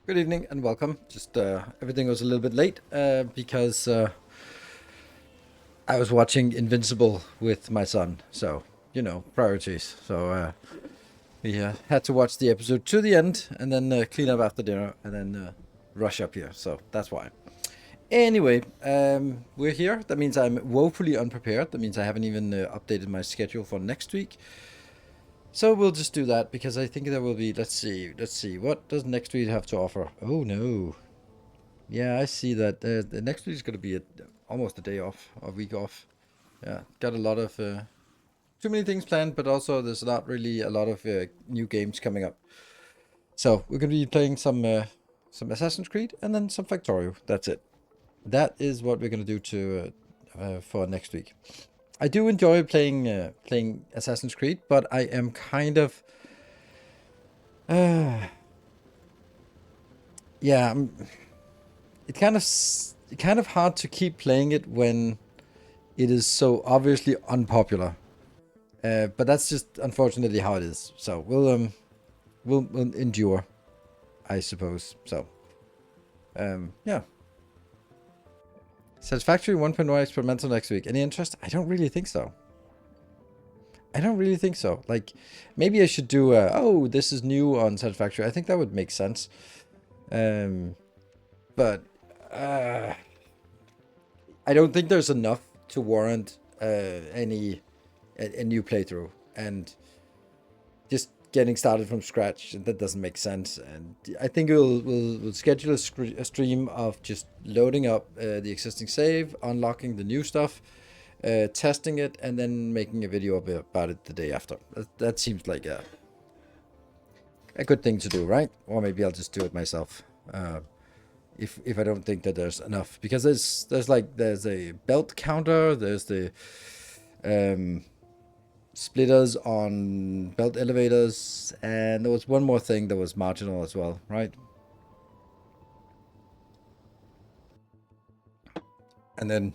Good evening and welcome. Just everything was a little bit late because I was watching Invincible with my son. So, priorities. So we had to watch the episode to the end and then clean up after dinner and then rush up here. So that's why. Anyway, we're here. That means I'm woefully unprepared. That means I haven't even updated my schedule for next week. So we'll just do that because I think there will be. Let's see. What does next week have to offer? Oh no. Yeah, I see that. The next week is going to be almost a day off, a week off. Yeah, got a lot of too many things planned, but also there's not really a lot of new games coming up. So we're going to be playing some Assassin's Creed and then some Factorio. That's it. That is what we're going to do to for next week. I do enjoy playing Assassin's Creed, but I am kind of uh, yeah. It kind of hard to keep playing it when it is so obviously unpopular. But that's just unfortunately how it is. So we'll endure, I suppose. So yeah. Satisfactory 1.0 experimental next week. Any interest? I don't really think so. I don't really think so. Like maybe I should do oh, this is new on Satisfactory. I think that would make sense. But uh I don't think there's enough to warrant any a new playthrough, and just getting started from scratch, that doesn't make sense. And I think we'll schedule a stream of just loading up the existing save, unlocking the new stuff, testing it, and then making a video about it the day after. That seems like a good thing to do, right? Or maybe I'll just do it myself. If I don't think that there's enough, because there's a belt counter, there's the splitters on belt elevators, and there was one more thing that was marginal as well, right? And then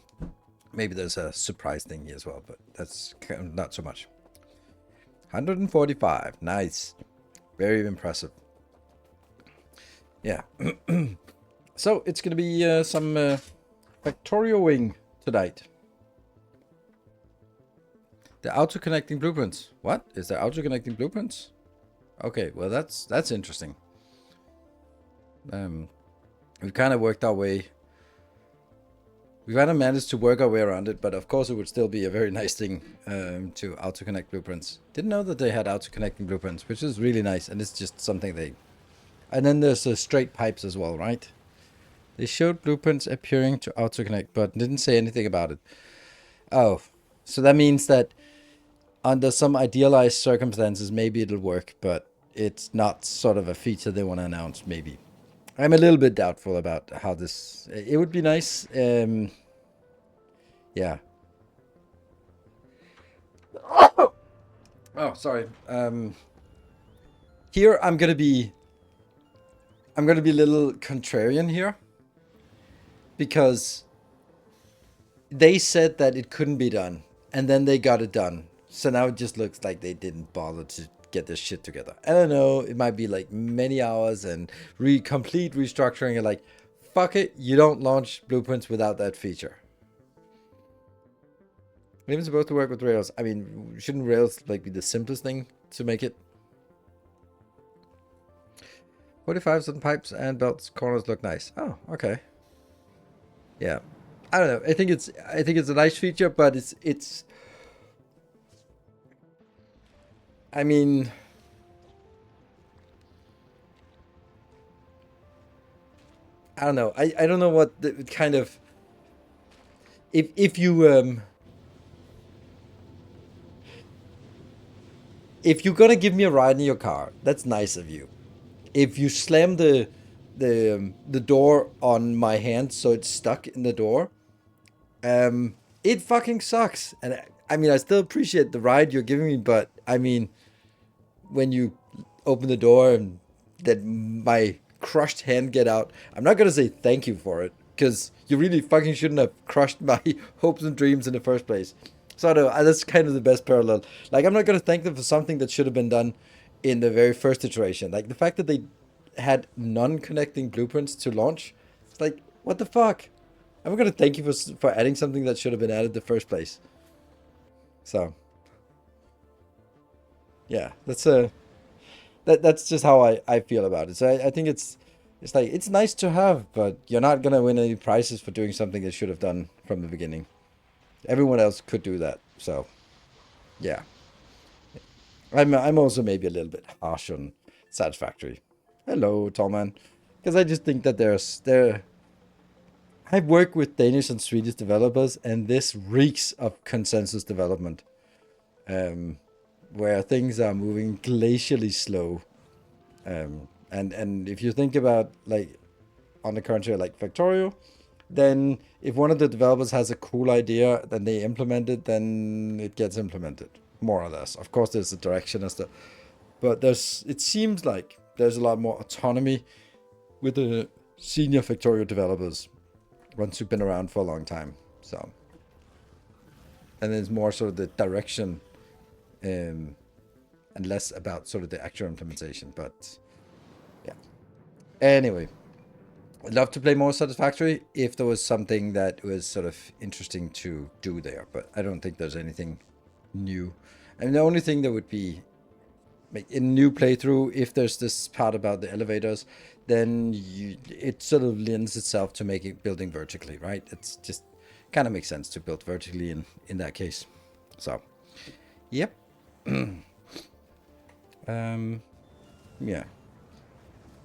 maybe there's a surprise thingy as well, but that's not so much. 145, nice, very impressive. Yeah. So it's gonna be some Factorio-ing tonight. The auto-connecting blueprints. What? Is there auto-connecting blueprints? Okay, well that's interesting. We've kind of worked our way. We've kind of managed to work our way around it, but of course it would still be a very nice thing to auto-connect blueprints. Didn't know that they had auto-connecting blueprints, which is really nice, and it's just something they... And then there's straight pipes as well, right? They showed blueprints appearing to auto-connect, but didn't say anything about it. Oh, so that means that under some idealized circumstances, maybe it'll work, but it's not sort of a feature they want to announce, maybe. I'm a little bit doubtful about how this... It would be nice. Yeah. Oh, sorry. Here I'm gonna be a little contrarian here, because they said that it couldn't be done, and then they got it done. So now it just looks like they didn't bother to get this shit together. I don't know. It might be like many hours and complete restructuring, and like, fuck it, you don't launch blueprints without that feature. It even supposed to work with Rails. I mean, shouldn't Rails like be the simplest thing to make it? 45s and pipes and belts corners look nice. Oh, okay. Yeah. I don't know. I think it's a nice feature, but it's I mean, I don't know. I don't know what the kind of... if you're gonna give me a ride in your car, that's nice of you. If you slam the door on my hand so it's stuck in the door, it fucking sucks. And I mean, I still appreciate the ride you're giving me, but I mean, when you open the door and that my crushed hand get out, I'm not gonna say thank you for it, because you really fucking shouldn't have crushed my hopes and dreams in the first place. So I don't know, that's kind of the best parallel. Like, I'm not gonna thank them for something that should have been done in the very first iteration. Like the fact that they had non-connecting blueprints to launch. It's like, what the fuck? I'm gonna thank you for adding something that should have been added in the first place. So, yeah, that's just how I feel about it. So I think it's like it's nice to have, but you're not gonna win any prizes for doing something that should have done from the beginning. Everyone else could do that. So, yeah. I'm also maybe a little bit harsh on Satisfactory. Hello, Tallman. Because I just think that there. I've worked with Danish and Swedish developers, and this reeks of consensus development, where things are moving glacially slow. And if you think about like on the country like Factorio, then if one of the developers has a cool idea, then they implement it, then it gets implemented, more or less. Of course, there's a direction as the, but it seems like there's a lot more autonomy with the senior Factorio developers once you've been around for a long time. So, and it's more sort of the direction, and less about sort of the actual implementation. But yeah. Anyway, I'd love to play more Satisfactory if there was something that was sort of interesting to do there, but I don't think there's anything new. And the only thing that would be like in new playthrough, if there's this part about the elevators, then it sort of lends itself to making building vertically, right? It's just kind of makes sense to build vertically in that case. So, yep. Yeah.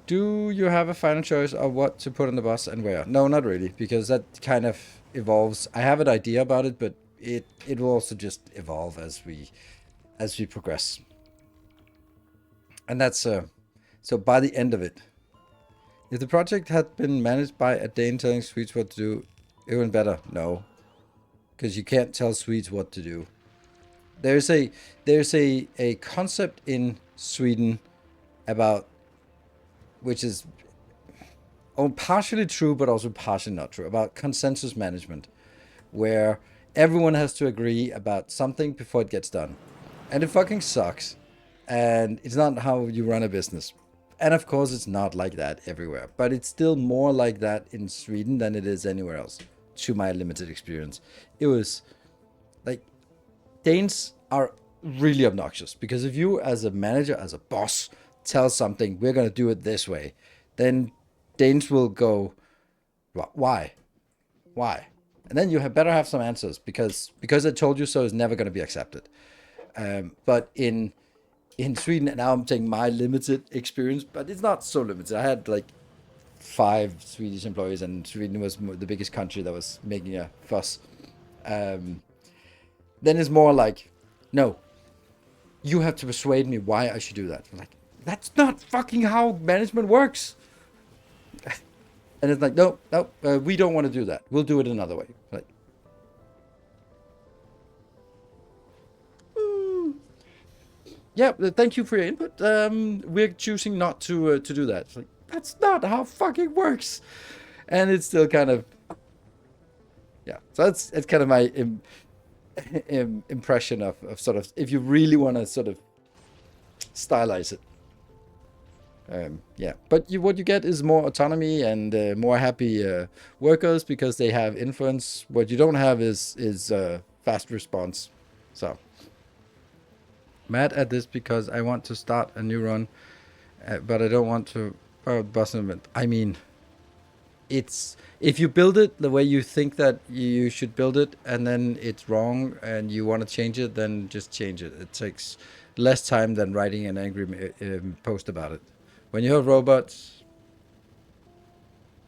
Do you have a final choice of what to put on the bus and where? No, not really, because that kind of evolves. I have an idea about it, but it will also just evolve as we progress. And that's so by the end of it, if the project had been managed by a Dane telling Swedes what to do, it would be better. No, because you can't tell Swedes what to do. There's a concept in Sweden about, which is partially true, but also partially not true, about consensus management, where everyone has to agree about something before it gets done. And it fucking sucks. And it's not how you run a business. And of course, it's not like that everywhere. But it's still more like that in Sweden than it is anywhere else, to my limited experience. It was like, Danes are really obnoxious, because if you as a manager, as a boss, tell something, we're going to do it this way, then Danes will go, why? And then you better have some answers, because I told you so is never going to be accepted. But in Sweden, and now I'm taking my limited experience, but it's not so limited. I had like 5 Swedish employees, and Sweden was the biggest country that was making a fuss. Then it's more like, no, you have to persuade me why I should do that. I'm like, that's not fucking how management works. And it's like, no, we don't want to do that. We'll do it another way. Like, yeah, thank you for your input. We're choosing not to do that. It's like, that's not how fucking works. And it's still kind of, yeah. So it's kind of my impression of sort of, if you really want to sort of stylize it. Yeah, but what you get is more autonomy and more happy workers, because they have influence. What you don't have is fast response. So, mad at this because I want to start a new run, but I don't want to bus event. I mean, it's, if you build it the way you think that you should build it, and then it's wrong and you want to change it, then just change it. It takes less time than writing an angry post about it. When you have robots,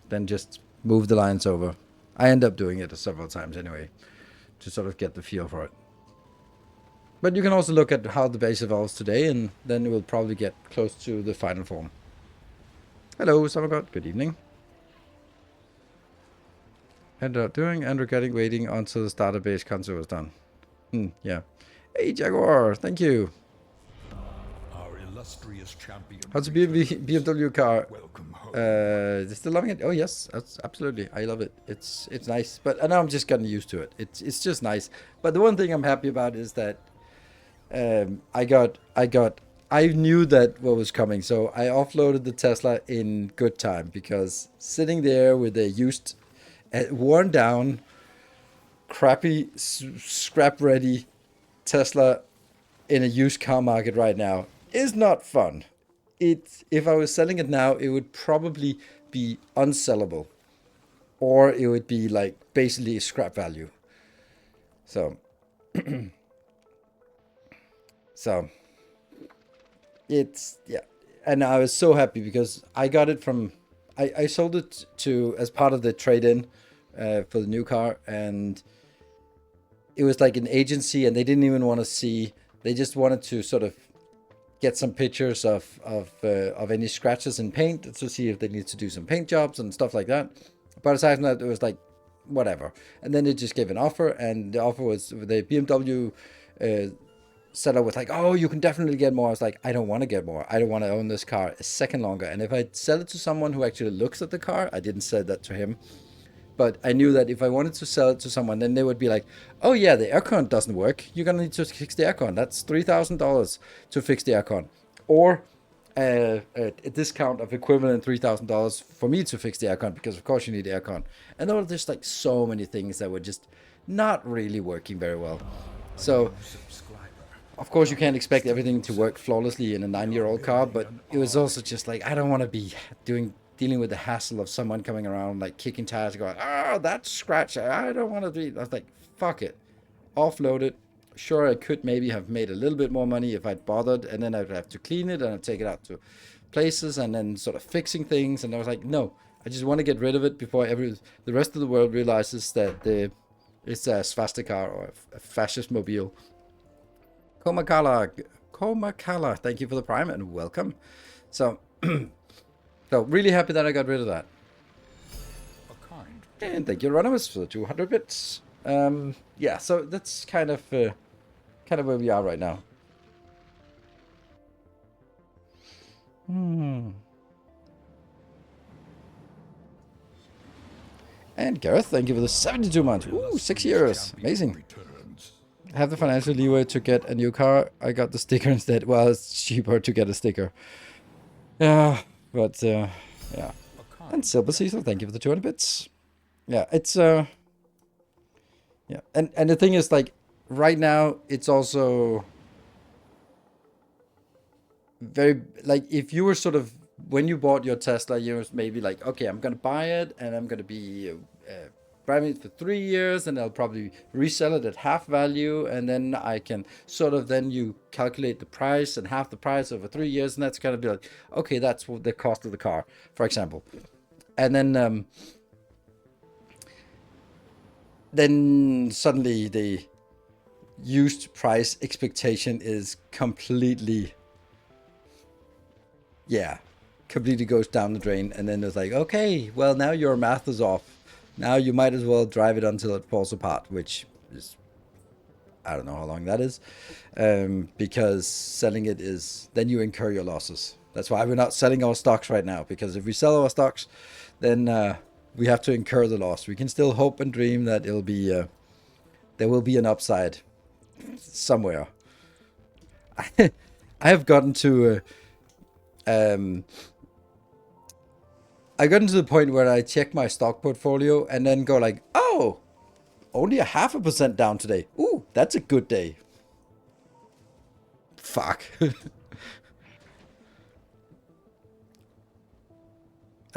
then just move the lines over. I end up doing it several times anyway, to sort of get the feel for it. But you can also look at how the base evolves today, and then it will probably get close to the final form. Hello, Summergod. Good evening. Ended up doing and regretting waiting until the starter base console was done. Yeah. Hey, Jaguar. Thank you. How's the BMW car? Still loving it? Oh yes, absolutely. I love it. It's nice, but now I'm just getting used to it. It's just nice. But the one thing I'm happy about is that I got I knew that what was coming, so I offloaded the Tesla in good time because sitting there with a used, worn down, crappy, scrap ready Tesla in a used car market right now is not fun. If I was selling it now, it would probably be unsellable, or it would be like basically scrap value. So, so it's yeah, and I was so happy because I got it from I sold it to as part of the trade in for the new car, and it was like an agency, and they didn't even want to see. They just wanted to sort of get some pictures of any scratches in paint to see if they need to do some paint jobs and stuff like that. But aside from that, it was like whatever. And then they just gave an offer, and the offer was the BMW seller was like, "Oh, you can definitely get more." I was like, "I don't want to get more. I don't want to own this car a second longer." And if I sell it to someone who actually looks at the car, I didn't say that to him. But I knew that if I wanted to sell it to someone, then they would be like, "Oh yeah, the aircon doesn't work. You're gonna need to fix the aircon. That's $3,000 to fix the aircon, or a discount of equivalent $3,000 for me to fix the aircon because of course you need aircon." And there were just like so many things that were just not really working very well. So of course you can't expect everything to work flawlessly in a 9-year-old car, but it was also just like I don't want to be dealing with the hassle of someone coming around like kicking tires and going, "Oh, that's scratch. I don't want to do." I was like, fuck it, offload it. Sure, I could maybe have made a little bit more money if I'd bothered, and then I'd have to clean it and I'd take it out to places and then sort of fixing things. And I was like, no, I just want to get rid of it before the rest of the world realizes that it's a swastika or a fascist mobile. Komakala, thank you for the prime and welcome. So, so really happy that I got rid of that. And thank you, Anonymous, for the 200 bits. Yeah, so that's kind of where we are right now. And Gareth, thank you for the 72 months. Ooh, 6 years. Amazing. I have the financial leeway to get a new car. I got the sticker instead. Well, it's cheaper to get a sticker. Yeah, but yeah. And Silver Cecil, thank you for the 200 bits. Yeah, it's yeah. And the thing is, like, right now it's also very like if you were sort of when you bought your Tesla, you was maybe like, okay, I'm gonna buy it and I'm gonna be driving it for 3 years, and I'll probably resell it at half value, and then I can sort of then you calculate the price and half the price over 3 years, and that's gonna be like, okay, that's what the cost of the car, for example, and then suddenly the used price expectation is completely goes down the drain, and then it's like, okay, well, now your math is off. Now you might as well drive it until it falls apart, which is, I don't know how long that is, because selling it is, then you incur your losses. That's why we're not selling our stocks right now, because if we sell our stocks, then we have to incur the loss. We can still hope and dream that it'll be, there will be an upside somewhere. I have gotten to, I got to the point where I check my stock portfolio and then go like, oh, only 0.5% down today. Ooh, that's a good day. Fuck.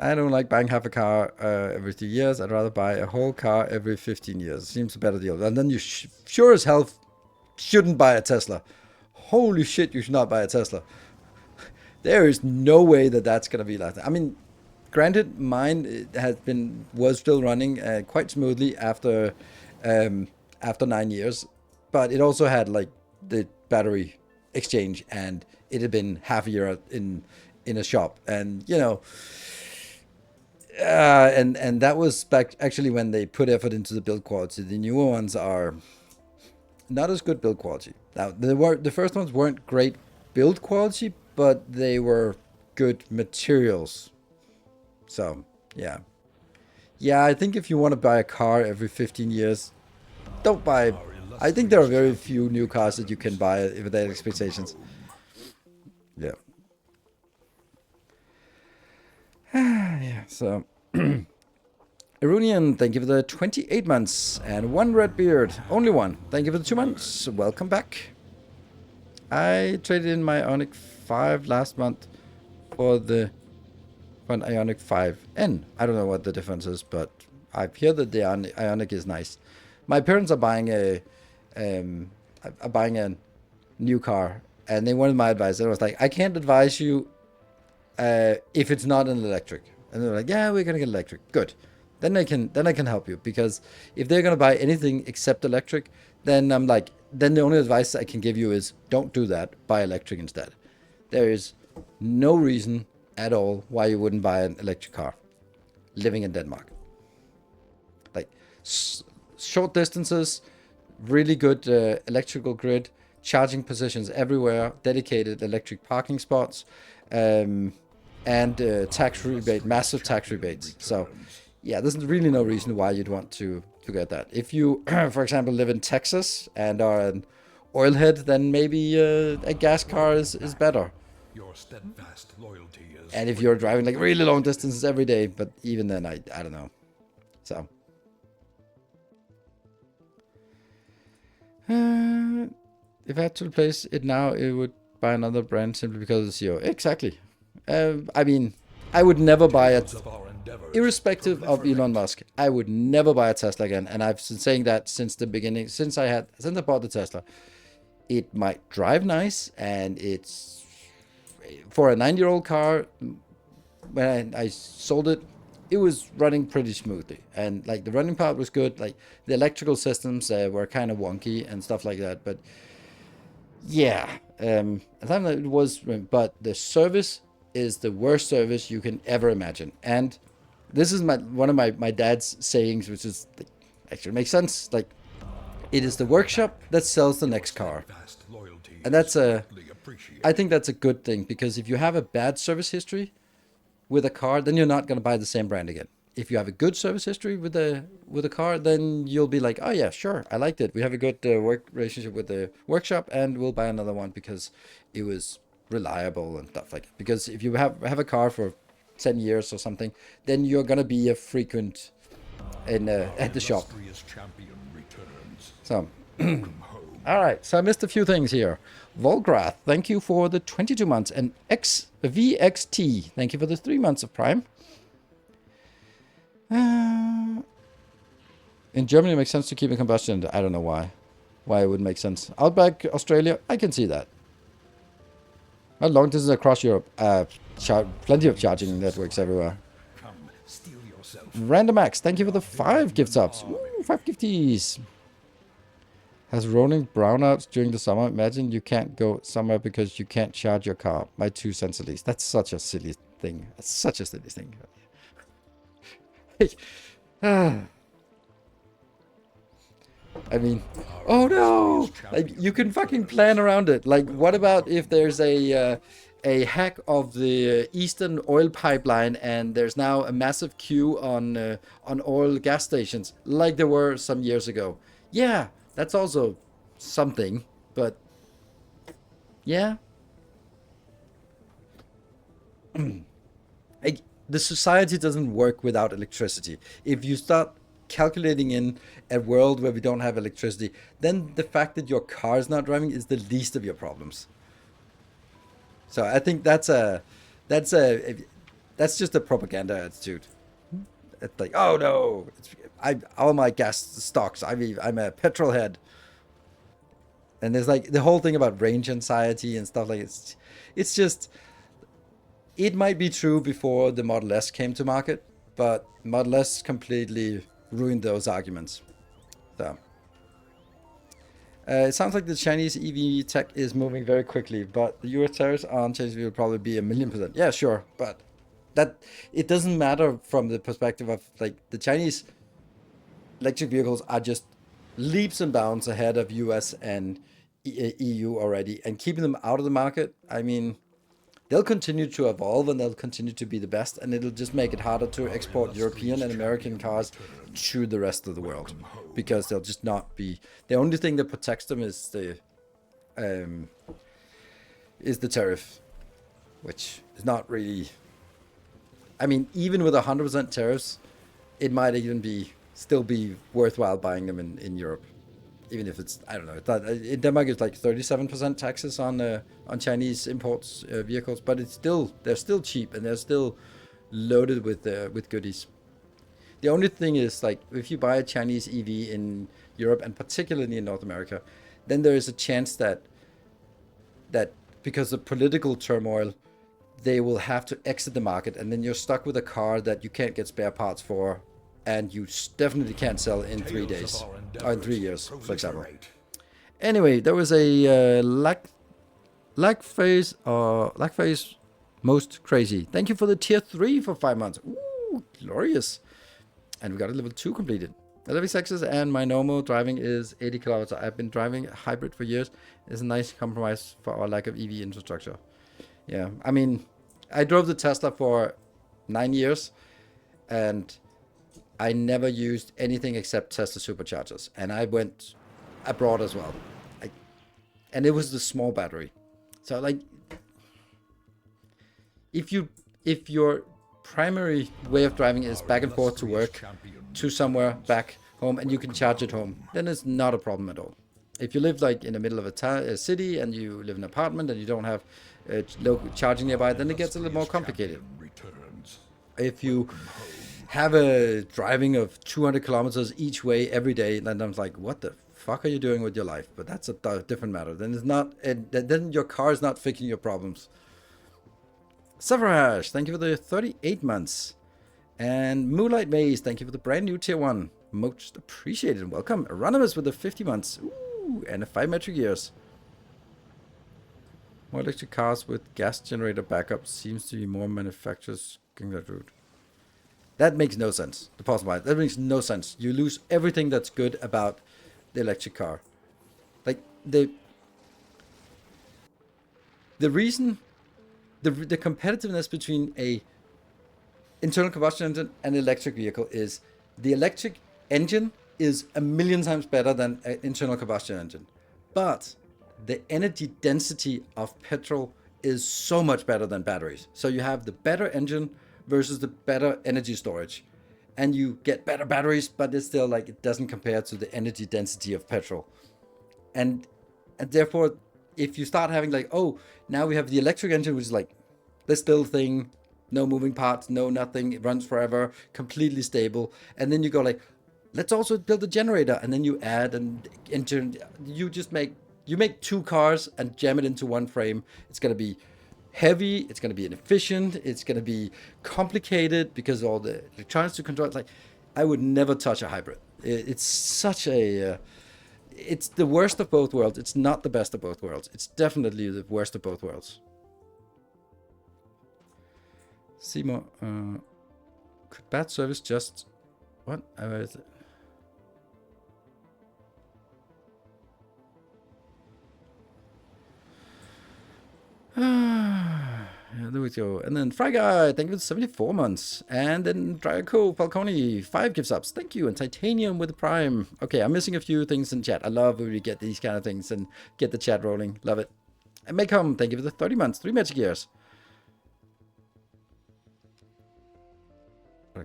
I don't like buying half a car every 3 years. I'd rather buy a whole car every 15 years. Seems a better deal. And then you sure as hell shouldn't buy a Tesla. Holy shit, you should not buy a Tesla. There is no way that that's going to be like that. I mean, granted, mine was still running quite smoothly after 9 years, but it also had like the battery exchange, and it had been half a year in a shop, and you know, and that was back actually when they put effort into the build quality. The newer ones are not as good build quality. Now the first ones weren't great build quality, but they were good materials. So, yeah. Yeah, I think if you want to buy a car every 15 years, don't buy. I think there are very few new cars that you can buy with that expectations. Yeah. Yeah, so Irunian, thank you for the 28 months and one red beard. Only one. Thank you for the 2 months. Welcome back. I traded in my Ionic 5 last month for an Ionic 5N. I don't know what the difference is, but I hear that the Ionic is nice. My parents are buying a new car, and they wanted my advice. And I was like, I can't advise you if it's not an electric. And they're like, yeah, we're gonna get electric. Good. Then I can help you, because if they're gonna buy anything except electric, then I'm like, then the only advice I can give you is don't do that. Buy electric instead. There is no reason at all why you wouldn't buy an electric car living in Denmark. Like short distances, really good electrical grid, charging positions everywhere, dedicated electric parking spots, and tax rebate, massive tax rebates. So yeah, there's really no reason why you'd want to get that. If you, for example, live in Texas and are an oil head, then maybe a gas car is better. Your steadfast loyalty is. And if you're driving like really long distances every day, but even then, I don't know. So. If I had to replace it now, it would buy another brand simply because of the CEO. Exactly. I mean, I would never buy it. Irrespective of Elon Musk, I would never buy a Tesla again. And I've been saying that since the beginning, since I bought the Tesla. It might drive nice, and it's for a 9-year-old car. When I sold it, it was running pretty smoothly, and like the running part was good. Like the electrical systems were kind of wonky and stuff like that, but yeah, I thought it was. But the service is the worst service you can ever imagine, and this is one of my dad's sayings, which is actually makes sense. Like, it is the workshop that sells the next car, and I think that's a good thing, because if you have a bad service history with a car, then you're not going to buy the same brand again. If you have a good service history with a car, then you'll be like, oh yeah, sure, I liked it. We have a good work relationship with the workshop, and we'll buy another one because it was reliable and stuff like that. Because if you have a car for 10 years or something, then you're going to be a frequent at the shop. So, all right. So I missed a few things here. Volgrath, thank you for the 22 months. And VXT, thank you for the 3 months of Prime. In Germany, it makes sense to keep a combustion. I don't know why. Why it would make sense. Outback, Australia, I can see that. How long distance across Europe? Plenty of charging networks everywhere. Random X, thank you for the 5 gift subs. Ooh, 5 gifties. Has rolling brownouts during the summer. Imagine you can't go somewhere because you can't charge your car. My 2 cents at least. That's such a silly thing. That's such a silly thing. I mean, oh no! Like, you can fucking plan around it. Like, what about if there's a hack of the Eastern oil pipeline, and there's now a massive queue on oil gas stations, like there were some years ago? Yeah, that's also something, but yeah. Like, the society doesn't work without electricity. If you start calculating in a world where we don't have electricity, then the fact that your car is not driving is the least of your problems. So I think that's just a propaganda attitude. It's like, oh no, all my gas stocks. I'm a petrol head. And there's like the whole thing about range anxiety and stuff like it. It's just, it might be true before the Model S came to market, but Model S completely ruined those arguments. So it sounds like the Chinese EV tech is moving very quickly, but the US tariffs on Chinese will probably be 1,000,000%. Yeah, sure, but that it doesn't matter from the perspective of, like, the Chinese electric vehicles are just leaps and bounds ahead of US and EU already, and keeping them out of the market, I mean, they'll continue to evolve and they'll continue to be the best, and it'll just make it harder to export European and American cars to the rest of the world, because they'll just not be. The only thing that protects them is the tariff which is not really. I mean, even with 100% tariffs, it might even still be worthwhile buying them in Europe, even if it's, I don't know. In Denmark it's like 37% taxes on Chinese imports vehicles, but they're still cheap and they're still loaded with goodies. The only thing is, like, if you buy a Chinese EV in Europe and particularly in North America, then there is a chance that because of political turmoil, they will have to exit the market, and then you're stuck with a car that you can't get spare parts for, and you definitely can't sell in 3 days or in 3 years, for example. Anyway, there was a lag phase most crazy. Thank you for the tier 3 for 5 months. Ooh, glorious. And we got a level 2 completed. The level 6s and my normal driving is 80 kilometers. I've been driving a hybrid for years. It's a nice compromise for our lack of EV infrastructure. Yeah, I mean, I drove the Tesla for 9 years, and I never used anything except Tesla superchargers. And I went abroad as well. And it was the small battery. So, like, if your primary way of driving is back and forth to work, to somewhere, back home, and you can charge at home, then it's not a problem at all. If you live like in the middle of a city and you live in an apartment and you don't have local charging nearby, then it gets a little more complicated. If you have a driving of 200 kilometers each way every day, then I'm like, what the fuck are you doing with your life? But that's a different matter. Then it's not. Then your car is not fixing your problems. Suffrash, thank you for the 38 months. And Moonlight Maze, thank you for the brand new tier 1. Most appreciated and welcome. Anonymous with the 50 months. Ooh, and 5 metric years. More electric cars with gas generator backup seems to be more manufacturers going that route. That makes no sense. The possible. That makes no sense. You lose everything that's good about the electric car. Like the reason, the competitiveness between a internal combustion engine and electric vehicle is the electric engine is a million times better than an internal combustion engine, but the energy density of petrol is so much better than batteries. So you have the better engine versus the better energy storage, and you get better batteries, but it's still like it doesn't compare to the energy density of petrol. And therefore, if you start having like, oh, now we have the electric engine, which is like this little thing, no moving parts, no nothing, it runs forever, completely stable. And then you go like, let's also build a generator, and then you add and engine. You make 2 cars and jam it into one frame. It's gonna be heavy, it's going to be inefficient, it's going to be complicated because all the electronics to control. It's like, I would never touch a hybrid. It's such a it's the worst of both worlds. It's not the best of both worlds. It's definitely the worst of both worlds. Seymour, could bad service just what? Yeah, there we go. And then Fry Guy, thank you for 74 months. And then Draco Falcone, 5 gift subs. Thank you. And Titanium with the Prime. Okay, I'm missing a few things in chat. I love when we get these kind of things and get the chat rolling. Love it. And Maycom, thank you for the 30 months. 3 magic years.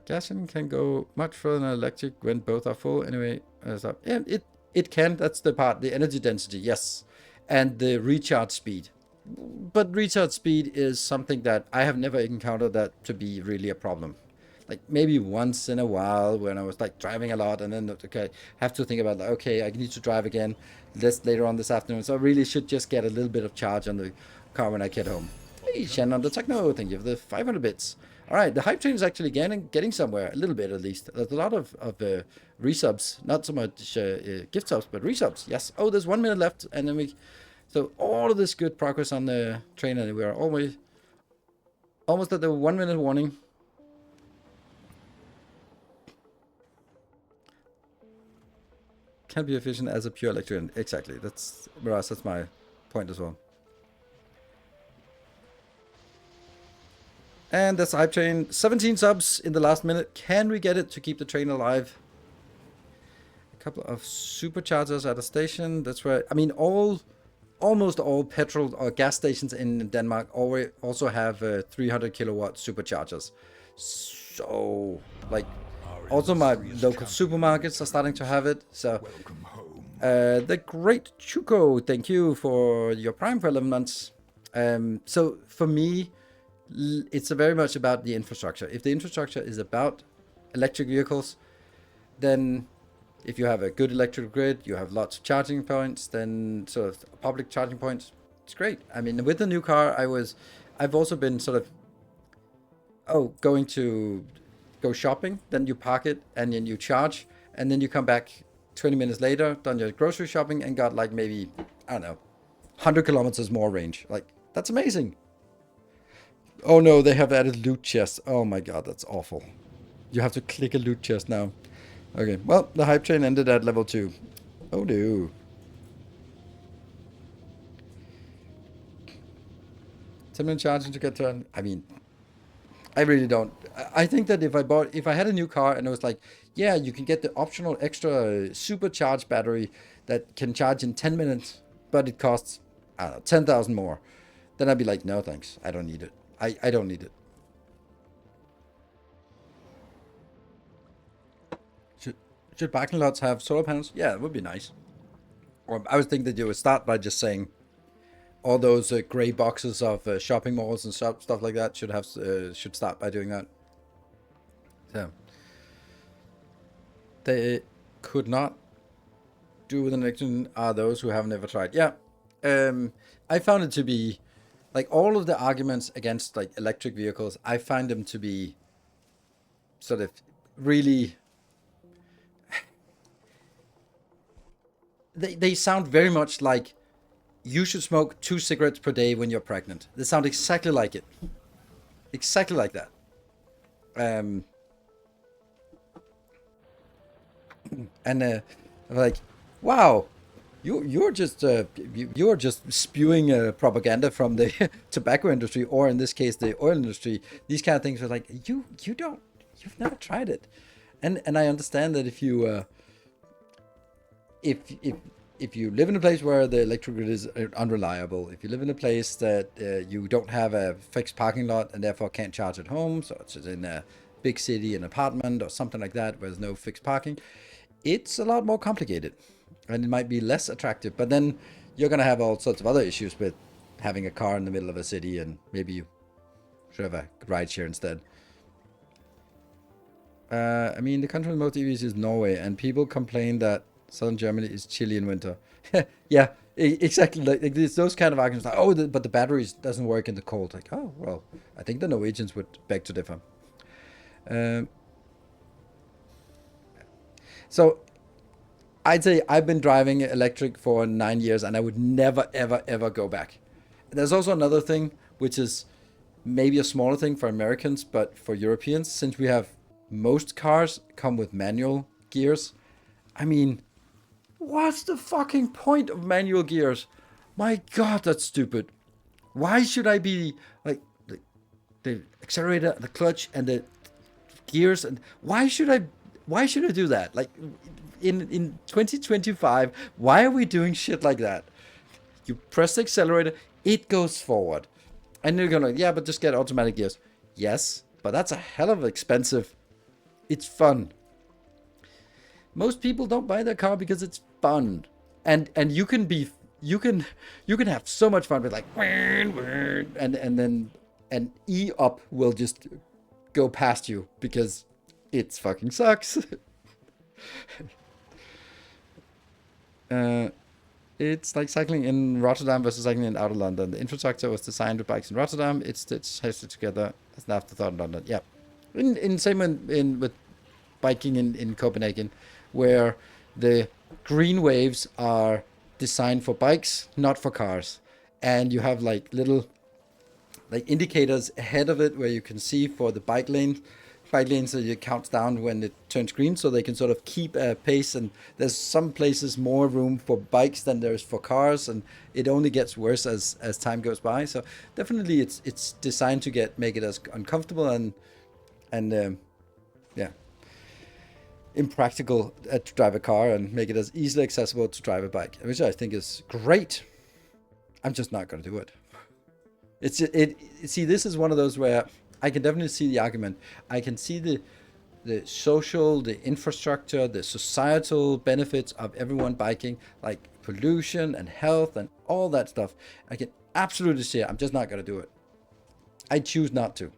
Gas engine can go much further than electric when both are full. Anyway, yeah, it can. That's the part. The energy density, yes. And the recharge speed. But recharge speed is something that I have never encountered that to be really a problem. Like maybe once in a while when I was like driving a lot and then okay, have to think about like, okay, I need to drive again later on this afternoon. So I really should just get a little bit of charge on the car when I get home. Hey, Shannon the Techno, thank you for the 500 bits. All right, the hype train is actually getting somewhere, a little bit at least. There's a lot of resubs, not so much gift subs, but resubs. Yes. Oh, there's 1 minute left, and then so all of this good progress on the train, and we are almost at the 1 minute warning. Can't be efficient as a pure electrician. Exactly. That's my point as well. And that's the hype train. 17 subs in the last minute. Can we get it to keep the train alive? A couple of superchargers at a station. That's where, I mean, all almost all petrol or gas stations in Denmark also have 300 kilowatt superchargers. So, like, also my local supermarkets are starting to have it. So, Welcome home. the great Chuko, thank you for your Prime for 11 months. So for me, it's very much about the infrastructure. If the infrastructure is about electric vehicles, then if you have a good electric grid, you have lots of charging points, then sort of public charging points, it's great. I mean, with the new car, I've also been sort of, going to go shopping, then you park it and then you charge, and then you come back 20 minutes later, done your grocery shopping and got like maybe, I don't know, 100 kilometers more range. Like, that's amazing. Oh no, they have added loot chests. Oh my god, that's awful. You have to click a loot chest now. Okay, well, the hype train ended at level 2. Oh no. 10-minute charging to get to... I mean, I really don't. I think that if I had a new car and it was like, yeah, you can get the optional extra supercharged battery that can charge in 10 minutes, but it costs, I don't know, 10,000 more, then I'd be like, no thanks, I don't need it. I don't need it. Should parking lots have solar panels? Yeah, it would be nice. Or I was thinking that you would start by just saying all those gray boxes of shopping malls and stuff like that should start by doing that. So they could not do with an election are those who have never tried. Yeah, I found it to be like all of the arguments against like electric vehicles. I find them to be sort of really. They sound very much like you should smoke 2 cigarettes per day when you're pregnant. They sound exactly like it. Exactly like that. And I'm like, wow, you're just spewing propaganda from the tobacco industry, or in this case, the oil industry. These kind of things are like, you've never tried it, and I understand that if you if you live in a place where the electric grid is unreliable, if you live in a place that you don't have a fixed parking lot and therefore can't charge at home, so it's in a big city, an apartment or something like that where there's no fixed parking, it's a lot more complicated and it might be less attractive. But then you're going to have all sorts of other issues with having a car in the middle of a city, and maybe you should have a ride share instead. I mean, the country with most EVs is Norway, and people complain that southern Germany is chilly in winter. Yeah, exactly. Like it's those kind of arguments. Like, oh, but the batteries doesn't work in the cold. Like, oh, well, I think the Norwegians would beg to differ. So I'd say I've been driving electric for 9 years, and I would never, ever, ever go back. There's also another thing, which is maybe a smaller thing for Americans, but for Europeans, since we have most cars come with manual gears. I mean, what's the fucking point of manual gears? My god, that's stupid. Why should I be like the accelerator, the clutch, and the gears? And why should I do that? Like in 2025, why are we doing shit like that? You press the accelerator, it goes forward, and you're gonna yeah, but just get automatic gears. Yes, but that's a hell of expensive. It's fun. Most people don't buy their car because it's fun, and you can have so much fun with like and then an e-up will just go past you because it fucking sucks. It's like cycling in Rotterdam versus cycling in outer London. The infrastructure was designed with bikes in Rotterdam. It's hosted together as an afterthought in London. Yeah, in same in with biking in Copenhagen, where the green waves are designed for bikes, not for cars. And you have like little like indicators ahead of it where you can see for the bike lanes so it counts down when it turns green, so they can sort of keep a pace. And there's some places more room for bikes than there's for cars, and it only gets worse as time goes by. So definitely it's designed to make it as uncomfortable and yeah, impractical to drive a car, and make it as easily accessible to drive a bike, which I think is great. I'm just not going to do it. See, this is one of those where I can definitely see the argument. I can see the social, the infrastructure, the societal benefits of everyone biking, like pollution and health and all that stuff. I can absolutely see it. I'm just not going to do it. I choose not to.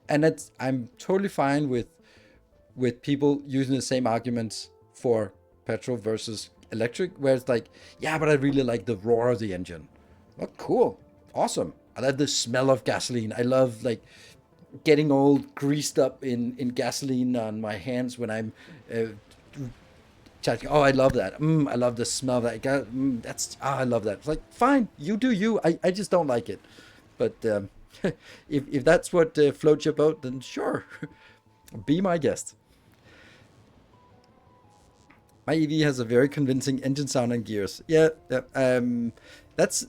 And I'm totally fine with people using the same arguments for petrol versus electric, where it's like, yeah, but I really like the roar of the engine. Oh, cool. Awesome. I love the smell of gasoline. I love like getting all greased up in gasoline on my hands when I'm charging. Oh, I love that. I love the smell of that. I love that. It's like, fine, you do you. I just don't like it. But if that's what floats your boat, then sure, be my guest. My EV has a very convincing engine sound and gears. Yeah, there's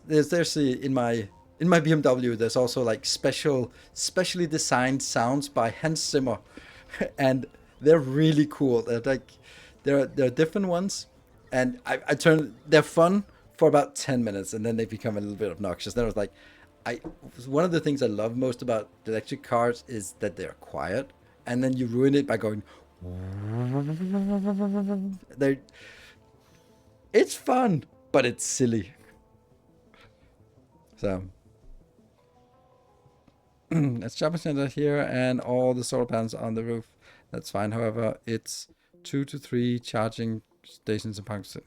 in my BMW. There's also like specially designed sounds by Hans Zimmer, and they're really cool. They're like there are different ones, and they're fun for about 10 minutes, and then they become a little bit obnoxious. Then I was like, one of the things I love most about electric cars is that they're quiet, and then you ruin it by going. It's fun, but it's silly. So let's shopping center here and all the solar panels on the roof. That's fine. However, it's 2 to 3 charging stations in Pakistan.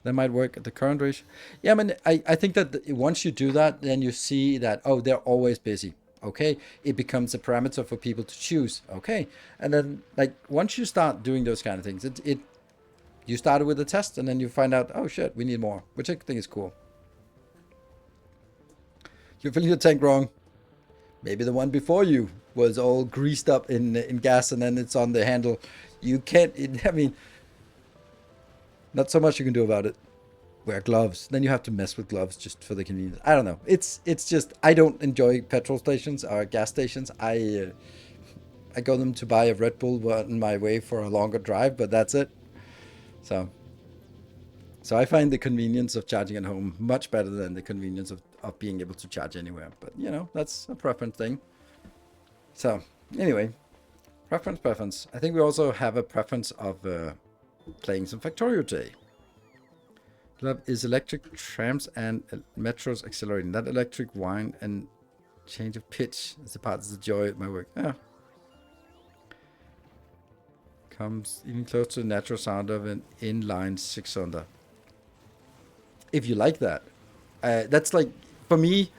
That might work at the current ratio. Yeah, I mean, I think that once you do that, then you see that, oh, they're always busy. Okay, it becomes a parameter for people to choose. Okay, and then like once you start doing those kind of things, you started with a test and then you find out, oh shit, we need more, which I think is cool. You're filling your tank wrong. Maybe the one before you was all greased up in gas and then it's on the handle. You can't. I mean, not so much you can do about it. Wear gloves. Then you have to mess with gloves just for the convenience. I don't know. It's just I don't enjoy petrol stations or gas stations. I go them to buy a Red Bull on my way for a longer drive, but that's it. So I find the convenience of charging at home much better than the convenience of being able to charge anywhere. But you know, that's a preference thing. So anyway, preference. I think we also have a preference of playing some Factorio today. Love is electric trams and metros accelerating. That electric whine and change of pitch is the part of the joy of my work. Yeah. Comes even close to the natural sound of an inline 6-cylinder. If you like that. That's like, for me,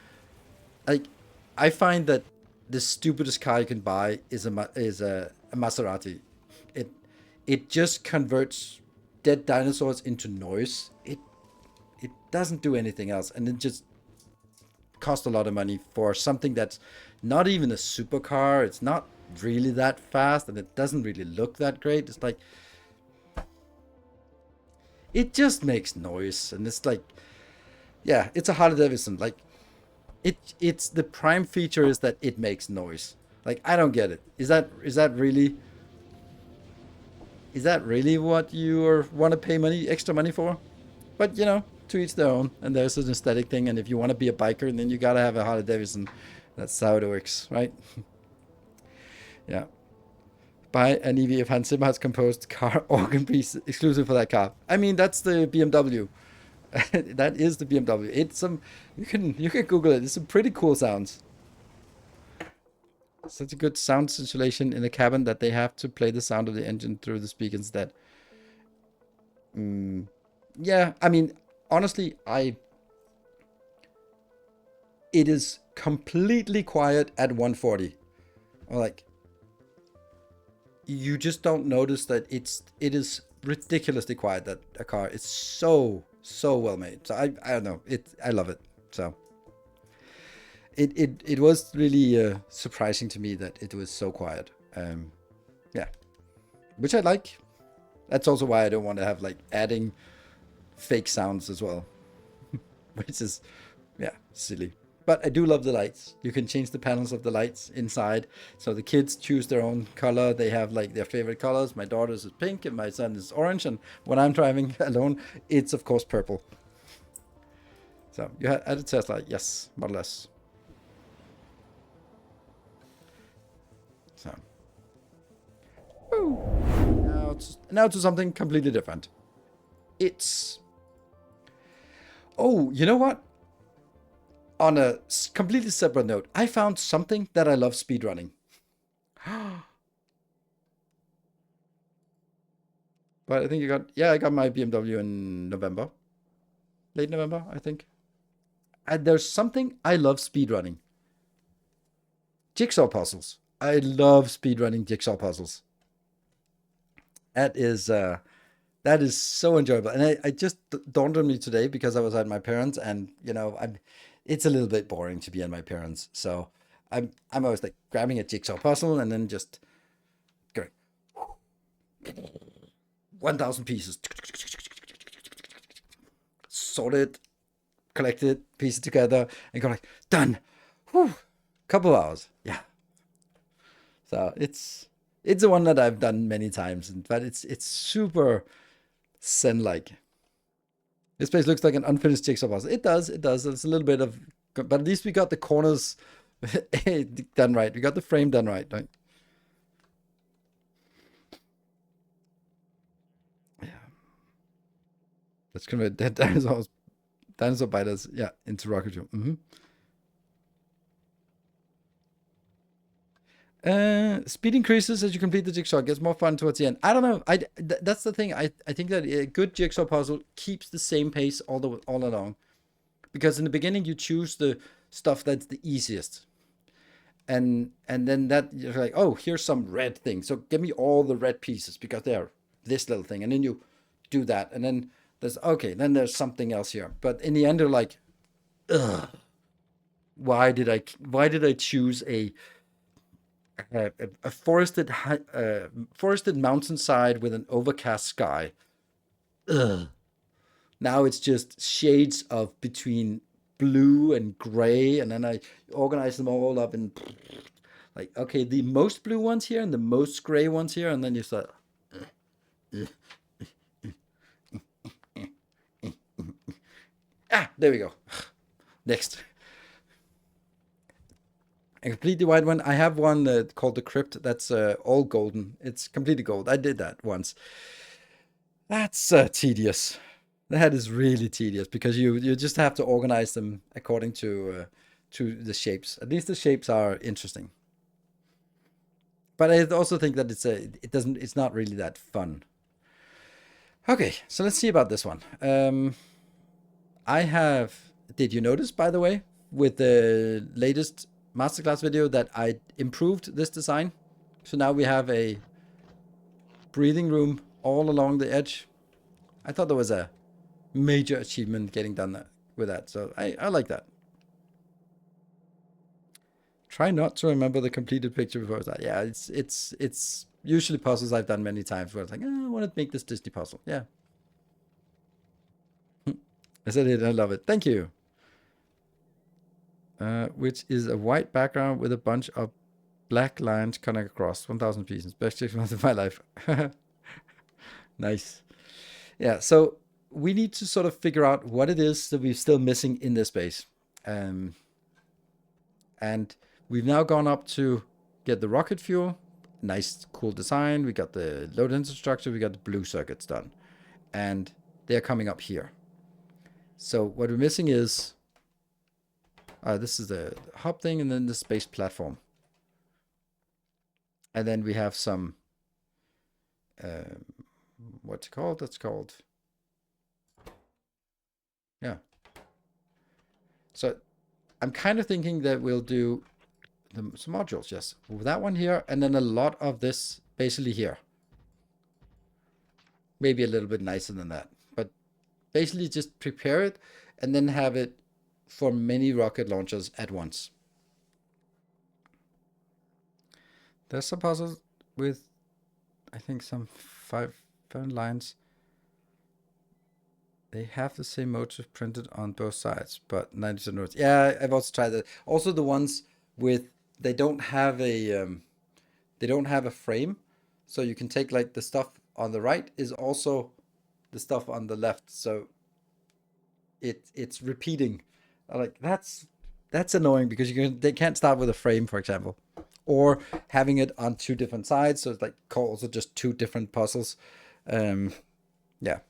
like, I find that the stupidest car you can buy is a Maserati. It just converts dead dinosaurs into noise. It doesn't do anything else, and it just costs a lot of money for something that's not even a supercar. It's not really that fast, and it doesn't really look that great. It's like, it just makes noise, and it's like, yeah, it's a Harley Davidson. Like, it's the prime feature is that it makes noise. Like, I don't get it. Is that really what you want to pay extra money for? But you know, to each their own, and there's an aesthetic thing, and if you want to be a biker, then you gotta have a Harley Davidson. That's how it works, right? Yeah. Buy an EV if Hans Zimmer has composed car organ piece exclusive for that car. I mean, that's the BMW. That is the BMW. It's some, you can Google it. It's some pretty cool sounds. Such a good sound insulation in the cabin that they have to play the sound of the engine through the speakers instead. Yeah, I mean, honestly, it is completely quiet at 140. Or like, you just don't notice that it is ridiculously quiet, that a car is so well made. So I don't know, I love it. So it was really surprising to me that it was so quiet. Yeah, which I like. That's also why I don't want to have like adding fake sounds as well, which is, yeah, silly. But I do love the lights. You can change the panels of the lights inside, so the kids choose their own color. They have like their favorite colors. My daughter's is pink and my son is orange, and when I'm driving alone, it's of course purple. So you had added Tesla, yes, Model S. So now to something completely different. It's you know what? On a completely separate note, I found something that I love speedrunning. But I think I got my BMW in November. Late November, I think. And there's something I love speedrunning. Jigsaw puzzles. I love speedrunning jigsaw puzzles. That is so enjoyable. And I just dawned on me today because I was at my parents, and it's a little bit boring to be at my parents. So I'm always like grabbing a jigsaw puzzle and then just going 1,000 pieces. Sort it, collect it, piece it together, and go like, done. Whew. Couple hours. Yeah. So it's the one that I've done many times, but it's super Zen-like. This place looks like an unfinished jigsaw puzzle. It does. It's a little bit of, but at least we got the corners done right. We got the frame done right. Yeah. Let's convert dead dinosaur biters, yeah, into rocket fuel. Speed increases as you complete the jigsaw. It gets more fun towards the end. I don't know. That's the thing. I think that a good jigsaw puzzle keeps the same pace all along, because in the beginning you choose the stuff that's the easiest, and then that you're like, oh, here's some red thing. So give me all the red pieces because they're this little thing, and then you do that, and then then there's something else here. But in the end, you're like, ugh, why did I choose a forested mountainside with an overcast sky? Ugh. Now it's just shades of between blue and gray, and then I organize them all up in like, okay, the most blue ones here and the most gray ones here, and then you start. There we go. Next. A completely white one. I have one called the Crypt that's all golden. It's completely gold. I did that once. That's tedious. That is really tedious because you just have to organize them according to the shapes. At least the shapes are interesting. But I also think that it's not really that fun. Okay, so let's see about this one. Did you notice, by the way, with the latest masterclass video that I improved this design? So now we have a breathing room all along the edge. I thought that was a major achievement getting done with that. So I like that. Try not to remember the completed picture before that. Yeah, it's usually puzzles I've done many times where it's like, I want to make this Disney puzzle. Yeah. I said it. I love it. Thank you. Which is a white background with a bunch of black lines connect across 1,000 pieces. Best experience of my life. Nice. Yeah, so we need to sort of figure out what it is that we're still missing in this space. And we've now gone up to get the rocket fuel. Nice, cool design. We got the load infrastructure. We got the blue circuits done. And they're coming up here. So what we're missing is, this is the hub thing, and then the space platform. And then we have some, what's it called? That's called, yeah. So I'm kind of thinking that we'll do some modules, yes. That one here, and then a lot of this basically here. Maybe a little bit nicer than that. But basically just prepare it and then have it for many rocket launchers at once. There's some puzzles with, I think, some 5 lines. They have the same motif printed on both sides, but 90% notes. Yeah, I've also tried that. Also, the ones with they don't have a frame, so you can take like the stuff on the right is also the stuff on the left. So it's repeating. Like that's annoying because they can't start with a frame, for example, or having it on two different sides, so it's like also just two different puzzles. Um, yeah.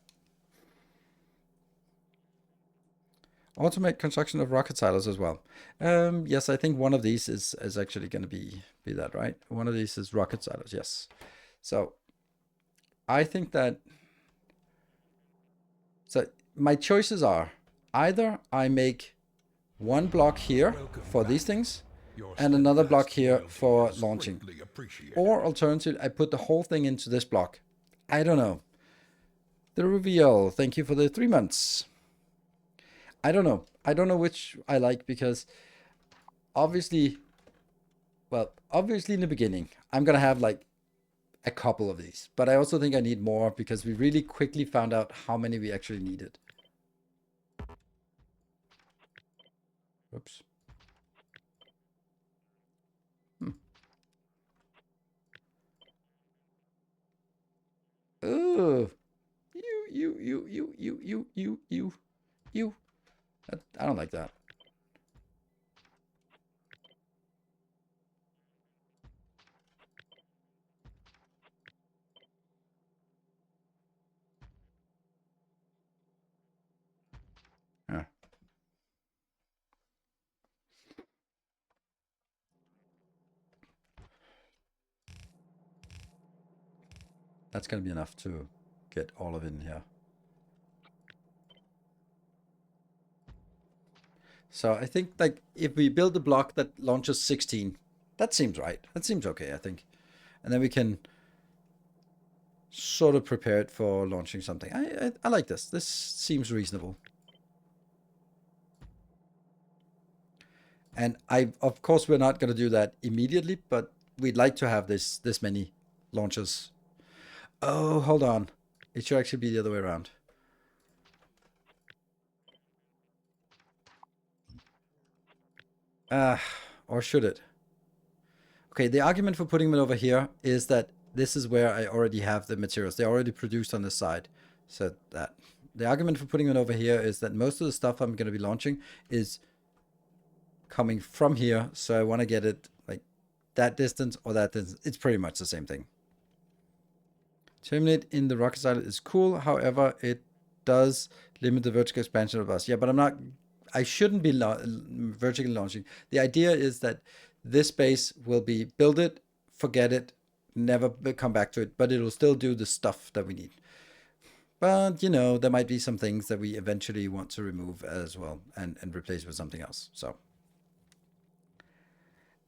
Automate construction of rocket silos as well. Yes, I think one of these is actually going to be that, right? One of these is rocket silos. Yes. So I think that so my choices are either I make one block here for these things Your and another block steadfast here loyalty for is launching. greatly appreciated. Or alternatively, I put the whole thing into this block. I don't know. The reveal. Thank you for the 3 months. I don't know. I don't know which I like because obviously, well, obviously in the beginning, I'm going to have like a couple of these. But I also think I need more because we really quickly found out how many we actually needed. Oops. Hmm. Ooh. You. I don't like that. Yeah. That's going to be enough to get all of it in here. So I think like if we build a block that launches 16, that seems right. That seems okay, I think. And then we can sort of prepare it for launching something. I like this. This seems reasonable. And of course we're not going to do that immediately, but we'd like to have this many launches. Oh, hold on. It should actually be the other way around. Or should it? Okay, the argument for putting them over here is that this is where I already have the materials. They're already produced on this side. So that the argument for putting it over here is that most of the stuff I'm going to be launching is coming from here. So I want to get it like that distance or that distance. It's pretty much the same thing. Terminate in the rocket side is cool. However, it does limit the vertical expansion of us. Yeah, but I shouldn't be vertically launching. The idea is that this base will be build it, forget it, never come back to it, but it will still do the stuff that we need. But, there might be some things that we eventually want to remove as well and replace with something else. So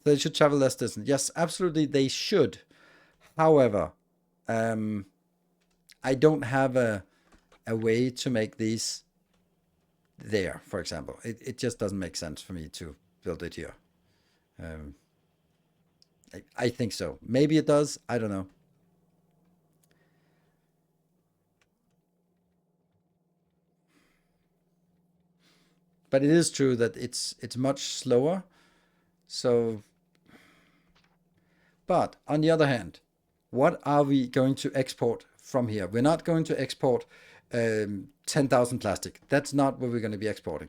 they should travel less distance. Yes, absolutely, they should. However, I don't have a way to make these there, for example. It just doesn't make sense for me to build it here. Um, I think so. Maybe it does. I don't know. But it is true that it's much slower. So, but on the other hand, what are we going to export from here? We're not going to export 10,000 plastic. That's not what we're going to be exporting.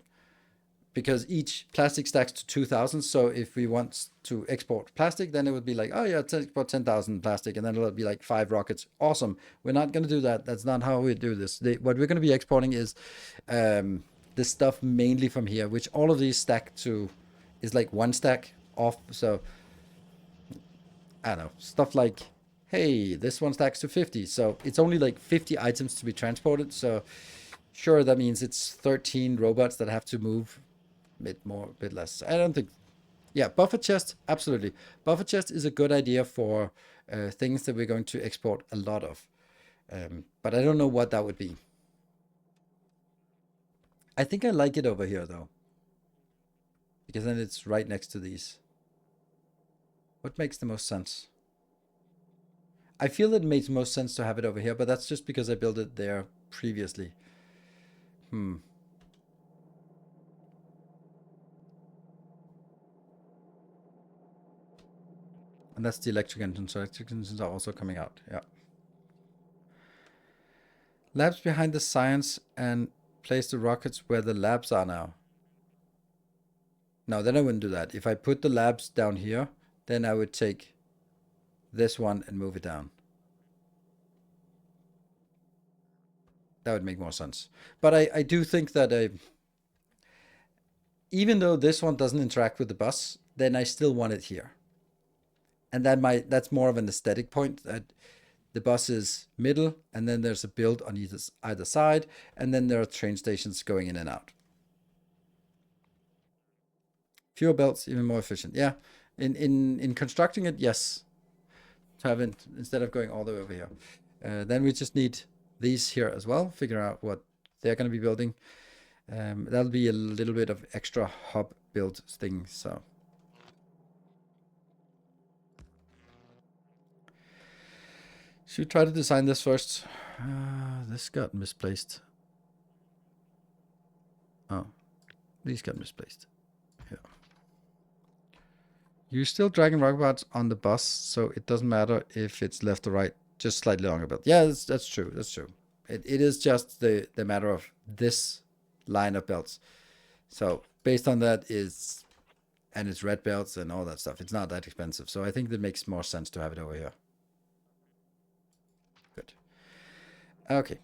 Because each plastic stacks to 2,000. So if we want to export plastic, then it would be like, oh yeah, let's export 10,000 plastic, and then it'll be like 5 rockets. Awesome. We're not going to do that. That's not how we do this. What we're going to be exporting is this stuff mainly from here, which all of these stack to is like one stack off. So I don't know, stuff like, hey, this one stacks to 50. So it's only like 50 items to be transported. So sure, that means it's 13 robots that have to move bit more, bit less. I don't think. Yeah, buffer chest, absolutely. Buffer chest is a good idea for things that we're going to export a lot of. But I don't know what that would be. I think I like it over here though, because then it's right next to these. What makes the most sense? I feel it makes most sense to have it over here, but that's just because I built it there previously. Hmm. And that's the electric engine, so electric engines are also coming out. Yeah. Labs behind the science and place the rockets where the labs are now. No, then I wouldn't do that. If I put the labs down here, then I would take this one and move it down. That would make more sense. But I do think that even though this one doesn't interact with the bus, then I still want it here. And that's more of an aesthetic point, that the bus is middle, and then there's a build on either side, and then there are train stations going in and out. Fewer belts, even more efficient. Yeah, in constructing it, yes. To have it instead of going all the way over here. Then we just need these here as well. Figure out what they're going to be building. That'll be a little bit of extra hub build thing. So should we try to design this first? This got misplaced. Oh, these got misplaced. Yeah. You're still dragging rockets on the bus, so it doesn't matter if it's left or right, just slightly longer belt. Yeah, that's true. That's true. It is just the matter of this line of belts. So based on that and it's red belts and all that stuff, it's not that expensive. So I think that makes more sense to have it over here. Good. Okay.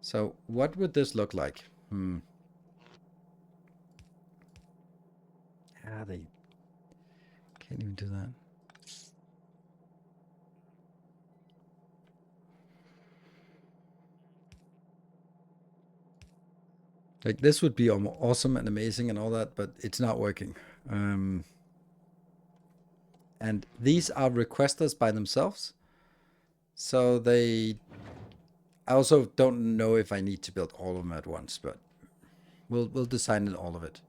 So what would this look like? They can't even do that. Like, this would be awesome and amazing and all that, but it's not working. And these are requesters by themselves. So I also don't know if I need to build all of them at once, but we'll design all of it.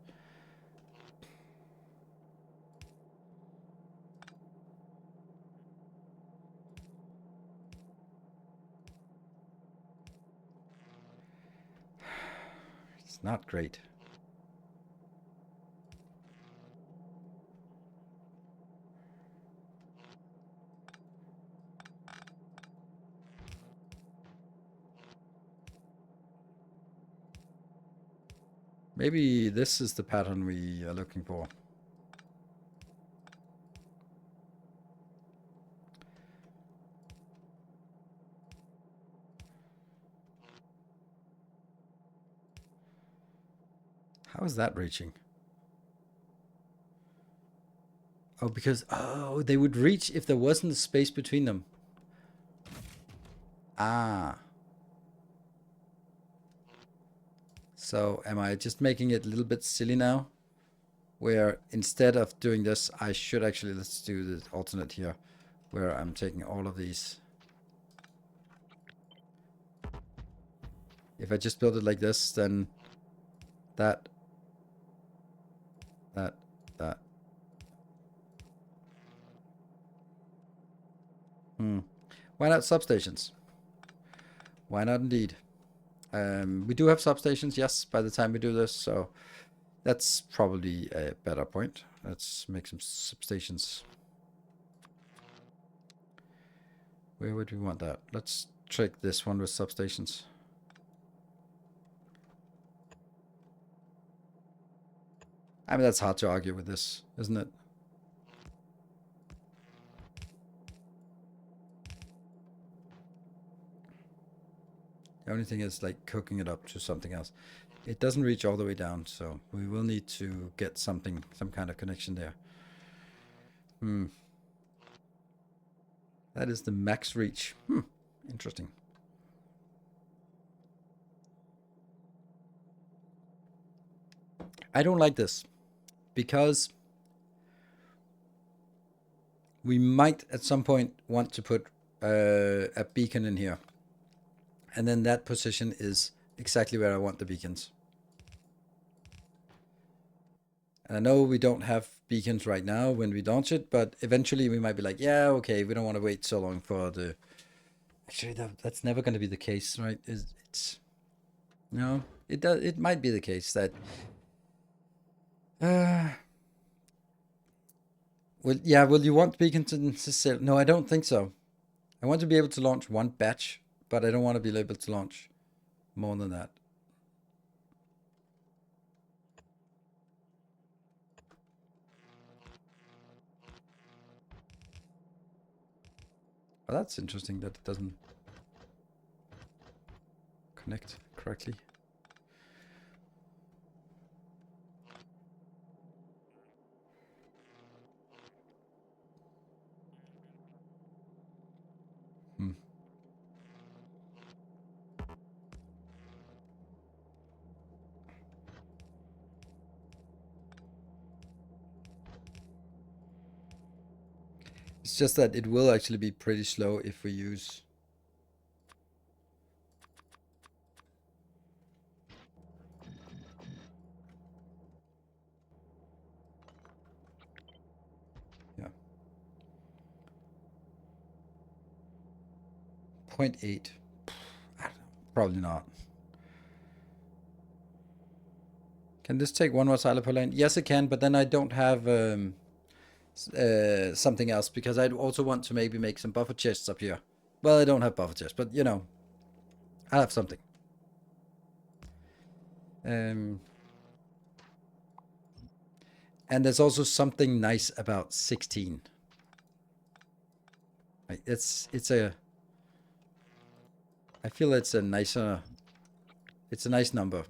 It's not great. Maybe this is the pattern we are looking for. How is that reaching? Oh, because, they would reach if there wasn't a space between them. Ah. So am I just making it a little bit silly now? Where instead of doing this, I should actually, let's do the alternate here, where I'm taking all of these. If I just build it like this, then that. Why not substations? Why not indeed? We do have substations, yes, by the time we do this, so that's probably a better point. Let's make some substations. Where would we want that? Let's trick this one with substations. I mean, that's hard to argue with this, isn't it? The only thing is like cooking it up to something else. It doesn't reach all the way down, so we will need to get some kind of connection there. That is the max reach. Interesting. I don't like this because we might at some point want to put a beacon in here. And then that position is exactly where I want the beacons. And I know we don't have beacons right now when we launch it, but eventually we might be like, yeah, okay, we don't want to wait so long for the... Actually, that's never going to be the case, right? No, it might be the case that Well, yeah, will you want beacons necessarily? No, I don't think so. I want to be able to launch one batch, but I don't want to be able to launch more than that. Well, that's interesting that it doesn't connect correctly. Hmm. It's just that it will actually be pretty slow if we use... Yeah. 0.8. I don't know. Probably not. Can this take one more silo per lane? Yes, it can, but then I don't have something else, because I'd also want to maybe make some buffer chests up here. Well, I don't have buffer chests, but you know, I'll have something. And there's also something nice about 16. It's a... I feel it's a nicer... It's a nice number.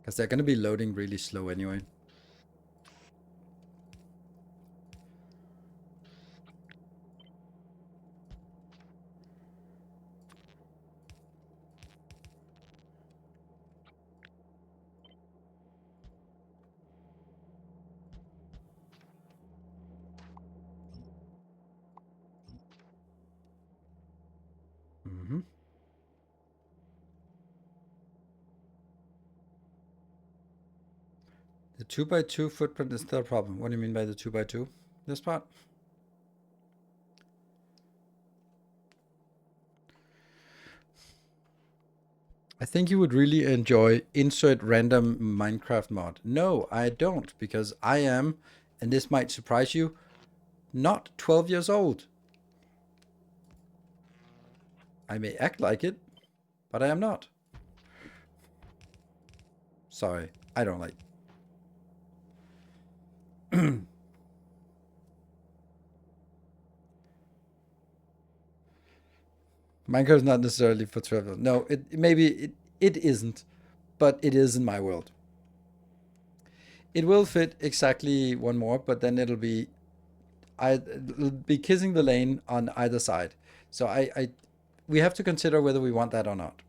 Because they're going to be loading really slow anyway. Mm-hmm. The 2x2 footprint is still a problem. What do you mean by the 2x2? This part? I think you would really enjoy insert random Minecraft mod. No, I don't, because I am, and this might surprise you, not 12 years old. I may act like it, but I am not. Sorry, I don't like... Minecraft is not necessarily for 12 years. No, it isn't, but it is in my world. It will fit exactly one more, but then it'll be kissing the lane on either side. So we have to consider whether we want that or not.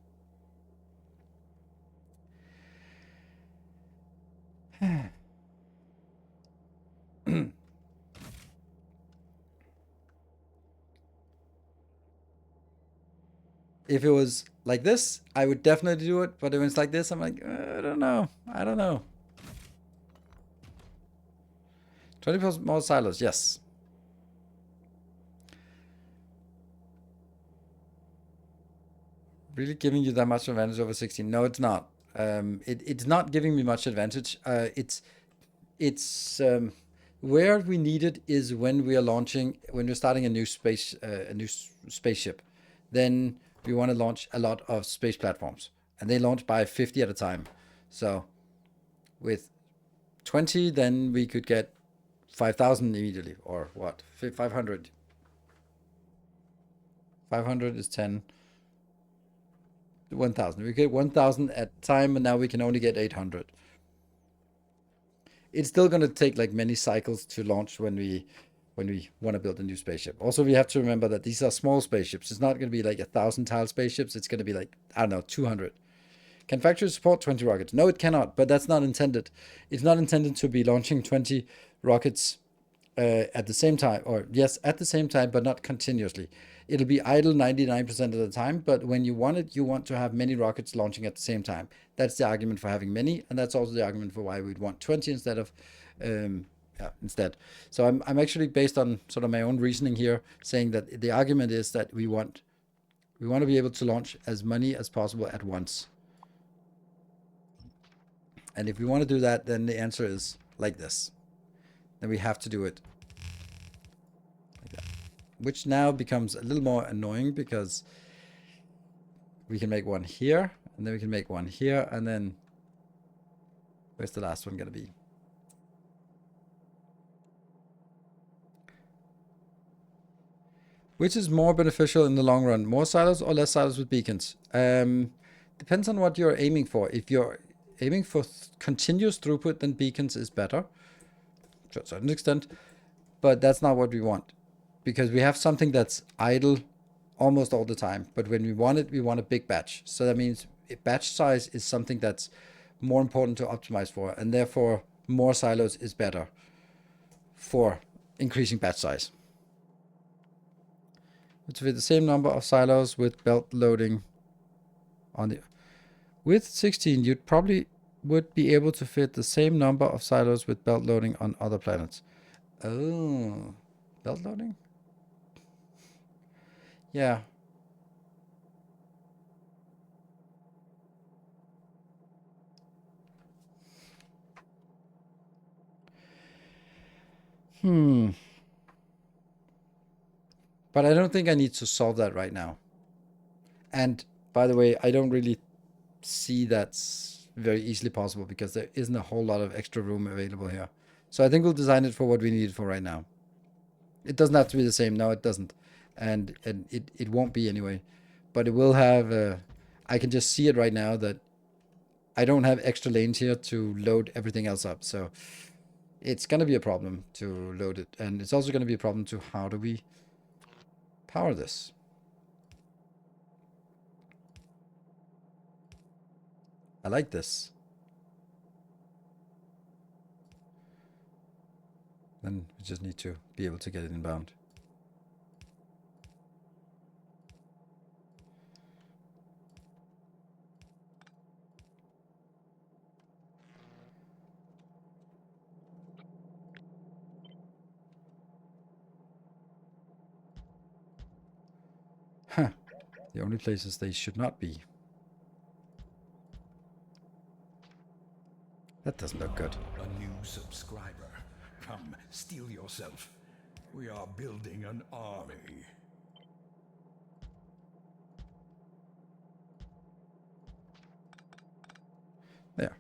If it was like this, I would definitely do it. But if it's like this, I'm like, I don't know. I don't know. 20% more silos, yes. Really giving you that much advantage over 16? No, it's not. It's not giving me much advantage. It's where we need it is when we are launching, when we're starting a new spaceship. Then we want to launch a lot of space platforms, and they launch by 50 at a time. So with 20, then we could get 5,000 immediately, or what? 500. 500 is 10. 1,000. We get 1,000 at a time, and now we can only get 800. It's still going to take like many cycles to launch when we want to build a new spaceship. Also, we have to remember that these are small spaceships. It's not going to be like 1,000 tile spaceships. It's going to be like, I don't know, 200. Can Factorio support 20 rockets? No, it cannot, but that's not intended. It's not intended to be launching 20 rockets at the same time, or yes, at the same time, but not continuously. It'll be idle 99% of the time, but when you want it, you want to have many rockets launching at the same time. That's the argument for having many, and that's also the argument for why we'd want 20 instead of instead. So I'm actually, based on sort of my own reasoning here, saying that the argument is that we want We want to be able to launch as many as possible at once. And if we want to do that, then the answer is like this. Then we have to do it like that. Which now becomes a little more annoying because we can make one here, and then we can make one here, and then where's the last one going to be? Which is more beneficial in the long run? More silos or less silos with beacons? Depends on what you're aiming for. If you're aiming for continuous throughput, then beacons is better to a certain extent. But that's not what we want. Because we have something that's idle almost all the time. But when we want it, we want a big batch. So that means batch size is something that's more important to optimize for. And therefore, more silos is better for increasing batch size. To fit the same number of silos with belt loading on the... With 16, you'd probably would be able to fit the same number of silos with belt loading on other planets. Oh, belt loading? Yeah. But I don't think I need to solve that right now. And by the way, I don't really see that's very easily possible because there isn't a whole lot of extra room available here. So I think we'll design it for what we need it for right now. It doesn't have to be the same. No, it doesn't. And it won't be anyway. But it will have... I can just see it right now that I don't have extra lanes here to load everything else up. So it's going to be a problem to load it. And it's also going to be a problem to how do we power this. I like this. Then we just need to be able to get it inbound. Huh. The only places they should not be. That doesn't look good. A new subscriber. Come, steel yourself. We are building an army. There.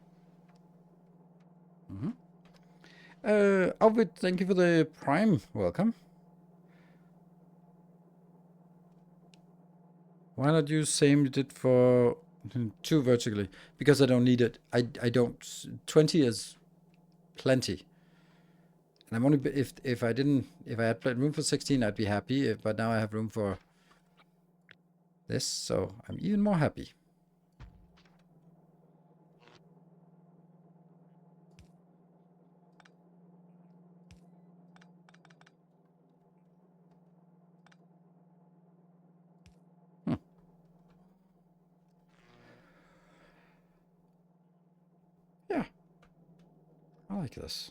Alvid, thank you for the Prime. Welcome. Why not use same you did for 2 vertically? Because I don't need it. I don't... 20 is plenty. And I'm only... If I had room for 16, I'd be happy. But now I have room for this, so I'm even more happy. Yeah. I like this.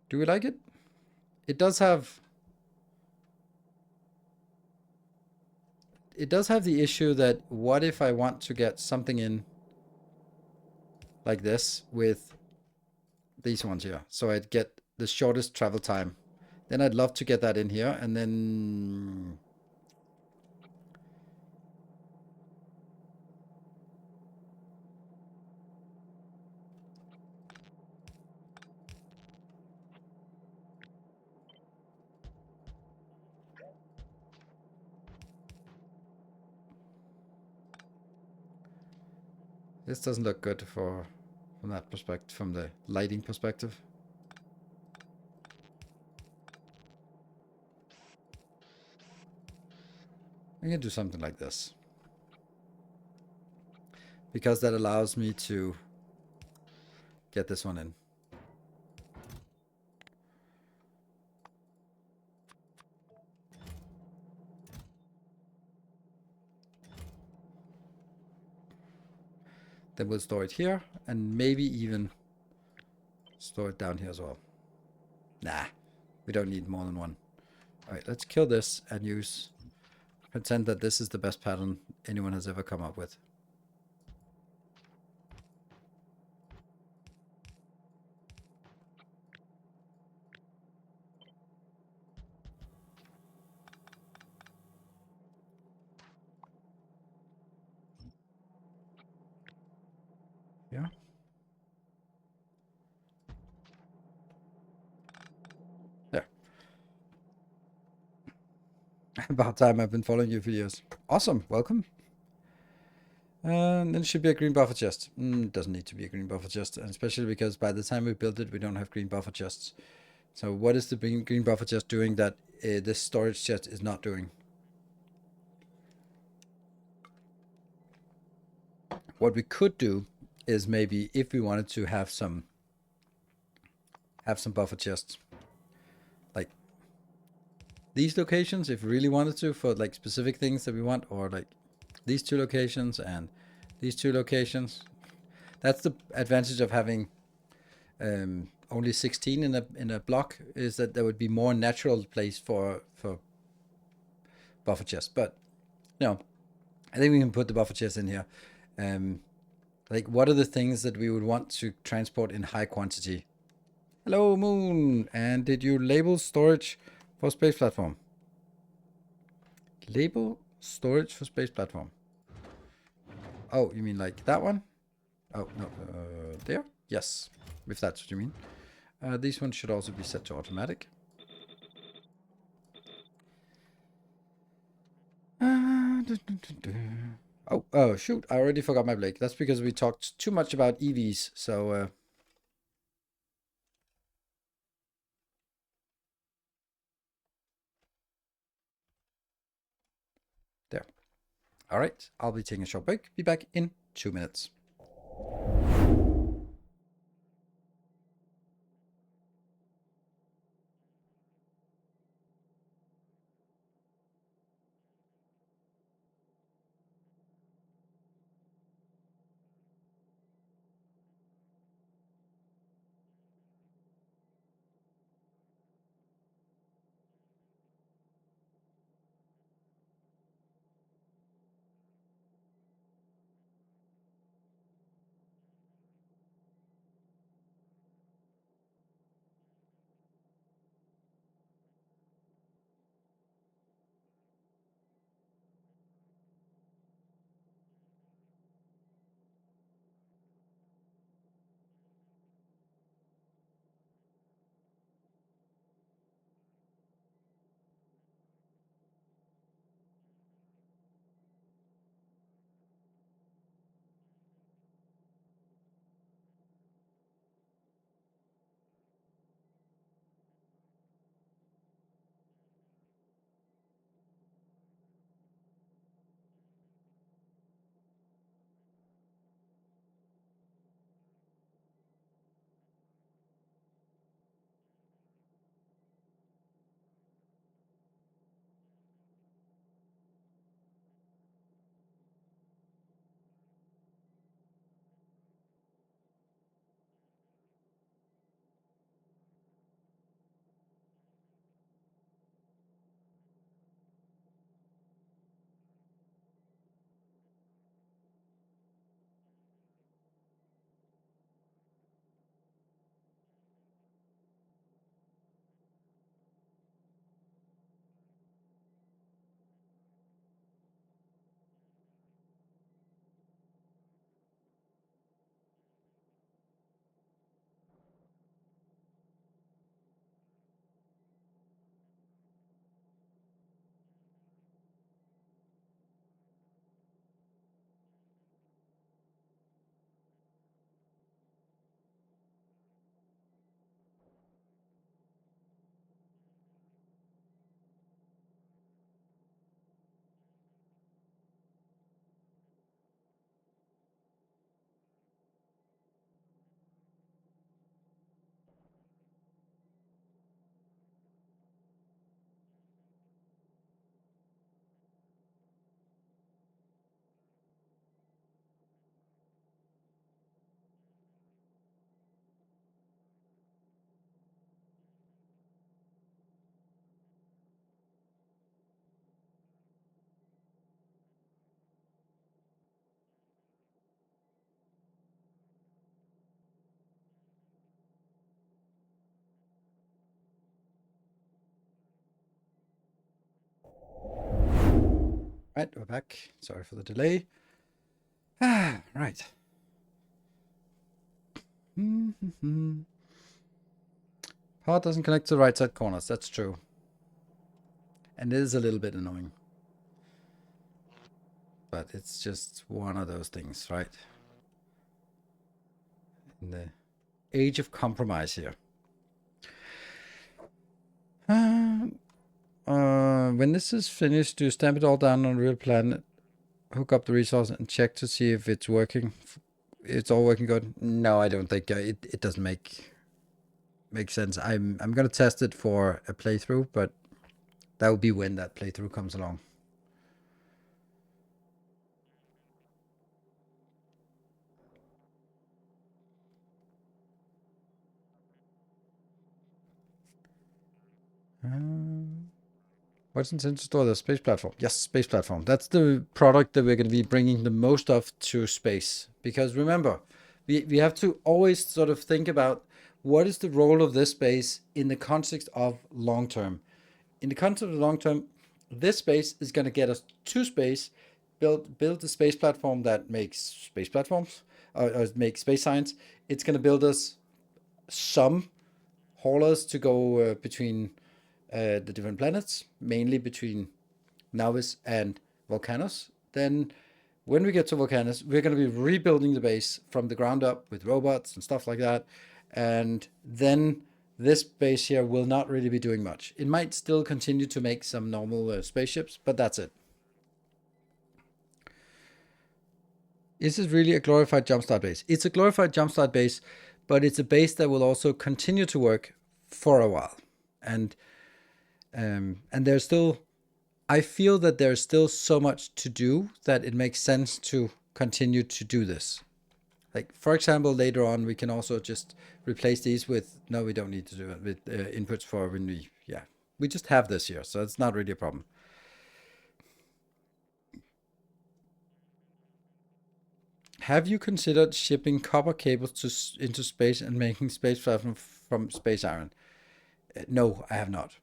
Do we like it? It does have... It does have the issue that what if I want to get something in like this with these ones here? So I'd get the shortest travel time. Then I'd love to get that in here and then... This doesn't look good from that perspective, from the lighting perspective. I'm gonna do something like this. Because that allows me to get this one in. Then we'll store it here and maybe even store it down here as well. Nah, we don't need more than one. All right, let's kill this and use pretend that this is the best pattern anyone has ever come up with. Yeah. There. About time. I've been following you for years. Awesome. Welcome. Then it should be a green buffer chest. Doesn't need to be a green buffer chest, and especially because by the time we build it, we don't have green buffer chests. So what is the green buffer chest doing that this storage chest is not doing? What we could do is maybe if we wanted to have some buffer chests, like these locations, if we really wanted to, for like specific things that we want, or like these two locations and these two locations. That's the advantage of having only 16 in a block, is that there would be more natural place for buffer chests. But no, I think we can put the buffer chest in here. Like, what are the things that we would want to transport in high quantity? Hello, Moon. And did you label storage for space platform? Label storage for space platform. Oh, you mean like that one? Oh, no. There? Yes, if that's what you mean. These ones should also be set to automatic. Oh, shoot. I already forgot my Blake. That's because we talked too much about EVs. So, there. All right. I'll be taking a short break. Be back in 2 minutes. Right, we're back. Sorry for the delay. Right. Power doesn't connect to the right side corners. That's true. And it is a little bit annoying. But it's just one of those things, right? In the age of compromise here. When this is finished, do you stamp it all down on real planet, hook up the resource, and check to see if it's working? It's all working good? No, I don't think it doesn't make sense. I'm gonna test it for a playthrough, but that will be when that playthrough comes along. What's intended to store the space platform? Yes, space platform. That's the product that we're going to be bringing the most of to space. Because remember, we have to always sort of think about what is the role of this space in the context of long term. In the context of long term, this space is going to get us to space, build the space platform that makes space platforms, or makes space science. It's going to build us some haulers to go between the different planets, mainly between Nauvis and Volcanus. Then, when we get to Volcanus, we're going to be rebuilding the base from the ground up with robots and stuff like that. And then this base here will not really be doing much. It might still continue to make some normal spaceships, but that's it. Is this really a glorified jumpstart base? It's a glorified jumpstart base, but it's a base that will also continue to work for a while. And there's still, I feel that there's still so much to do that it makes sense to continue to do this. Like, for example, later on, we can also just replace these with, no, we don't need to do it with inputs for when we just have this here. So it's not really a problem. Have you considered shipping copper cables into space and making space platform from space iron? No, I have not.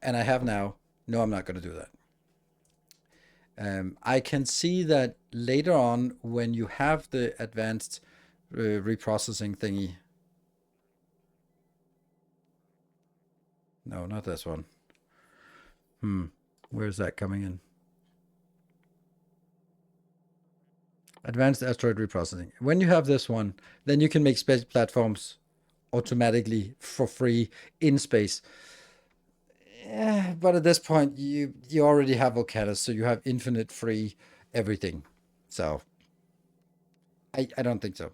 And I have now. No, I'm not going to do that. I can see that later on when you have the advanced reprocessing thingy. No, not this one. Where's that coming in? Advanced asteroid reprocessing. When you have this one, then you can make space platforms automatically for free in space. But at this point, you already have Volcanus, so you have infinite free everything. So I don't think so.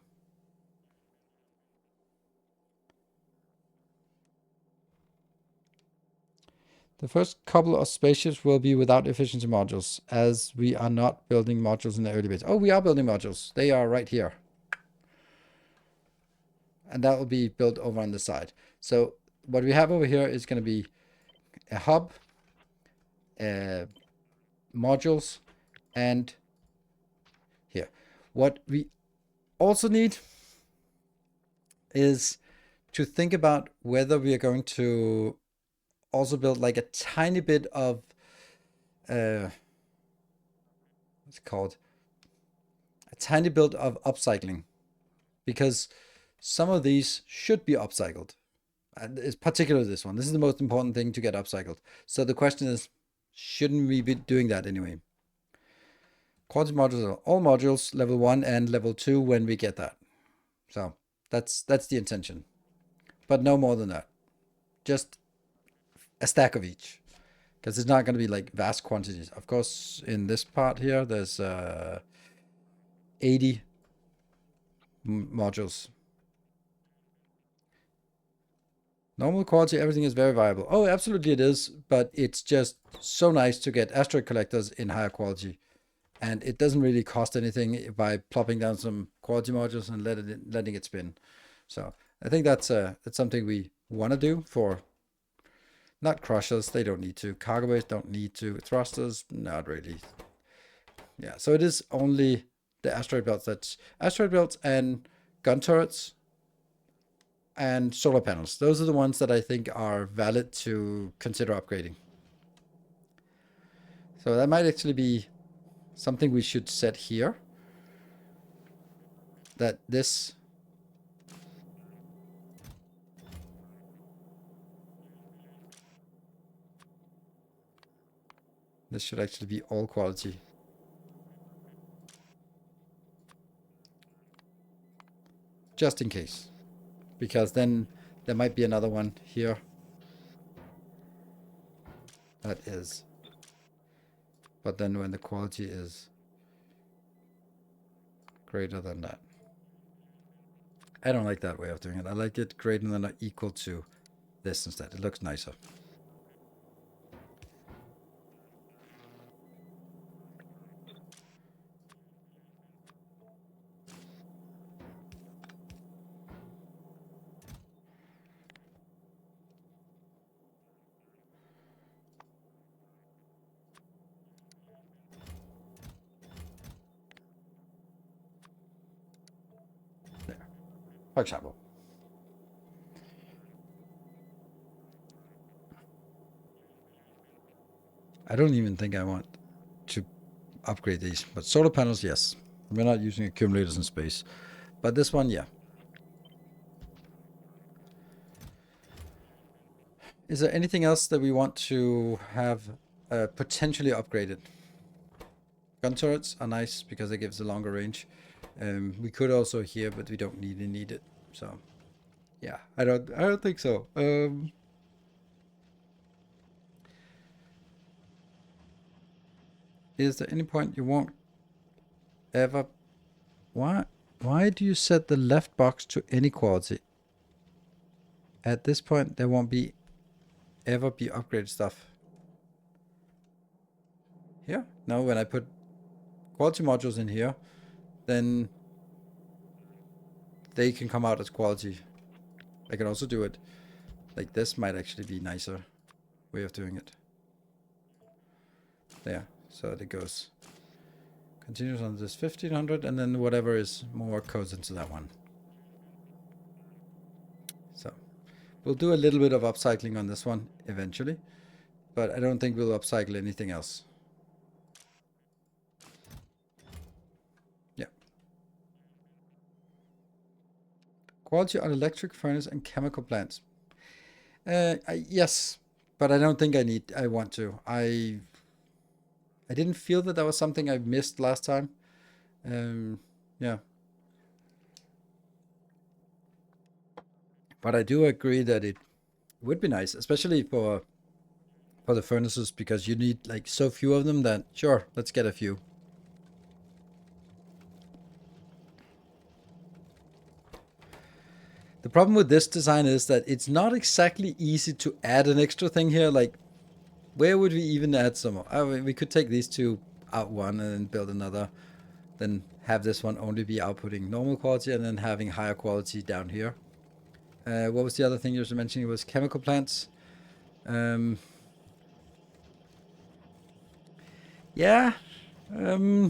The first couple of spaceships will be without efficiency modules, as we are not building modules in the early base. Oh, we are building modules. They are right here. And that will be built over on the side. So what we have over here is going to be a hub, modules, and here. What we also need is to think about whether we are going to also build like a tiny bit of what's it called? A tiny bit of upcycling, because some of these should be upcycled. And it's particularly this one. This is the most important thing to get upcycled. So the question is, shouldn't we be doing that anyway? Quality modules are all modules, level 1 and level 2 when we get that. So that's the intention. But no more than that. Just a stack of each. Because it's not going to be like vast quantities. Of course, in this part here, there's 80 modules. Normal quality, everything is very viable. Oh, absolutely it is. But it's just so nice to get asteroid collectors in higher quality. And it doesn't really cost anything by plopping down some quality modules and letting it spin. So I think that's something we want to do for, not crushers, they don't need to. Cargoways don't need to. Thrusters, not really. Yeah, so it is only the asteroid belts. That's asteroid belts and gun turrets and solar panels. Those are the ones that I think are valid to consider upgrading. So that might actually be something we should set here. That this should actually be all quality. Just in case. Because then there might be another one here that is. But then when the quality is greater than that. I don't like that way of doing it. I like it greater than or equal to this instead. It looks nicer. There, for example. I don't even think I want to upgrade these. But solar panels, yes. We're not using accumulators in space. But this one, yeah. Is there anything else that we want to have potentially upgraded? Gun turrets are nice because it gives a longer range. We could also here, but we don't really need it. So, yeah, I don't think so. Is there any point you won't ever? Why do you set the left box to any quality? At this point, there won't be ever be upgraded stuff. Here? No, when I put quality modules in here, then they can come out as quality. I can also do it like this. Might actually be nicer way of doing it. There, so it goes continues on this 1500, and then whatever is more goes into that one. So we'll do a little bit of upcycling on this one eventually, but I don't think we'll upcycle anything else. Yeah. Quality on electric furnace and chemical plants. Yes, but I don't think I want to. I didn't feel that was something I missed last time. Yeah. But I do agree that it would be nice, especially for the furnaces, because you need like so few of them that sure, let's get a few. The problem with this design is that it's not exactly easy to add an extra thing here. Like, where would we even add some more? I mean, we could take these two out one and then build another. Then have this one only be outputting normal quality and then having higher quality down here. What was the other thing you were mentioning? It was chemical plants. Yeah. I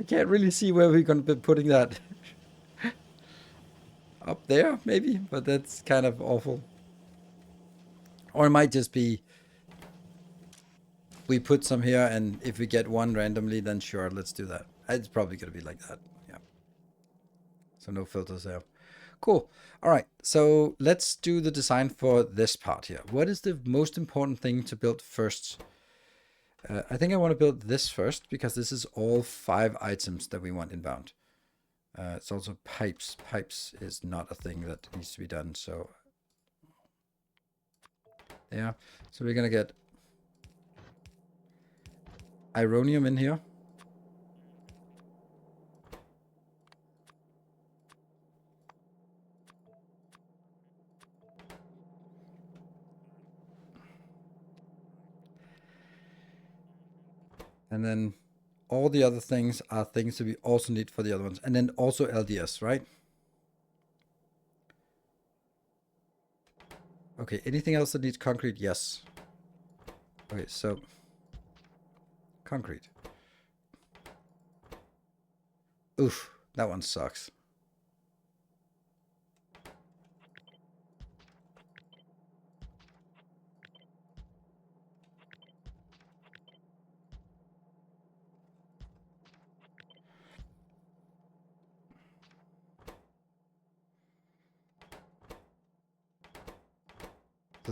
can't really see where we're going to be putting that. Up there, maybe, but that's kind of awful. Or it might just be we put some here, and if we get one randomly, then sure, let's do that. It's probably going to be like that. Yeah. So no filters there. Cool. All right. So let's do the design for this part here. What is the most important thing to build first? I think I want to build this first because this is all 5 items that we want inbound. It's also pipes. Pipes is not a thing that needs to be done. So yeah. So we're going to get Ironium in here. And then all the other things are things that we also need for the other ones. And then also LDS, right? Okay, anything else that needs concrete? Yes. Okay, so concrete. Oof, that one sucks.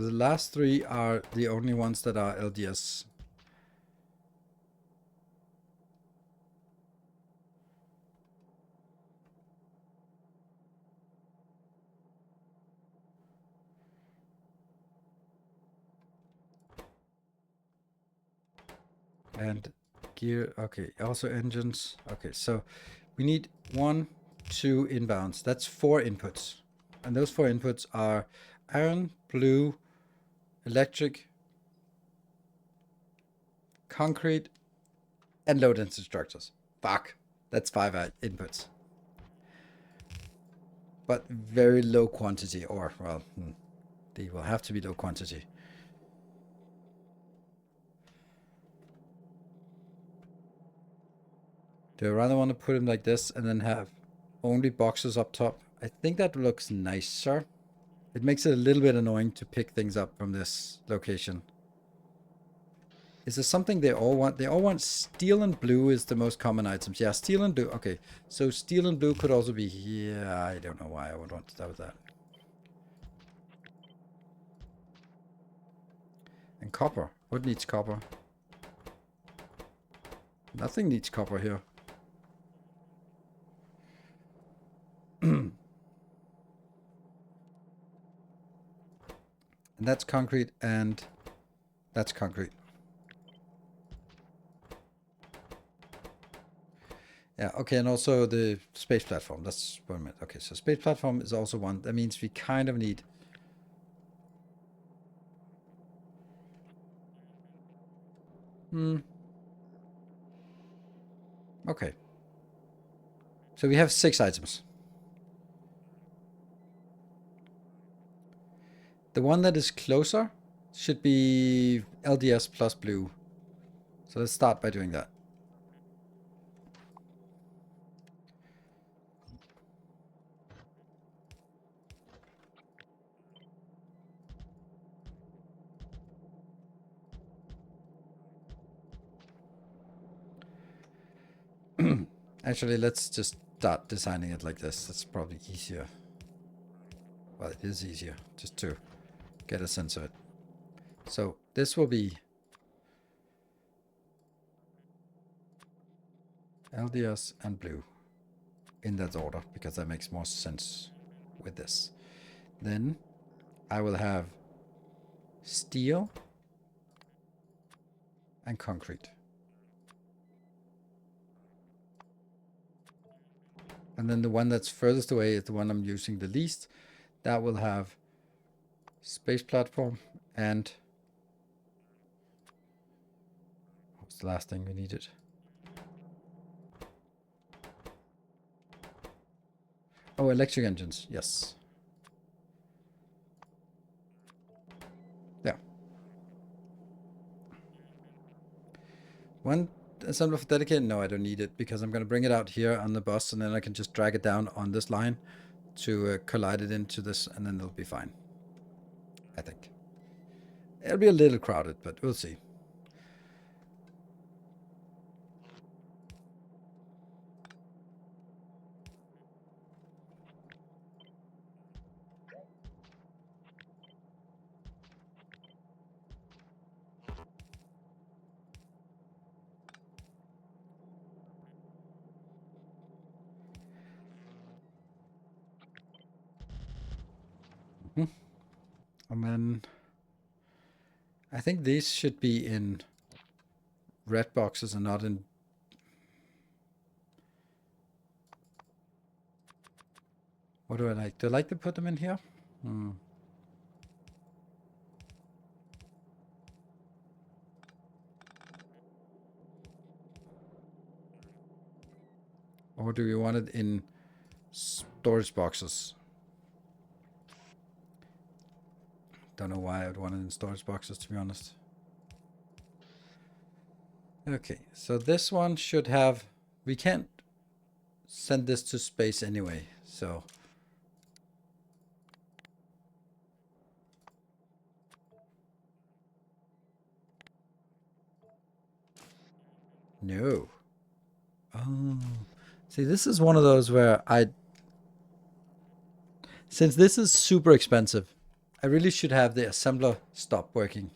So the last three are the only ones that are LDS. And gear, okay, also engines. Okay, so we need 1, 2 inbounds. That's 4 inputs. And those 4 inputs are iron, blue, electric, concrete, and low density structures. Fuck. That's 5 inputs. But very low quantity, or, well, they will have to be low quantity. Do I rather want to put them like this and then have only boxes up top? I think that looks nicer. It makes it a little bit annoying to pick things up from this location. Is there something they all want? They all want steel and blue is the most common items. Yeah, steel and blue. Okay, so steel and blue could also be here. I don't know why I would want to start with that. And copper. What needs copper? Nothing needs copper here. And that's concrete, and that's concrete. Yeah, okay, and also the space platform. That's what I meant. Okay, so space platform is also one. That means we kind of need... Okay. So we have 6 items. The one that is closer should be LDS plus blue. So let's start by doing that. Actually, let's just start designing it like this. That's probably easier. Well, it is easier just to get a sense of it. So this will be LDS and blue in that order, because that makes more sense with this. Then I will have steel and concrete. And then the one that's furthest away is the one I'm using the least. That will have space platform and... what's the last thing we needed? Oh, electric engines. Yes. Yeah. One assembler for dedicated? No, I don't need it, because I'm going to bring it out here on the bus, and then I can just drag it down on this line to collide it into this, and then it'll be fine. I think. It'll be a little crowded, but we'll see. And then I think these should be in red boxes and not in... what do I like? Do I like to put them in here? Or do we want it in storage boxes? Don't know why I would want it in storage boxes, to be honest. Okay, so this one should have... we can't send this to space anyway, so... no. Oh. See, this is one of those where since this is super expensive, I really should have the assembler stop working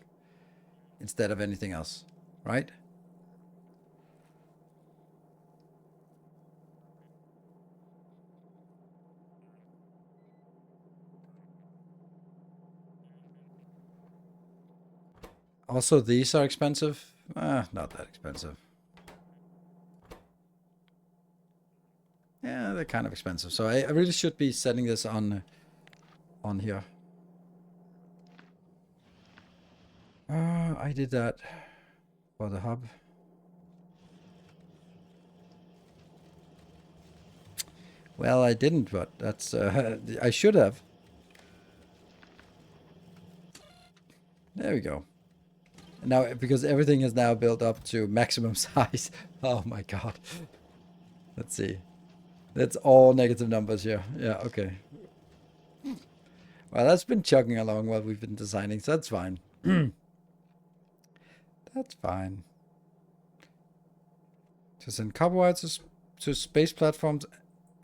instead of anything else, right? Also, these are expensive. Not that expensive. Yeah, they're kind of expensive. So I really should be setting this on here. I did that for the hub. Well, I didn't, but that's I should have. There we go. Now, because everything is now built up to maximum size. Oh my god. Let's see. That's all negative numbers here. Yeah, okay. Well, that's been chugging along while we've been designing, so that's fine. That's fine. To send copper wires to space platforms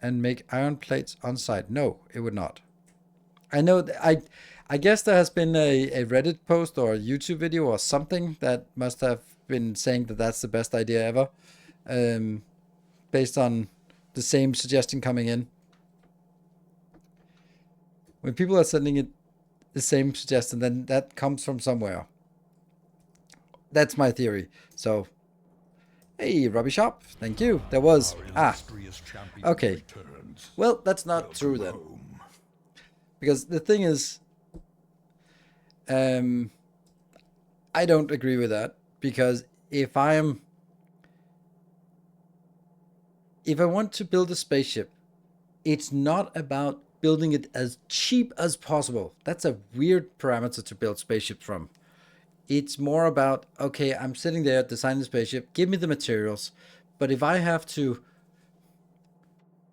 and make iron plates on site. No, it would not. I know. I guess there has been a Reddit post or a YouTube video or something that must have been saying that that's the best idea ever, based on the same suggestion coming in. When people are sending it the same suggestion, then that comes from somewhere. That's my theory. So, hey, Robbie Shop, thank you. There was okay. Returns. Well, that's not true then, Home. because the thing is, I don't agree with that, because if I want to build a spaceship, it's not about building it as cheap as possible. That's a weird parameter to build spaceships from. It's more about, okay, I'm sitting there designing the spaceship, give me the materials, but if I have to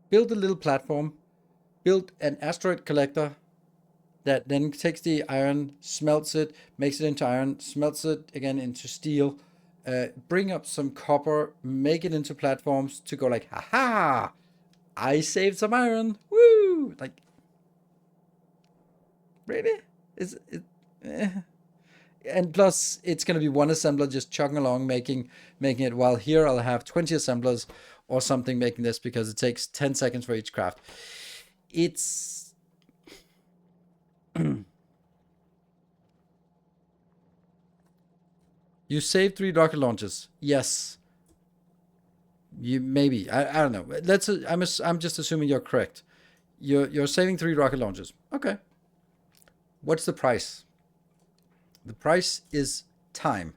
build a little platform, build an asteroid collector that then takes the iron, smelts it, makes it into iron, smelts it again into steel, bring up some copper, make it into platforms to go like, haha, I saved some iron, woo! Like, really? Is it? And plus, it's going to be one assembler just chugging along, making it. While here, I'll have 20 assemblers or something making this, because it takes 10 seconds for each craft. It's you save 3 rocket launches. Yes. You maybe. I don't know. I'm just assuming you're correct. You're saving 3 rocket launches. Okay. What's the price? The price is time.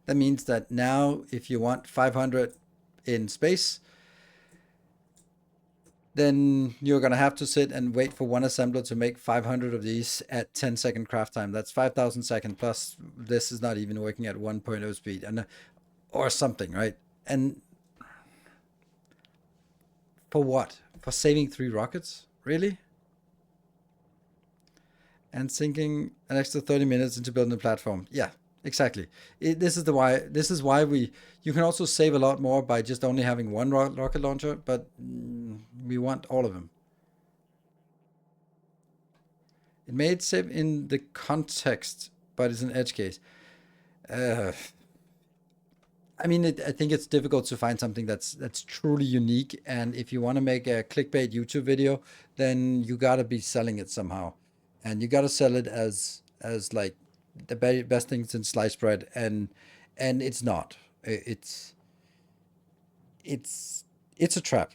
That means that now, if you want 500 in space, then you're going to have to sit and wait for one assembler to make 500 of these at 10-second craft time. That's 5,000 seconds, plus this is not even working at 1.0 speed, and or something, right? And for what? For saving 3 rockets? Really? And sinking an extra 30 minutes into building a platform. Yeah, exactly. This is why you can also save a lot more by just only having one rocket launcher, but we want all of them. It made save in the context, but it's an edge case. Uh, I mean, I think it's difficult to find something that's truly unique. And if you want to make a clickbait YouTube video, then you gotta be selling it somehow, and you gotta sell it as like the best thing since sliced bread, and it's not. It's it's a trap,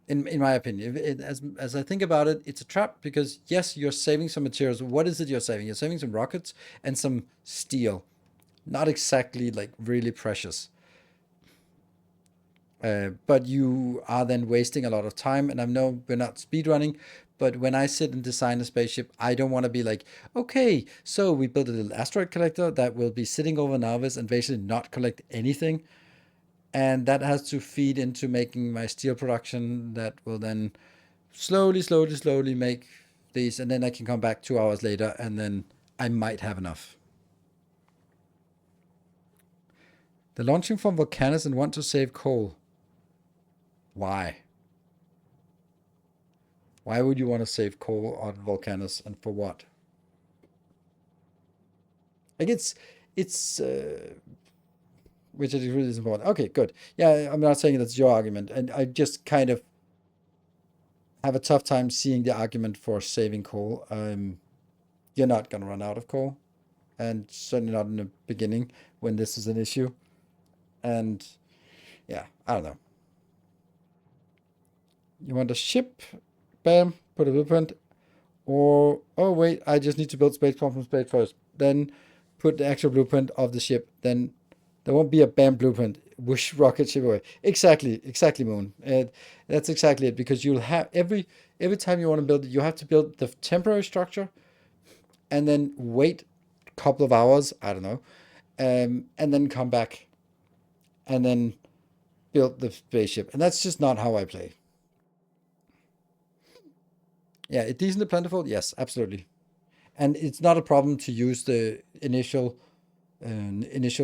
in my opinion. As I think about it, it's a trap, because yes, you're saving some materials. What is it you're saving? You're saving some rockets and some steel. Not exactly like really precious. But you are then wasting a lot of time. And I know we're not speedrunning, but when I sit and design a spaceship, I don't want to be like, okay, so we built a little asteroid collector that will be sitting over Nauvis and basically not collect anything. And that has to feed into making my steel production that will then slowly make these. And then I can come back 2 hours later, and then I might have enough. They're launching from Volcanus and want to save coal. Why? Why would you want to save coal on Volcanus, and for what? Like it's which is really important. Okay, good. Yeah, I'm not saying that's your argument, and I just kind of have a tough time seeing the argument for saving coal. You're not gonna run out of coal, and certainly not in the beginning when this is an issue. And yeah, I don't know. You want a ship? Bam, put a blueprint. Or, oh wait, I just need to build space from space first. Then put the actual blueprint of the ship. Then there won't be a bam blueprint. Whoosh, rocket ship away. Exactly, Moon. That's exactly it. Because you'll have every time you want to build it, you have to build the temporary structure and then wait a couple of hours. I don't know, and then come back and then build the spaceship. And that's just not how I play. Yeah, it decently plentiful. Yes, absolutely. And it's not a problem to use the initial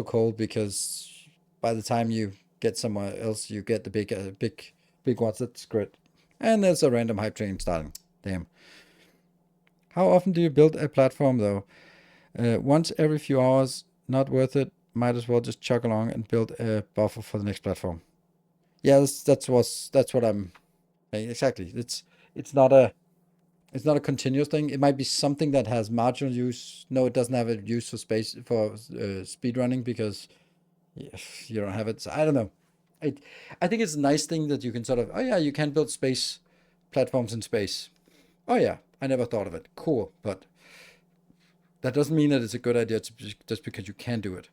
code because by the time you get somewhere else, you get the big ones. That's great. And there's a random hype train starting. Damn. How often do you build a platform though? Once every few hours. Not worth it. Might as well just chug along and build a buffer for the next platform. Yeah, that's what I'm exactly. It's not a it's not a continuous thing. It might be something that has marginal use. No, it doesn't have a use for space for speed running because you don't have it. So I don't know. I think it's a nice thing that you can sort of, oh yeah, you can build space platforms in space. Oh yeah, I never thought of it. Cool, but that doesn't mean that it's a good idea just because you can do it.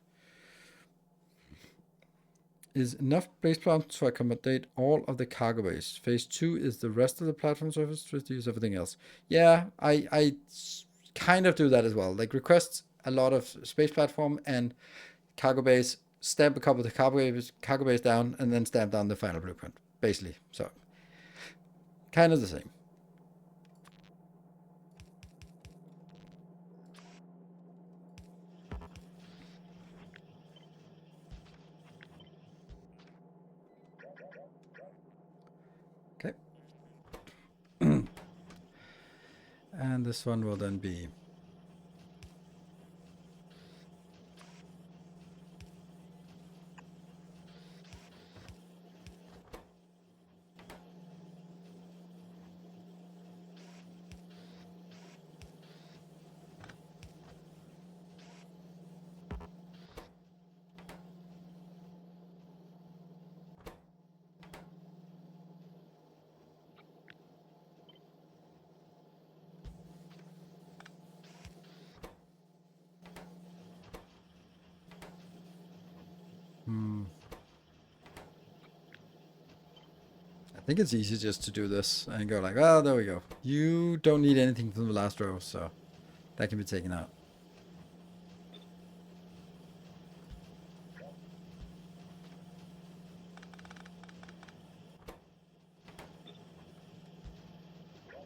Is enough base platforms to accommodate all of the cargo bays. Phase 2 is the rest of the platform surface. Phase 3 is everything else. Yeah, I kind of do that as well. Like request a lot of space platform and cargo base, stamp a couple of the cargo base down, and then stamp down the final blueprint. Basically, so kind of the same. Okay, and this one will then be I think it's easy just to do this and go like, oh, there we go. You don't need anything from the last row, so that can be taken out.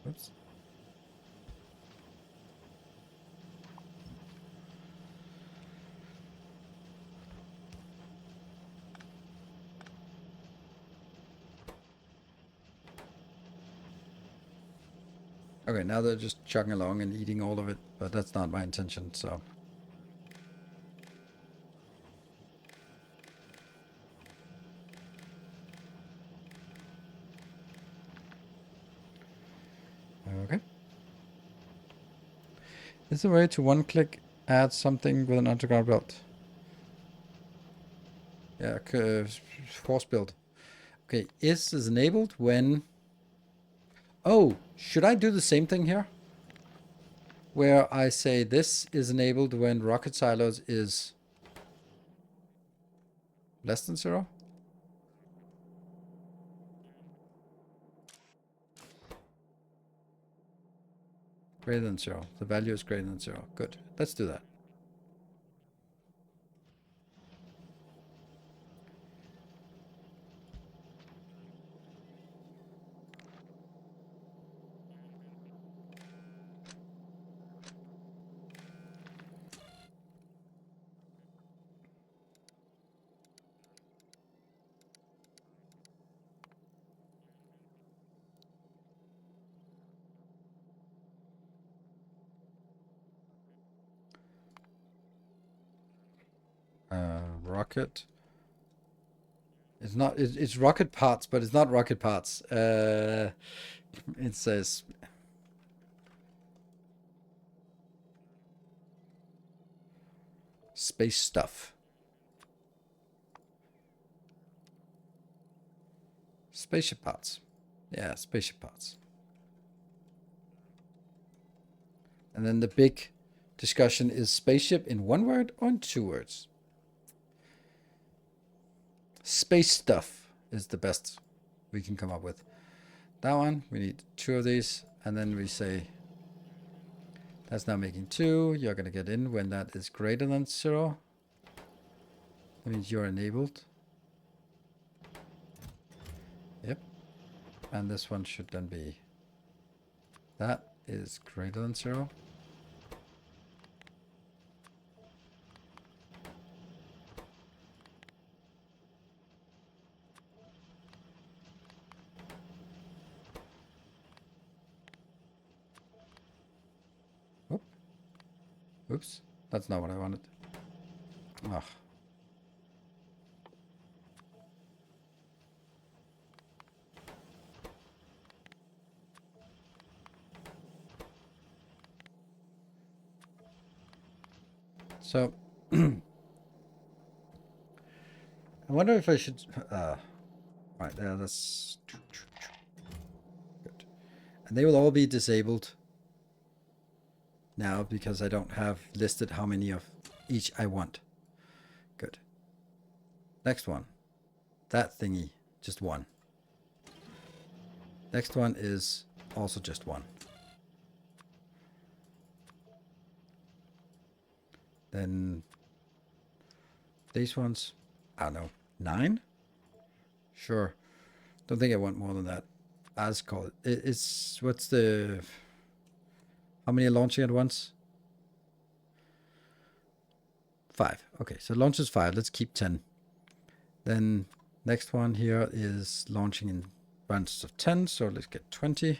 Oops. Okay, now they're just chugging along and eating all of it, but that's not my intention, so. Okay. Is there a way to one-click add something with an underground belt? Yeah, force build. Okay, is enabled when... Oh, should I do the same thing here? Where I say this is enabled when rocket silos is less than 0? Greater than 0. The value is greater than 0. Good. Let's do that. rocket. It's not. It's rocket parts, but it's not rocket parts. It says space stuff. Spaceship parts. Yeah, spaceship parts. And then the big discussion is spaceship in one word or in 2 words. Space stuff is the best we can come up with. That one, we need 2 of these. And then we say, that's now making 2. You're going to get in when that is greater than 0. That means you're enabled. Yep. And this one should then be, that is greater than 0. Oops, that's not what I wanted. Ugh. So, I wonder if I should... right there, that's... Good. And they will all be disabled now because I don't have listed how many of each I want. Good. Next one. That thingy, just 1. Next one is also just 1. Then these ones, I don't know, 9? Sure. Don't think I want more than that. As called. It's what's the... How many are launching at once? 5. Okay, so launches 5. Let's keep 10. Then next one here is launching in bunches of 10, so let's get 20.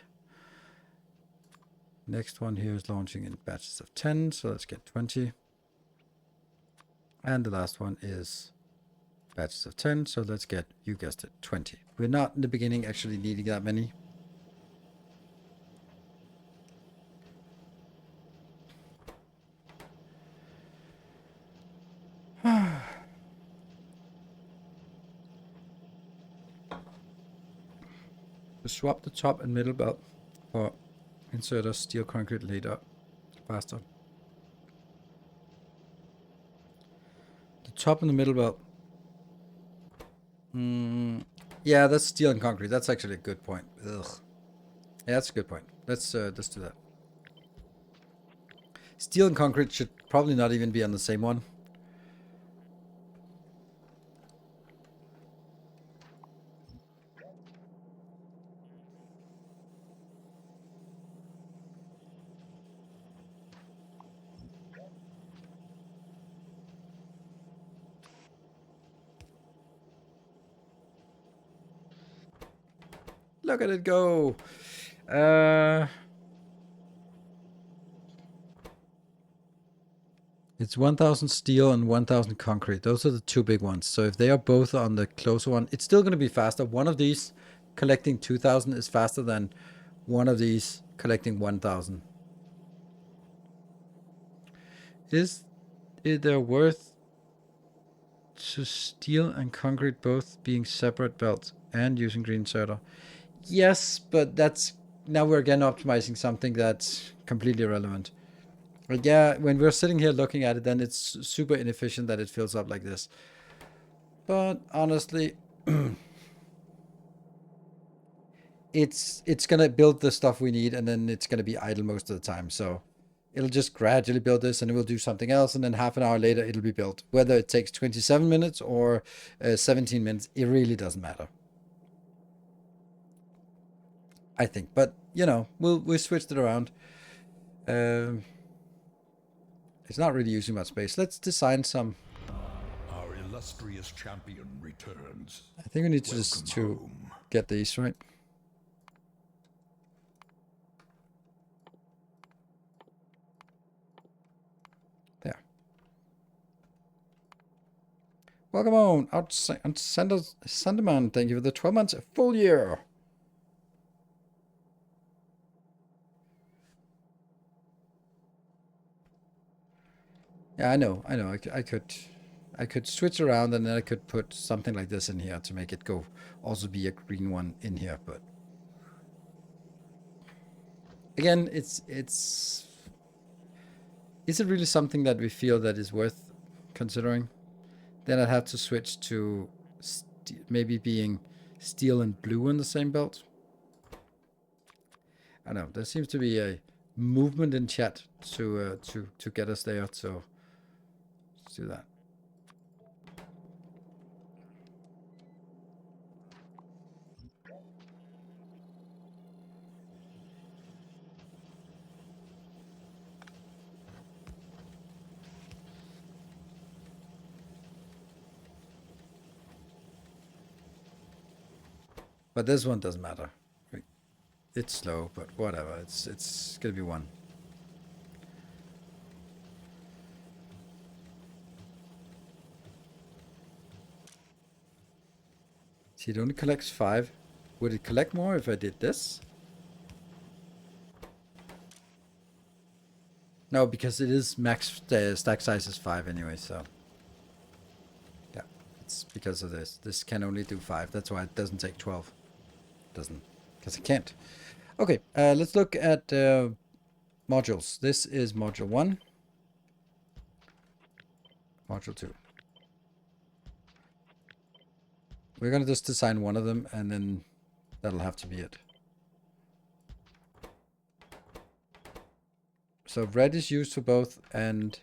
Next one here is launching in batches of 10, so let's get 20. And the last one is batches of 10, so let's get, you guessed it, 20. We're not in the beginning actually needing that many. Swap the top and middle belt for inserter steel concrete later faster. The top and the middle belt. Yeah, that's steel and concrete. That's actually a good point. Ugh. Yeah, that's a good point. Let's do that. Steel and concrete should probably not even be on the same one. Look at it go. It's 1000 steel and 1000 concrete. Those are the 2 big ones. So if they are both on the closer one, it's still going to be faster. One of these collecting 2000 is faster than one of these collecting 1000. Is it worth to steel and concrete both being separate belts and using green inserter? Yes, but that's now we're again optimizing something that's completely irrelevant. But yeah, when we're sitting here looking at it, then it's super inefficient that it fills up like this. But honestly, it's gonna build the stuff we need, and then it's gonna be idle most of the time. So it'll just gradually build this, and it will do something else, and then half an hour later it'll be built. Whether it takes 27 minutes or 17 minutes, it really doesn't matter, I think. But you know, we switched it around. It's not really using much space. Let's design some. Our illustrious champion returns. I think we need to just to get these right. There. Welcome on, Sanderman. Thank you for the 12 months, a full year. Yeah, I know. I could switch around and then I could put something like this in here to make it go, also be a green one in here. But again, is it really something that we feel that is worth considering? Then I'd have to switch to maybe being steel and blue in the same belt. I know there seems to be a movement in chat to get us there. So let's do that. But this one doesn't matter. It's slow, but whatever. It's gonna be one. See, it only collects 5. Would it collect more if I did this? No, because it is max stack size is 5 anyway, so. Yeah, it's because of this. This can only do 5. That's why it doesn't take 12. Doesn't, because it can't. Okay, let's look at modules. This is module 1. Module 2. We're going to just design one of them, and then that'll have to be it. So red is used for both, and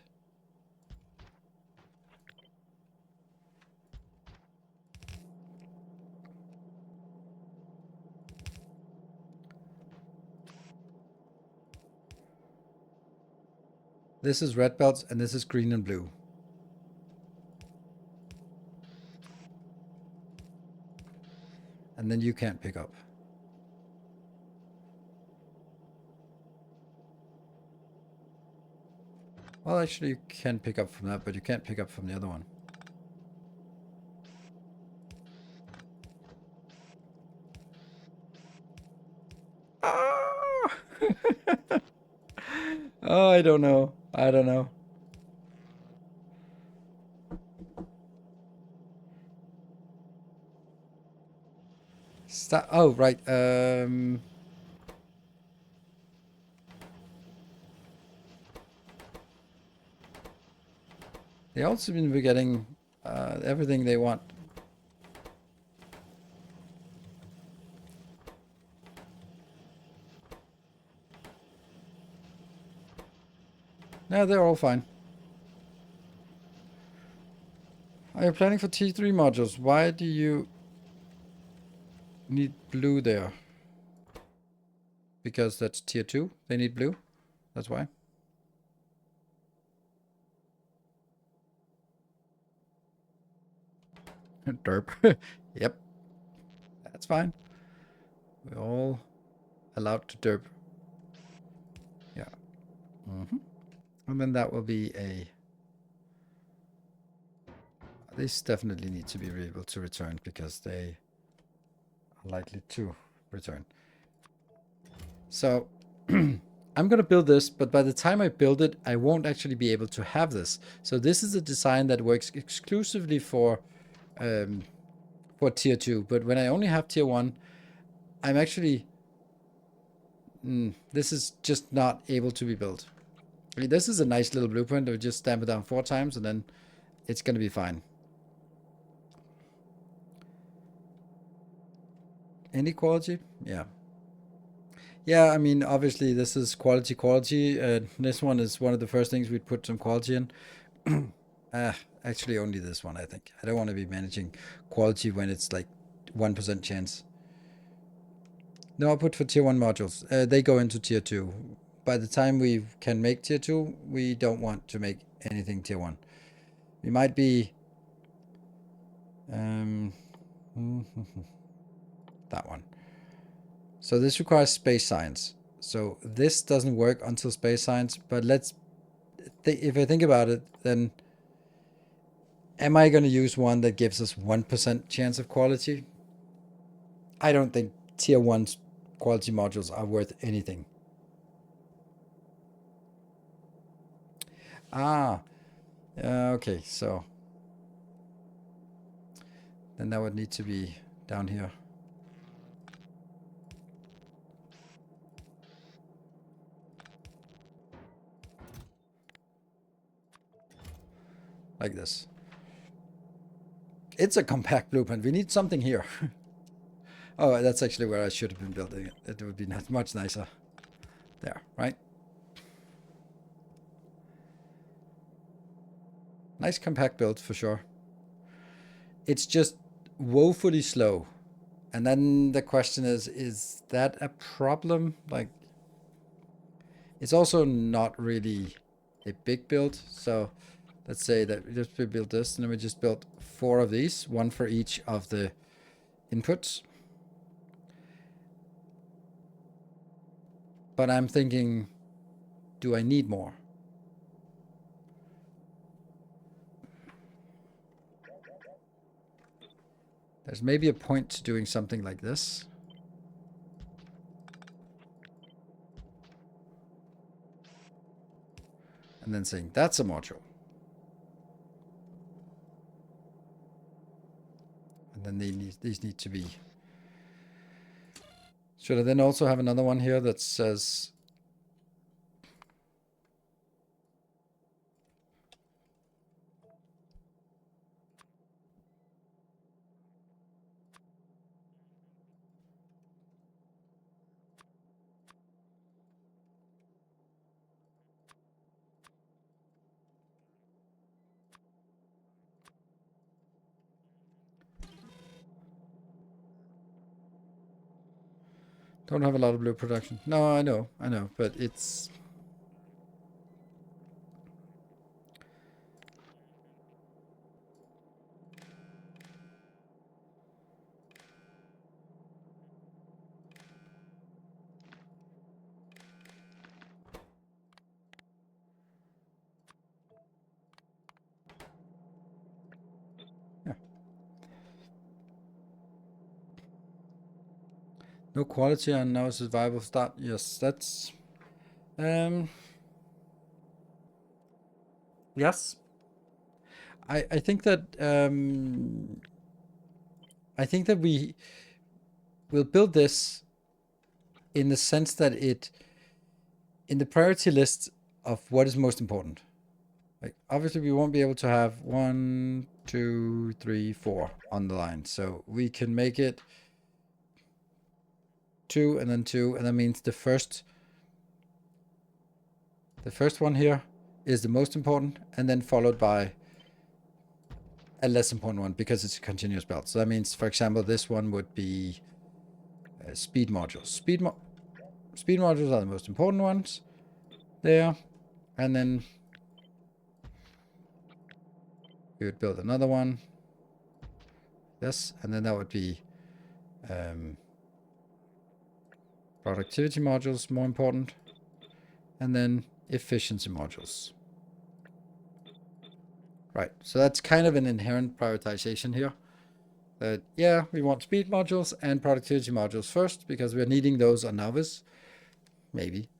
this is red belts, and this is green and blue. And then you can't pick up. Well, actually, you can pick up from that, but you can't pick up from the other one. Ah! Oh, I don't know. I don't know. Stop. Oh, right. They also been getting everything they want. No, they're all fine. Are you planning for T3 modules? Why do you need blue there? Because that's tier 2. They need blue. That's why. Derp. Yep. That's fine. We're all allowed to derp. Yeah. And then that will be a... These definitely need to be able to return because they are likely to return. So I'm going to build this, but by the time I build it, I won't actually be able to have this. So this is a design that works exclusively for tier 2. But when I only have tier 1, I'm actually... this is just not able to be built. I mean, this is a nice little blueprint. I would just stamp it down 4 times and then it's going to be fine. Any quality? Yeah. Yeah, I mean, obviously this is quality. This one is one of the first things we'd put some quality in. Actually only this one, I think. I don't want to be managing quality when it's like 1% chance. No, I'll put for tier 1 modules. They go into tier 2. By the time we can make tier 2, we don't want to make anything tier 1. We might be... that one. So this requires space science. So this doesn't work until space science, but let's... if I think about it, then Am I going to use one that gives us 1% chance of quality? I don't think tier 1 quality modules are worth anything. Okay, so then that would need to be down here. Like this. It's a compact blueprint. We need something here. Oh, that's actually where I should have been building it. It would be much nicer. There, right? Nice compact build for sure. It's just woefully slow. And then the question is that a problem? Like, it's also not really a big build. So let's say that we just build this, and then we just built 4 of these, 1 for each of the inputs. But I'm thinking, do I need more? There's maybe a point to doing something like this. And then saying, that's a module. And then these need to be... Should I then also have another one here that says... Don't have a lot of blue production. No, I know, but it's... Yeah. No quality and now survival start. Yes, that's... Yes. I think that... I think that we will build this in the sense that it... In the priority list of what is most important. Like, obviously we won't be able to have 1, 2, 3, 4 on the line. So we can make it 2 and then 2, and that means the first one here is the most important, and then followed by a less important one because it's a continuous belt. So that means, for example, this one would be speed modules. Speed modules are the most important ones there, and then we would build another one. This, and then that would be productivity modules, more important, and then efficiency modules. Right, so that's kind of an inherent prioritization here. That, yeah, we want speed modules and productivity modules first, because we're needing those on Nauvis. Maybe.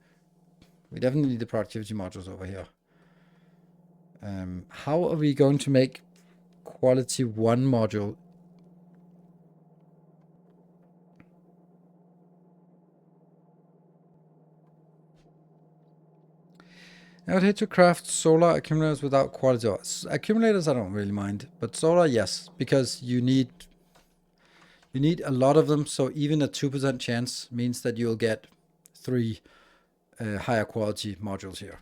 We definitely need the productivity modules over here. How are we going to make quality 1 module? I would hate to craft solar accumulators without quality. Accumulators I don't really mind, but solar, yes, because you need a lot of them, so even a 2% chance means that you'll get 3 higher quality modules here.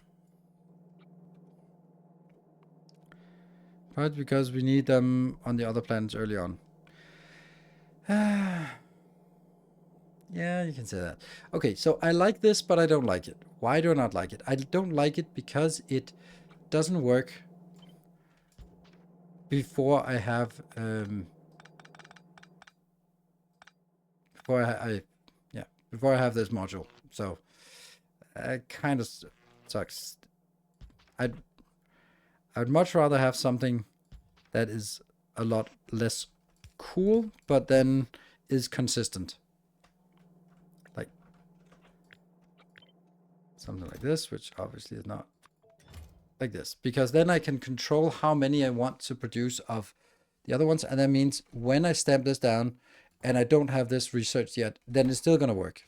Right, because we need them on the other planets early on. Yeah, you can say that. Okay, so I like this, but I don't like it. Why do I not like it? I don't like it because it doesn't work before I have before I have this module. So it kind of sucks. I would much rather have something that is a lot less cool, but then is consistent. Like something like this, which obviously is not like this, because then I can control how many I want to produce of the other ones. And that means when I stamp this down and I don't have this researched yet, then it's still going to work.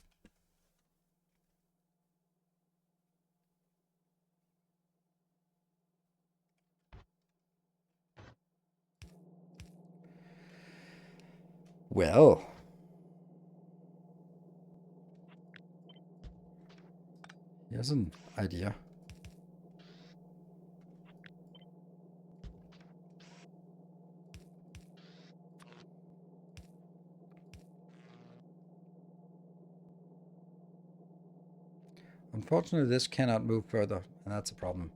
Well, here's an idea. Unfortunately, this cannot move further, and that's a problem.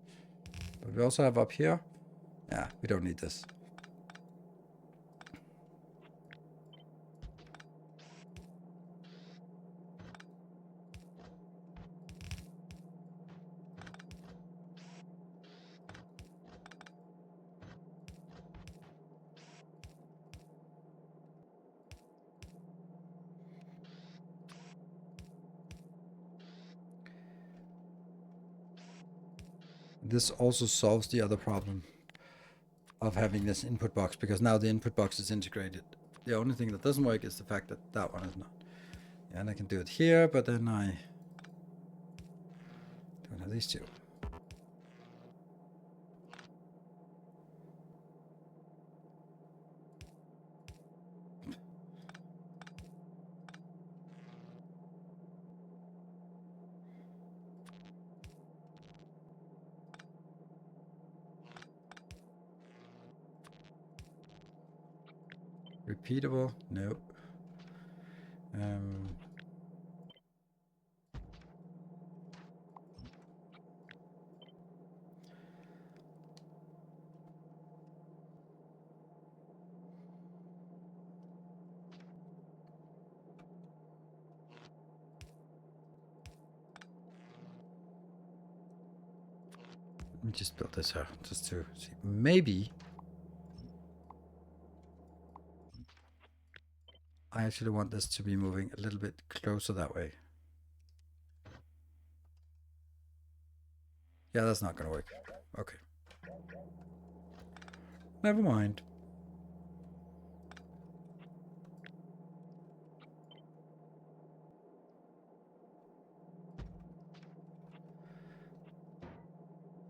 But we also have up here. Yeah, we don't need this. This also solves the other problem of having this input box, because now the input box is integrated. The only thing that doesn't work is the fact that that one is not. And I can do it here, but then I don't have these two. Repeatable? Nope. Let me just build this here, just to see. Maybe I actually want this to be moving a little bit closer that way. Yeah, that's not going to work. Okay. Never mind.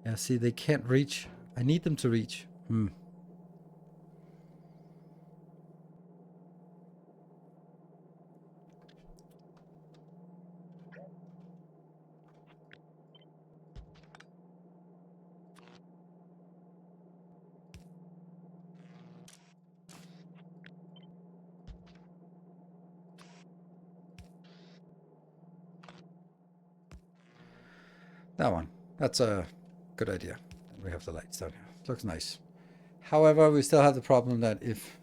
Yeah, see, they can't reach. I need them to reach. That one. That's a good idea. We have the lights down here. Looks nice. However, we still have the problem that if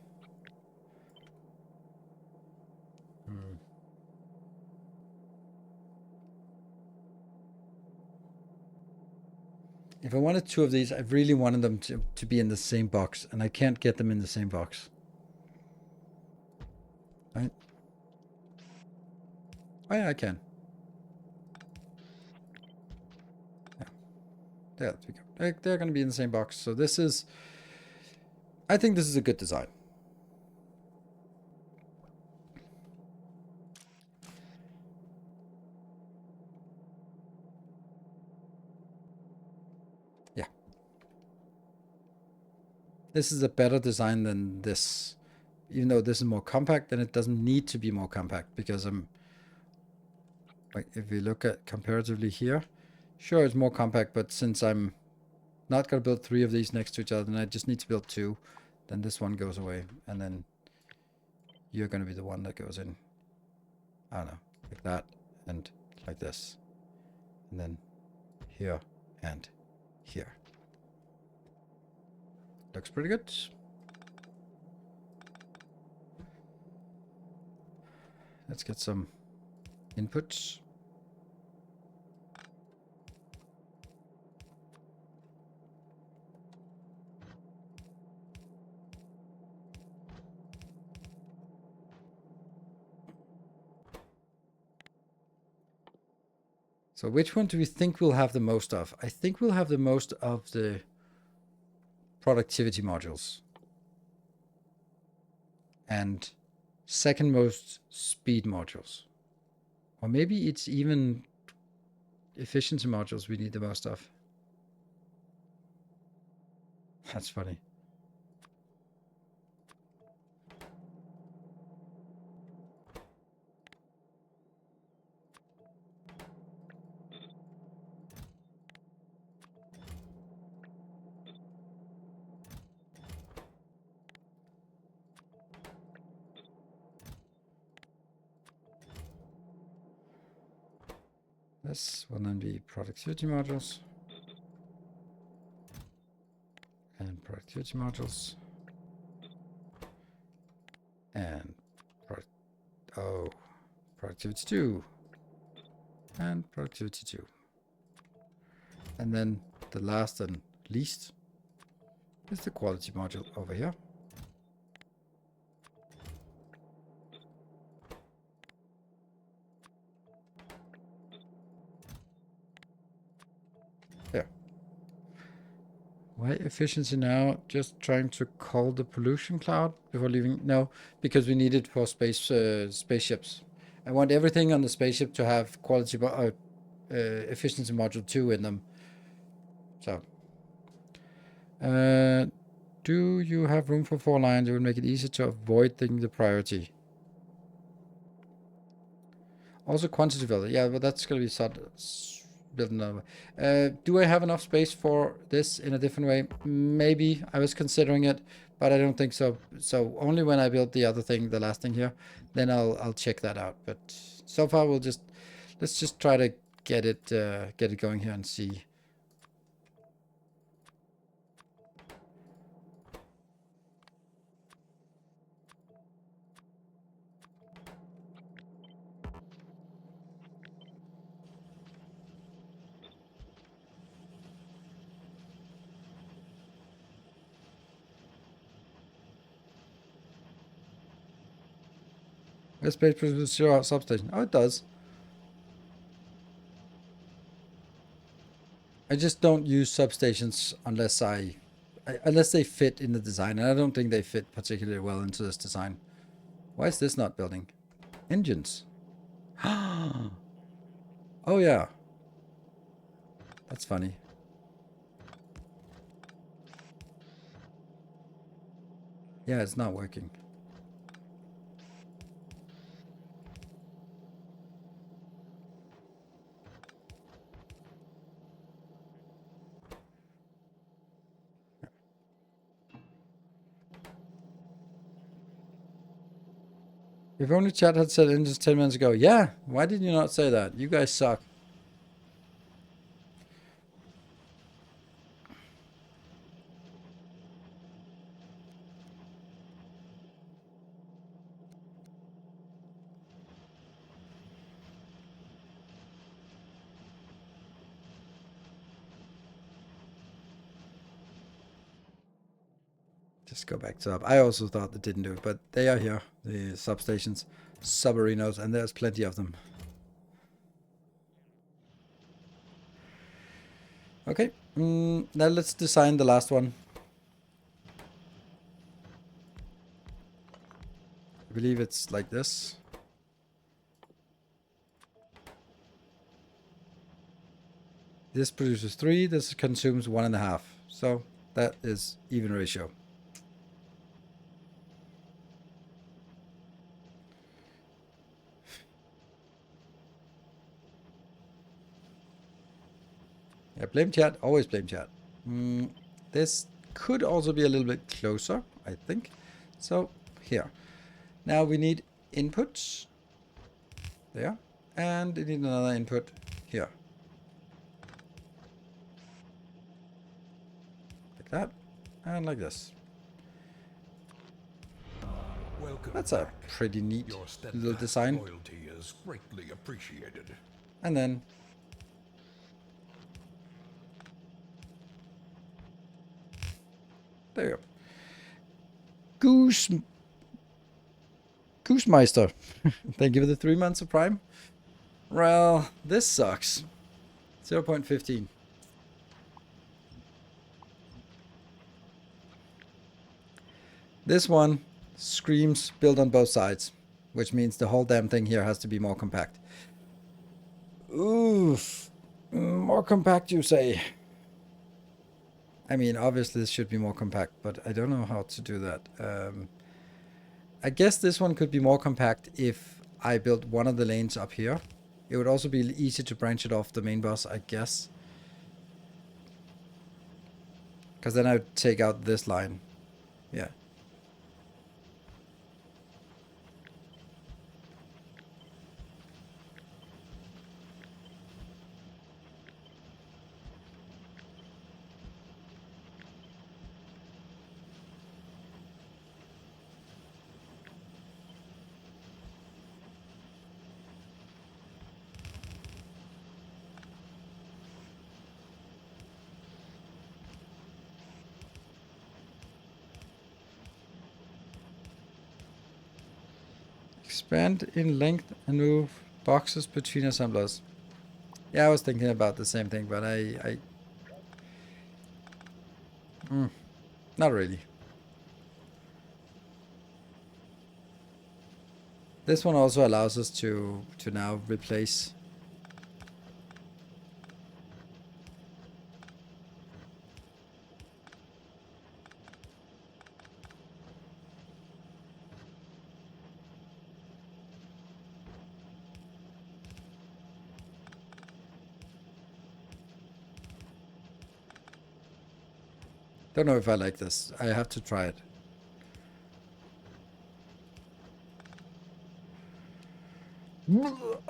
I wanted two of these, I really wanted them to be in the same box, and I can't get them in the same box. Right? Oh yeah, I can. Yeah. There we go. They're going to be in the same box. So this is... I think this is a good design. Yeah. This is a better design than this. Even though this is more compact, then it doesn't need to be more compact, because I'm... Like, if we look at comparatively here, sure, it's more compact, but since I'm not going to build 3 of these next to each other, and I just need to build 2, then this one goes away, and then you're going to be the one that goes in. I don't know, like that, and like this, and then here and here. Looks pretty good. Let's get some inputs. So which one do we think we'll have the most of? I think we'll have the most of the productivity modules. And second most speed modules. Or maybe it's even efficiency modules we need the most of. That's funny. This will then be productivity modules. And productivity modules. And productivity 2. And productivity 2. And then the last and least is the quality module over here. There. Why efficiency now? Just trying to call the pollution cloud before leaving? No, because we need it for spaceships. I want everything on the spaceship to have quality efficiency module 2 in them. So, do you have room for 4 lines? It would make it easier to avoid thinking the priority. Also quantity filter. Yeah, but that's going to be built another way. Do I have enough space for this in a different way? Maybe. I was considering it, but I don't think so. So only when I build the other thing, the last thing here, then I'll check that out. But so far let's just try to get it going here and see. This page produces 0 substation. Oh, it does. I just don't use substations unless they fit in the design, and I don't think they fit particularly well into this design. Why is this not building? Engines. Oh yeah. That's funny. Yeah, it's not working. If only chat had said engines 10 minutes ago. Yeah, why did you not say that? You guys suck. Just go back to up. I also thought they didn't do it, but they are here. The substations, submarinos, and there's plenty of them. Okay, now let's design the last one. I believe it's like this. This produces 3, this consumes 1.5. So that is even ratio. Yeah, blame chat, always blame chat. This could also be a little bit closer, I think. So here. Now we need inputs. There. And we need another input here. Like that. And like this. Welcome That's a back. pretty neat Your little steadfast design. loyalty is greatly appreciated. And then there you go. Goosemeister. Thank you for the 3 months of Prime. Well, this sucks. 0.15. This one screams built on both sides, which means the whole damn thing here has to be more compact. Oof. More compact, you say? I mean, obviously this should be more compact, but I don't know how to do that. I guess this one could be more compact if I built one of the lanes up here. It would also be easy to branch it off the main bus, I guess. Because then I would take out this line. Yeah. Expand in length and move boxes between assemblers. Yeah, I was thinking about the same thing, but not really. This one also allows us to now replace. Don't know if I like this. I have to try it. Nope.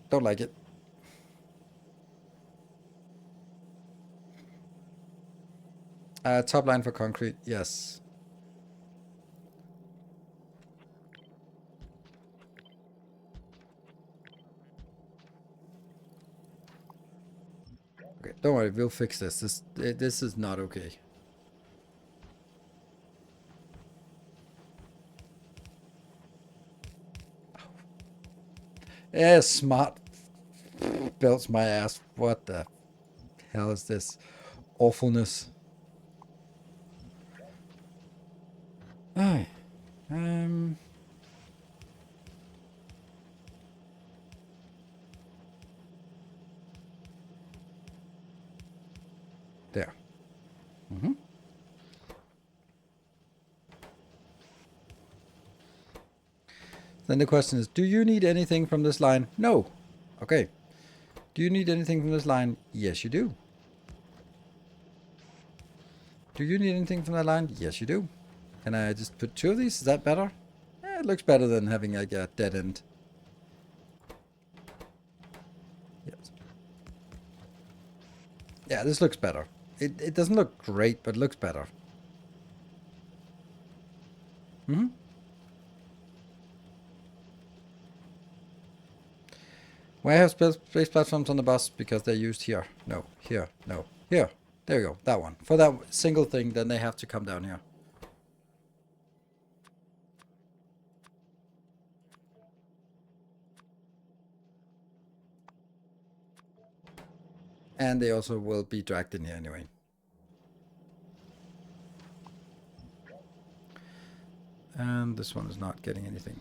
Don't like it. Top line for concrete, yes. Okay, don't worry, we'll fix this. This is not okay. Yeah, smart belts my ass. What the hell is this awfulness? Aye. There. Then the question is, do you need anything from this line? No. Okay. Do you need anything from this line? Yes, you do. Do you need anything from that line? Yes, you do. Can I just put two of these? Is that better? It looks better than having like a dead end. Yes. Yeah, this looks better. It doesn't look great, but it looks better. Why have space platforms on the bus? Because they're used here. No, here, no, here. There you go, that one. For that single thing, then they have to come down here. And they also will be dragged in here anyway. And this one is not getting anything.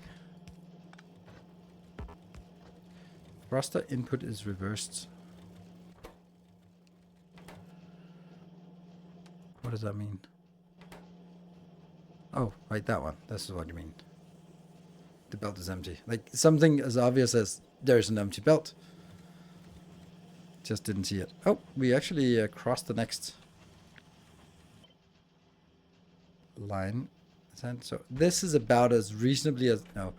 Raster input is reversed. What does that mean? Oh, right, that one. This is what you mean. The belt is empty. Like something as obvious as there's an empty belt. Just didn't see it. Oh, we actually crossed the next line. So this is about as reasonably as... No.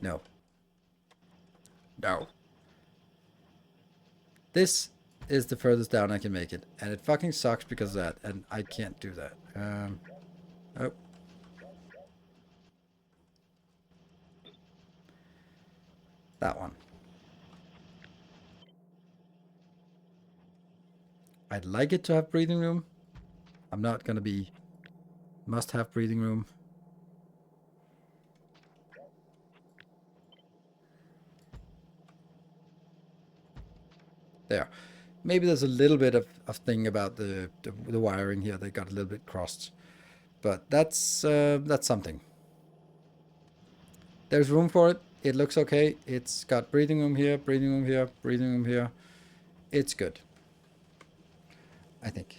No. No. This is the furthest down I can make it. And it fucking sucks because of that. And I can't do that. Oh. That one. I'd like it to have breathing room. I'm not going to be... Must have breathing room. There. Maybe there's a little bit of thing about the wiring here. They got a little bit crossed. But that's something. There's room for it. It looks okay. It's got breathing room here, breathing room here, breathing room here. It's good. I think.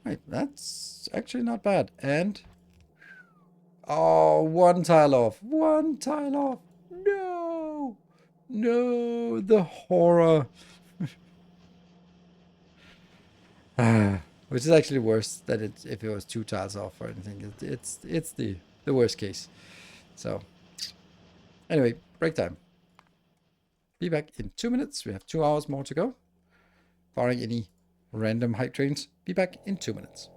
Right, that's actually not bad. And oh, one tile off. One tile off. No. No, the horror. Which is actually worse than if it was 2 tiles off or anything. It's the worst case. So anyway, break time. Be back in 2 minutes. We have 2 hours more to go. Barring any random hype trains. Be back in 2 minutes.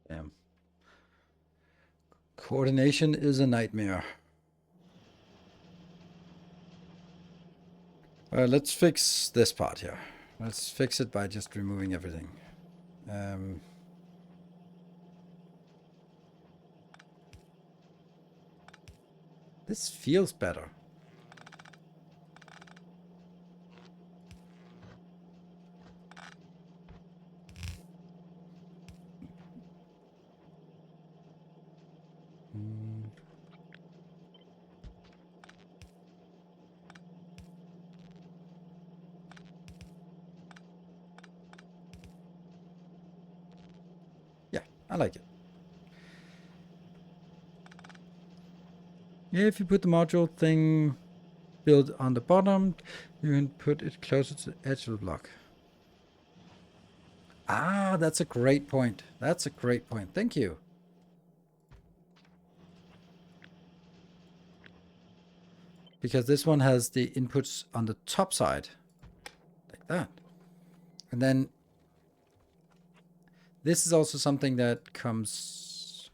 Damn. Coordination is a nightmare. Let's fix this part here. Let's fix it by just removing everything. This feels better. Yeah, I like it. If you put the module thing built on the bottom, you can put it closer to the edge of the block. Ah, that's a great point. That's a great point. Thank you. Because this one has the inputs on the top side. Like that. And then this is also something that comes...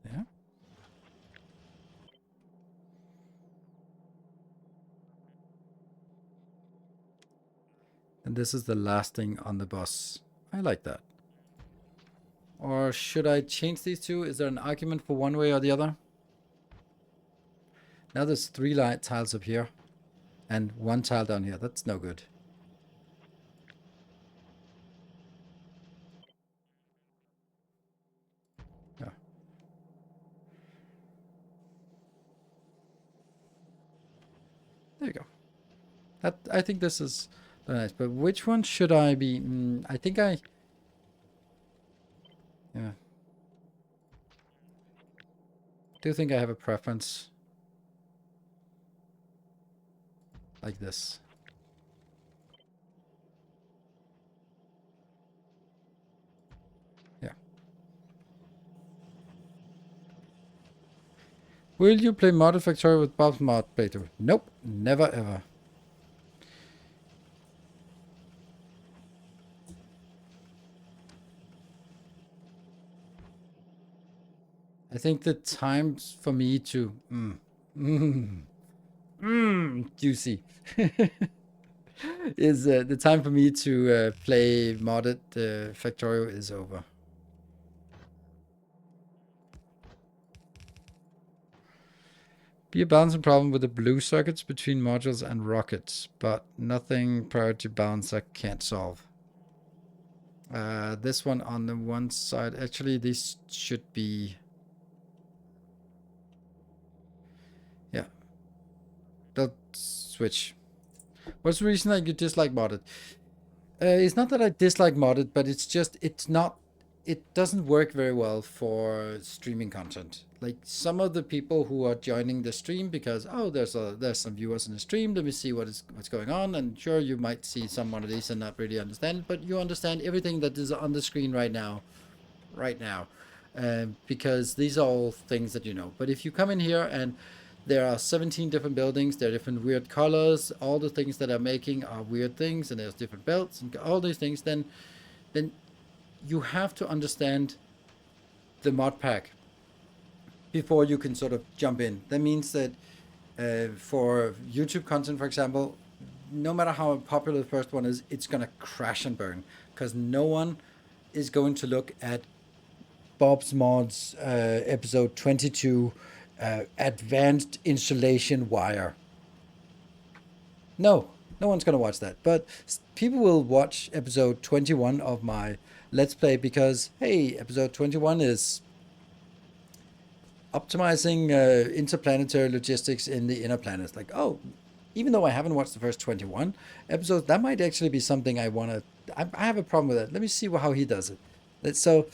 Yeah. And this is the last thing on the bus. I like that. Or should I change these two? Is there an argument for one way or the other? Now there's 3 light tiles up here. And 1 tile down here. That's no good. Yeah. There you go. I think this is nice. But which one should I be? I think I... Yeah. Do think I have a preference. Like this. Yeah. Will you play modded Factorio with Bob's mod playthrough? Nope. Never ever. I think the times for me to juicy is the time for me to play modded Factorio is over. Be a balancing problem with the blue circuits between modules and rockets, but nothing priority balancer can't solve. This one on the one side, actually this should be... Yeah. Don't switch. What's the reason that you dislike modded? It's not that I dislike modded, but it's just, it doesn't work very well for streaming content. Like some of the people who are joining the stream because, oh, there's some viewers in the stream, let me see what's going on. And sure, you might see some one of these and not really understand, but you understand everything that is on the screen right now. Because these are all things that you know. But if you come in here and there are 17 different buildings, there are different weird colors, all the things that are making are weird things, and there's different belts and all these things, then you have to understand the mod pack before you can sort of jump in. That means that for YouTube content, for example, no matter how popular the first one is, it's going to crash and burn because no one is going to look at Bob's Mods episode 22 advanced insulation wire. No one's gonna watch that, but people will watch episode 21 of my Let's Play because, hey, episode 21 is optimizing interplanetary logistics in the inner planets. Like, oh, even though I haven't watched the first 21 episodes, that might actually be something I want to... I have a problem with that. Let me see how he does it. So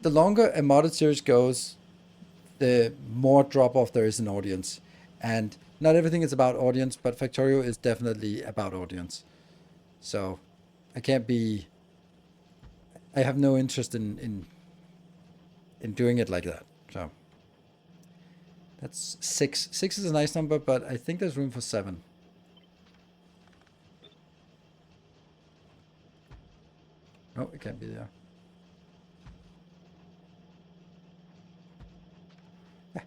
the longer a modded series goes, the more drop-off there is in audience. And not everything is about audience, but Factorio is definitely about audience. So I can't be... I have no interest in doing it like that. So that's 6. 6 is a nice number, but I think there's room for 7. No, it can't be there. Yeah,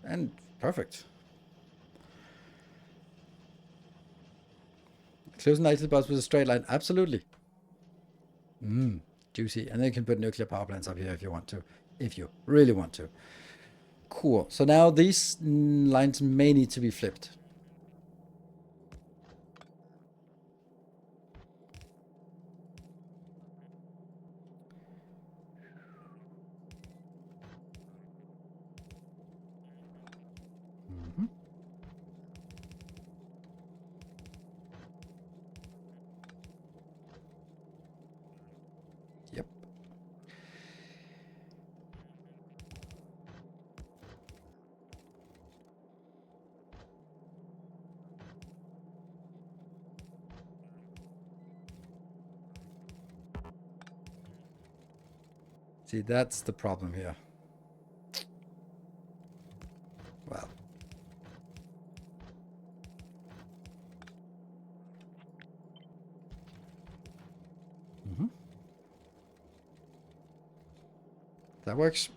and perfect. Close an item boss with a straight line. Absolutely. Juicy. And then you can put nuclear power plants up here if you want to. If you really want to. Cool. So now these lines may need to be flipped. Yep. See, that's the problem here. Well. That works.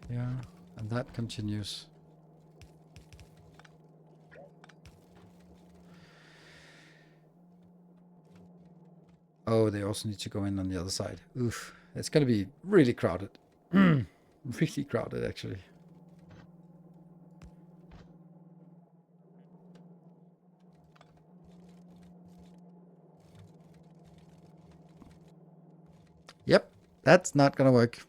Yeah, and that continues. Oh, they also need to go in on the other side. Oof. It's going to be really crowded. Really crowded, actually. Yep, that's not going to work.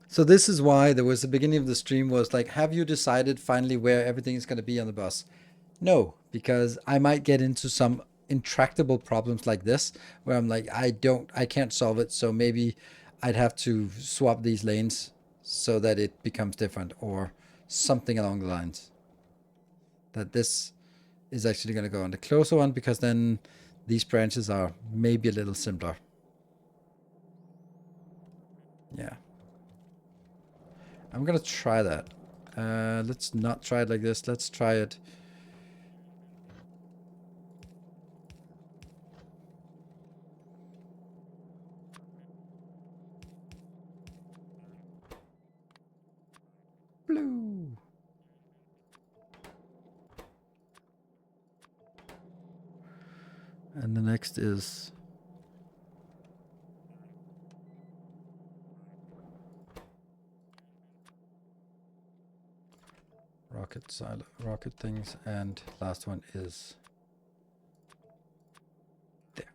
So this is why there was the beginning of the stream was like, have you decided finally where everything is going to be on the bus? No, because I might get into some intractable problems like this where I'm like, I can't solve it. So maybe I'd have to swap these lanes so that it becomes different or something along the lines. That this is actually going to go on the closer one because then these branches are maybe a little simpler. Yeah. I'm going to try that. Let's not try it like this. Let's try it. Blue. And the next is rocket things, and last one is there.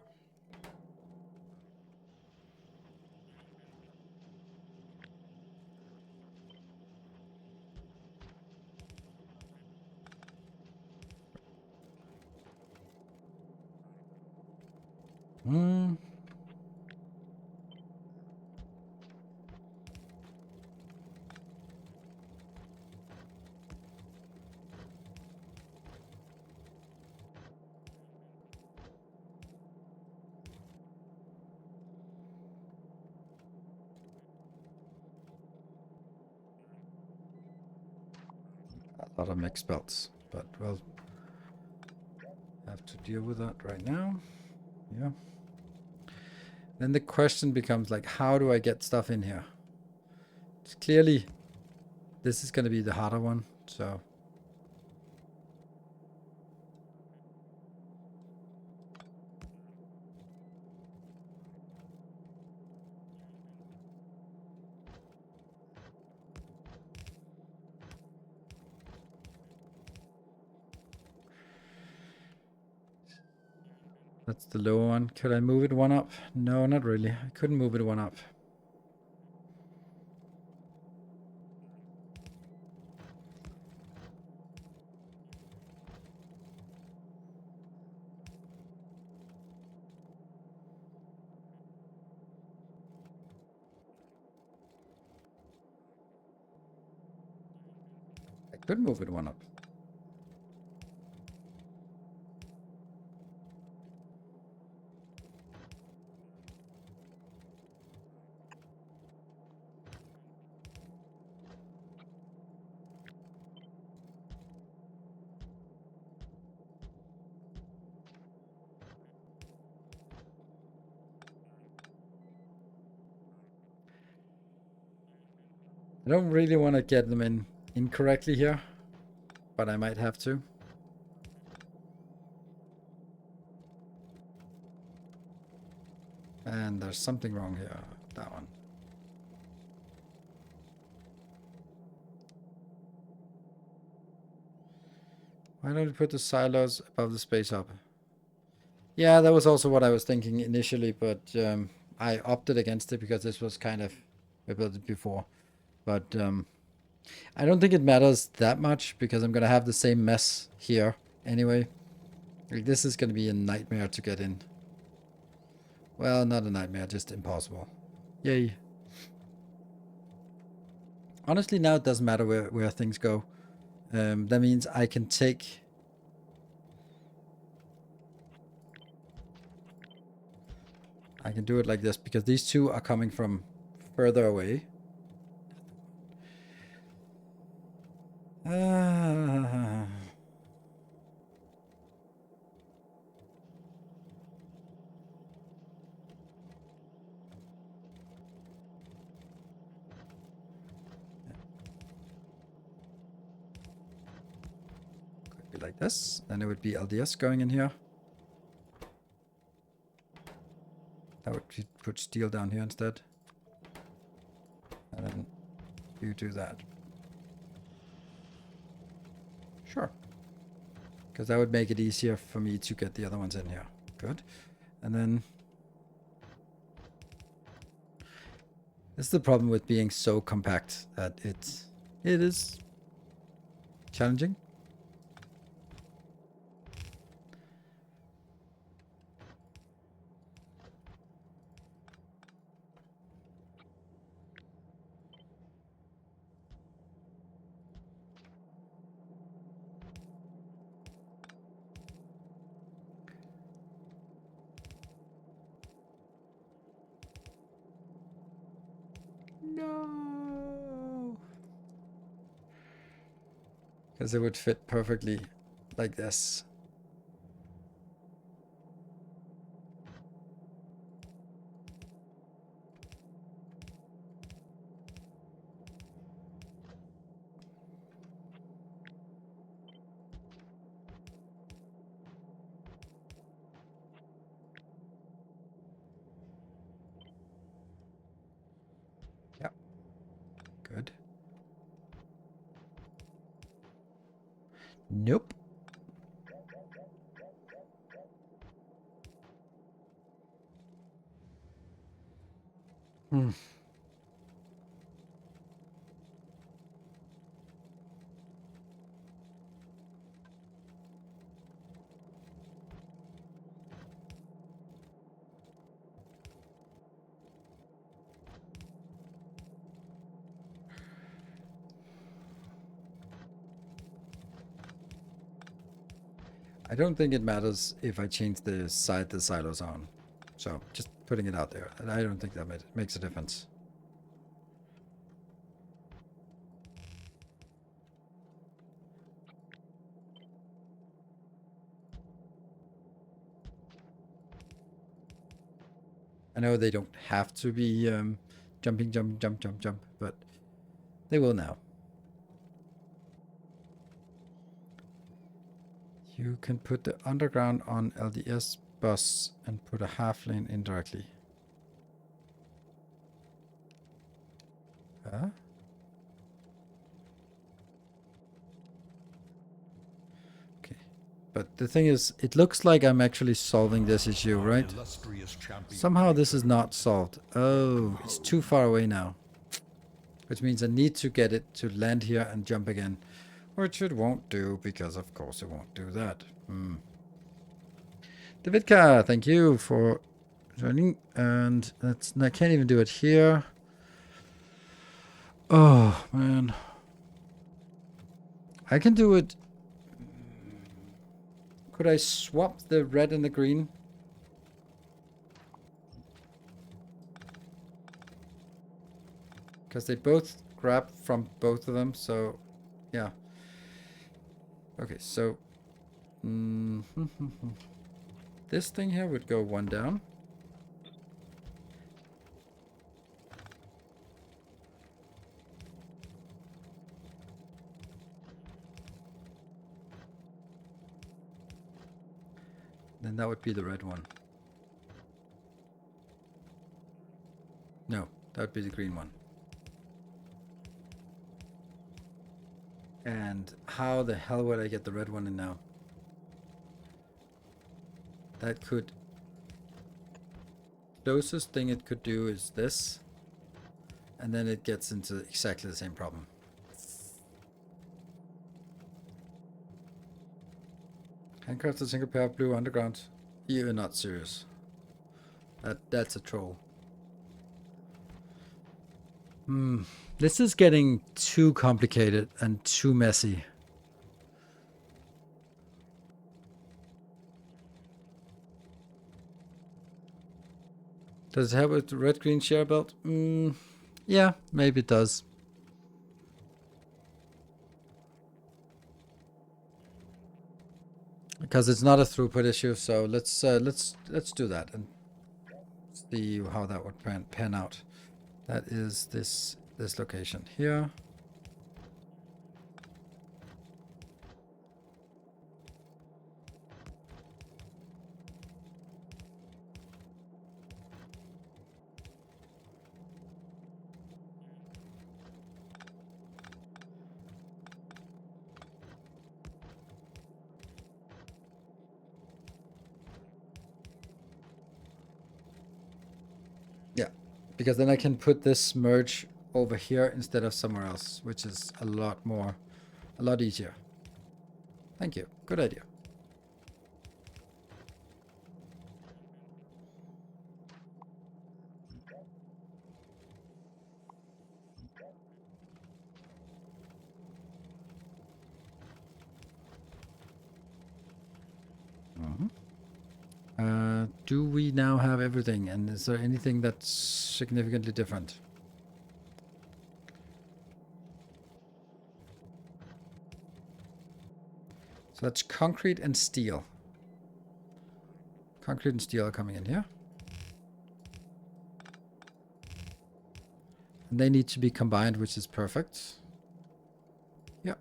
Hmm. A lot of mixed belts, but we'll have to deal with that right now. Yeah. Then the question becomes like, how do I get stuff in here? It's clearly, this is going to be the harder one, so. That's the lower one. Could I move it one up? No, not really. I couldn't move it one up. I could move it one up. I don't really want to get them in incorrectly here, but I might have to. And there's something wrong here. That one. Why don't you put the silos above the space up? Yeah, that was also what I was thinking initially, but I opted against it because this was kind of, we built it before. But I don't think it matters that much because I'm going to have the same mess here anyway. Like, this is going to be a nightmare to get in. Well, not a nightmare, just impossible. Yay. Honestly, now it doesn't matter where things go. That means I can take... I can do it like this because these two are coming from further away. Could be like this. Then it would be LDS going in here. I would put steel down here instead. And then you do that. Sure. Because that would make it easier for me to get the other ones in here. Good. And then... this is the problem with being so compact that it is challenging. No. Because it would fit perfectly like this. Yep. Good. Nope. Hmm. I don't think it matters if I change the side the silos on. So, just putting it out there. And I don't think that makes a difference. I know they don't have to be jumping, jump, but they will now. You can put the underground on LDS bus and put a half lane indirectly. Huh? Okay. But the thing is, it looks like I'm actually solving this issue, right? Somehow this is not solved. Oh, it's too far away now. Which means I need to get it to land here and jump again. Which it won't do, because of course it won't do that. Davidka, thank you for joining. And I can't even do it here. Oh, man. I can do it. Could I swap the red and the green? Because they both grab from both of them, so yeah. Okay, so this thing here would go one down. Then that would be the red one. No, that would be the green one. And how the hell would I get the red one in now? That could... closest thing it could do is this. And then it gets into exactly the same problem. Handcrafted single pair of blue underground. You're not serious. That's a troll. This is getting too complicated and too messy. Does it have a red-green share belt? Yeah, maybe it does. Because it's not a throughput issue, so let's do that and see how that would pan out. That is this location here. Because then I can put this merge over here instead of somewhere else, which is a lot easier. Thank you. Good idea. Do we now have everything? And is there anything that's significantly different? So that's concrete and steel. Concrete and steel are coming in here. And they need to be combined, which is perfect. Yep.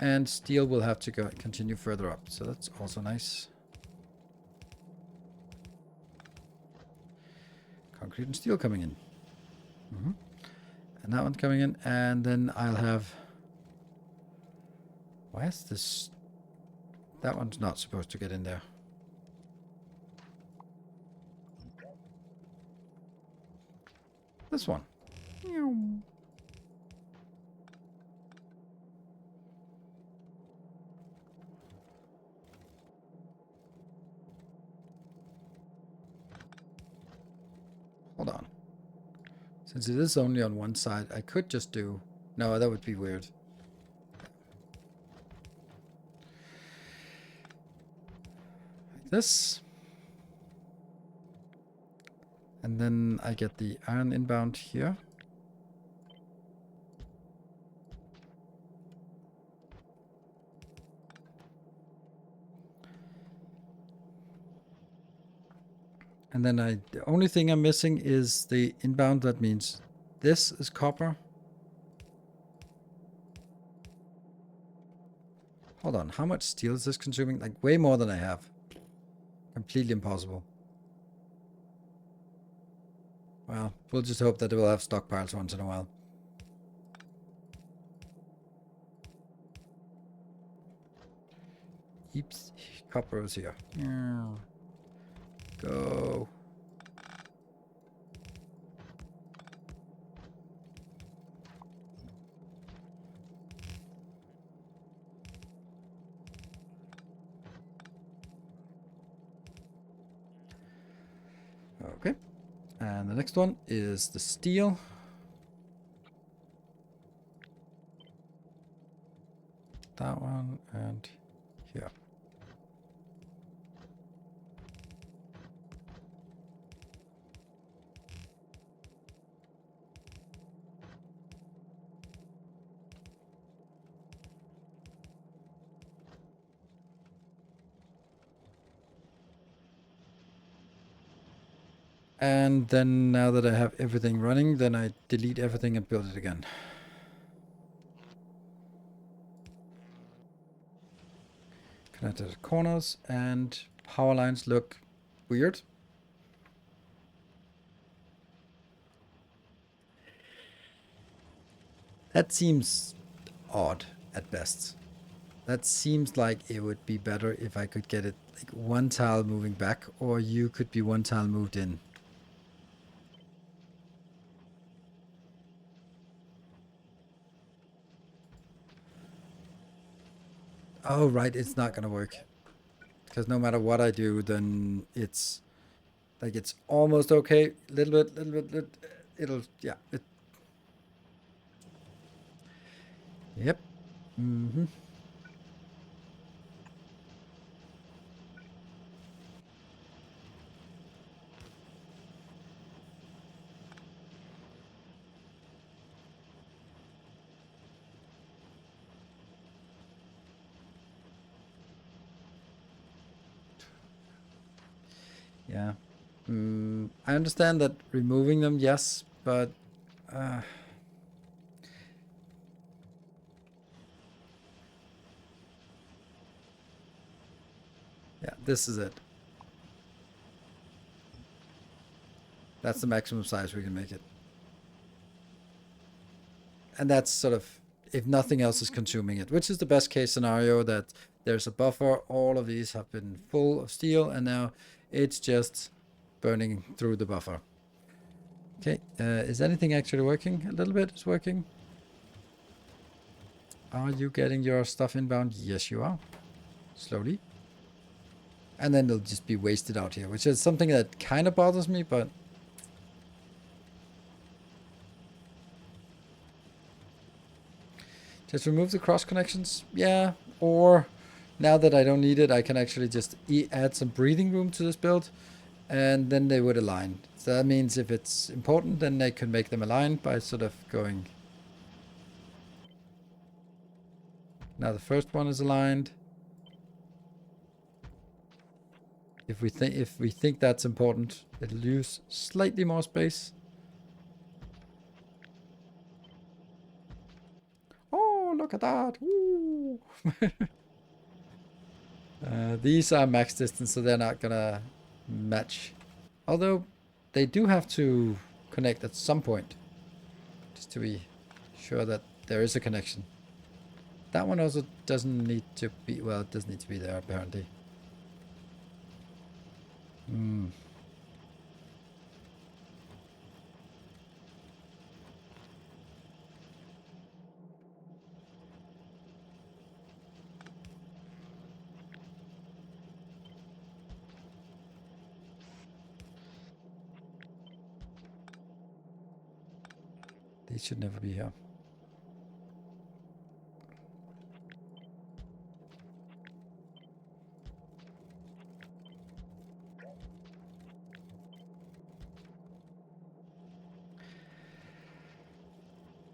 And steel will have to continue further up. So that's also nice. Concrete and steel coming in. And that one coming in. And then I'll have... Why is this... That one's not supposed to get in there. This one. Hold on. Since it is only on one side, I could just do... No, that would be weird. Like this. And then I get the iron inbound here. And then the only thing I'm missing is the inbound. That means this is copper. Hold on, how much steel is this consuming? Like way more than I have. Completely impossible. Well, we'll just hope that it will have stockpiles once in a while. Oops, copper is here. Go. Okay. And the next one is the steel. That one and here. And then now that I have everything running, then I delete everything and build it again. Connected corners and power lines look weird. That seems odd at best. That seems like it would be better if I could get it like one tile moving back, or you could be one tile moved in. Oh, right, it's not gonna work. Because no matter what I do, then it's like it's almost okay. Little bit, it'll, yeah. Yep. Mm-hmm. Yeah. I understand that removing them, yes, but yeah, this is it. That's the maximum size we can make it. And that's sort of, if nothing else is consuming it, which is the best case scenario, that there's a buffer. All of these have been full of steel, and now it's just burning through the buffer. Okay, is anything actually working? A little bit is working. Are you getting your stuff inbound? Yes, you are. Slowly. And then they'll just be wasted out here, which is something that kind of bothers me, but... Just remove the cross connections? Yeah, or now that I don't need it, I can actually just add some breathing room to this build, and then they would align. So that means if it's important, then I can make them align by sort of going... Now the first one is aligned. If we think that's important, it'll use slightly more space. Oh, look at that! Woo! These are max distance, so they're not gonna match. Although they do have to connect at some point, just to be sure that there is a connection. That one also doesn't need to be, well, it does need to be there apparently. These should never be here.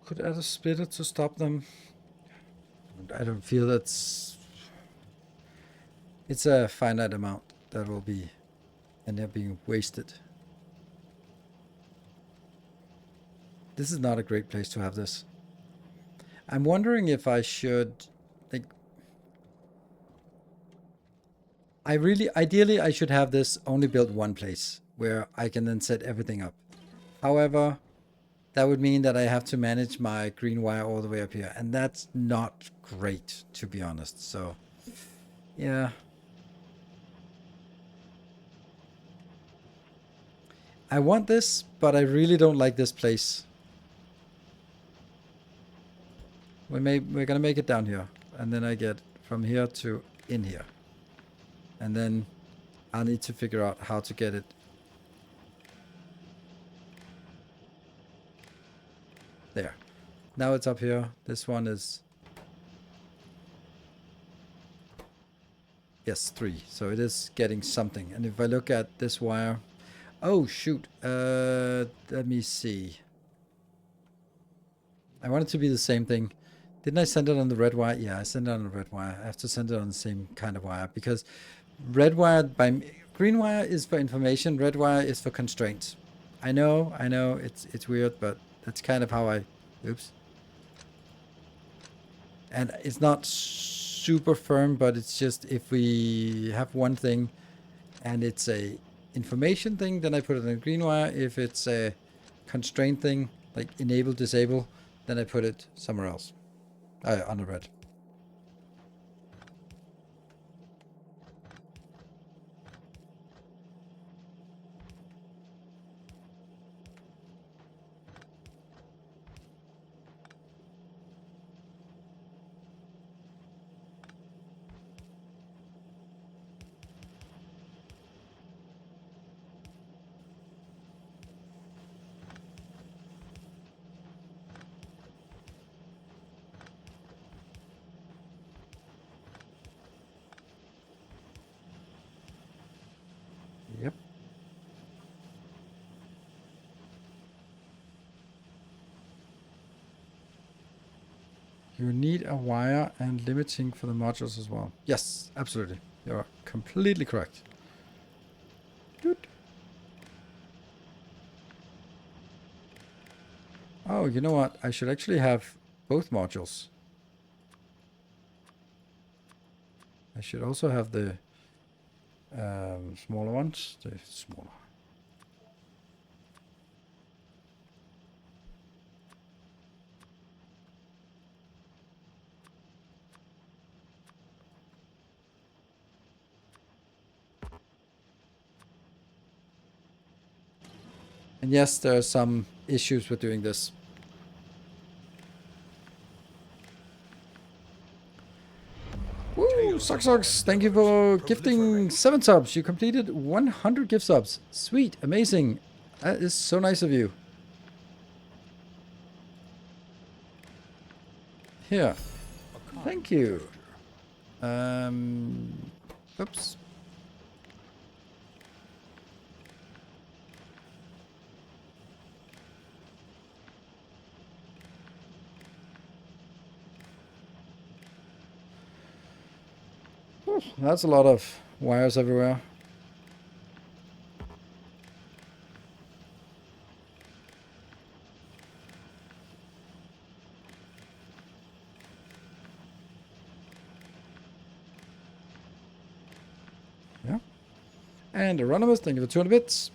Could add a splitter to stop them. I don't feel that's... It's a finite amount that will be... and they're being wasted. This is not a great place to have this. I'm wondering if I should... like... Ideally, I should have this only built one place, where I can then set everything up. However... that would mean that I have to manage my green wire all the way up here. And that's not great, to be honest. So, yeah. I want this, but I really don't like this place. We're gonna make it down here. And then I get from here to in here. And then I'll need to figure out how to get it. There. Now it's up here. This one is... yes, 3. So it is getting something. And if I look at this wire... oh, shoot. Let me see. I want it to be the same thing. Didn't I send it on the red wire? Yeah, I sent it on the red wire. I have to send it on the same kind of wire. Because red wire by... green wire is for information. Red wire is for constraints. I know. It's weird, but... that's kind of how I... oops. And it's not super firm, but it's just if we have one thing and it's a information thing, then I put it on green wire. If it's a constraint thing, like enable, disable, then I put it somewhere else. On the red. Yep. You need a wire and limiting for the modules as well. Yes, absolutely. You're completely correct. Good. Oh, you know what? I should actually have both modules. I should also have the smaller ones. The smaller. And yes, there are some issues with doing this. Woo, Sucks. Thank you for gifting 7 subs. You completed 100 gift subs. Sweet, amazing. That is so nice of you. Here. Thank you. Oops. That's a lot of wires everywhere. Yeah. And Anonymous, thank you for 200 bits.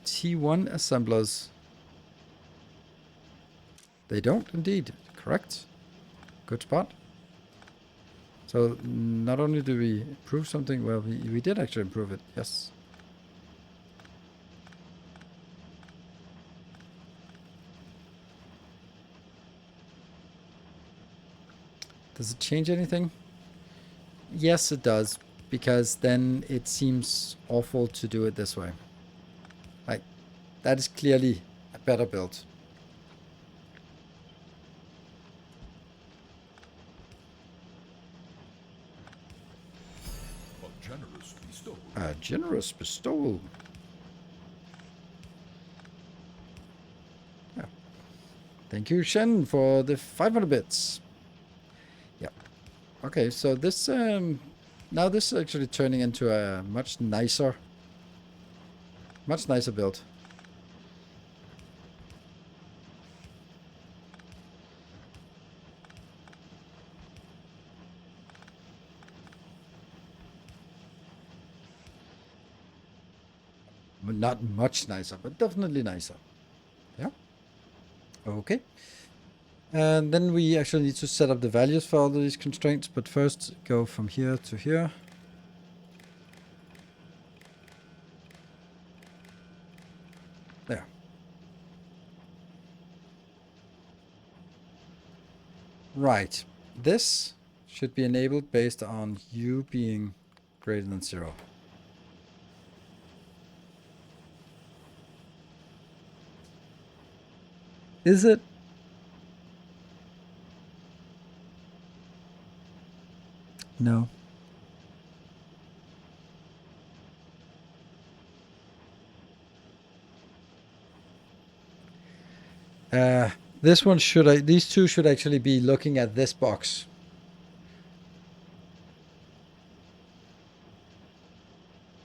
T1 assemblers. They don't indeed. Correct. Good spot. So not only do we improve something, well, we did actually improve it. Yes. Does it change anything? Yes, it does. Because then it seems awful to do it this way. Like, that is clearly a better build. A generous bestowal. Yeah. Thank you, Shen, for the 500 bits. Yeah. Okay, so this now this is actually turning into a much nicer build. Not much nicer, but definitely nicer. Yeah. Okay. And then we actually need to set up the values for all of these constraints, but first go from here to here. There. Right. This should be enabled based on u being greater than 0. Is it? No. This one should, these two should actually be looking at this box.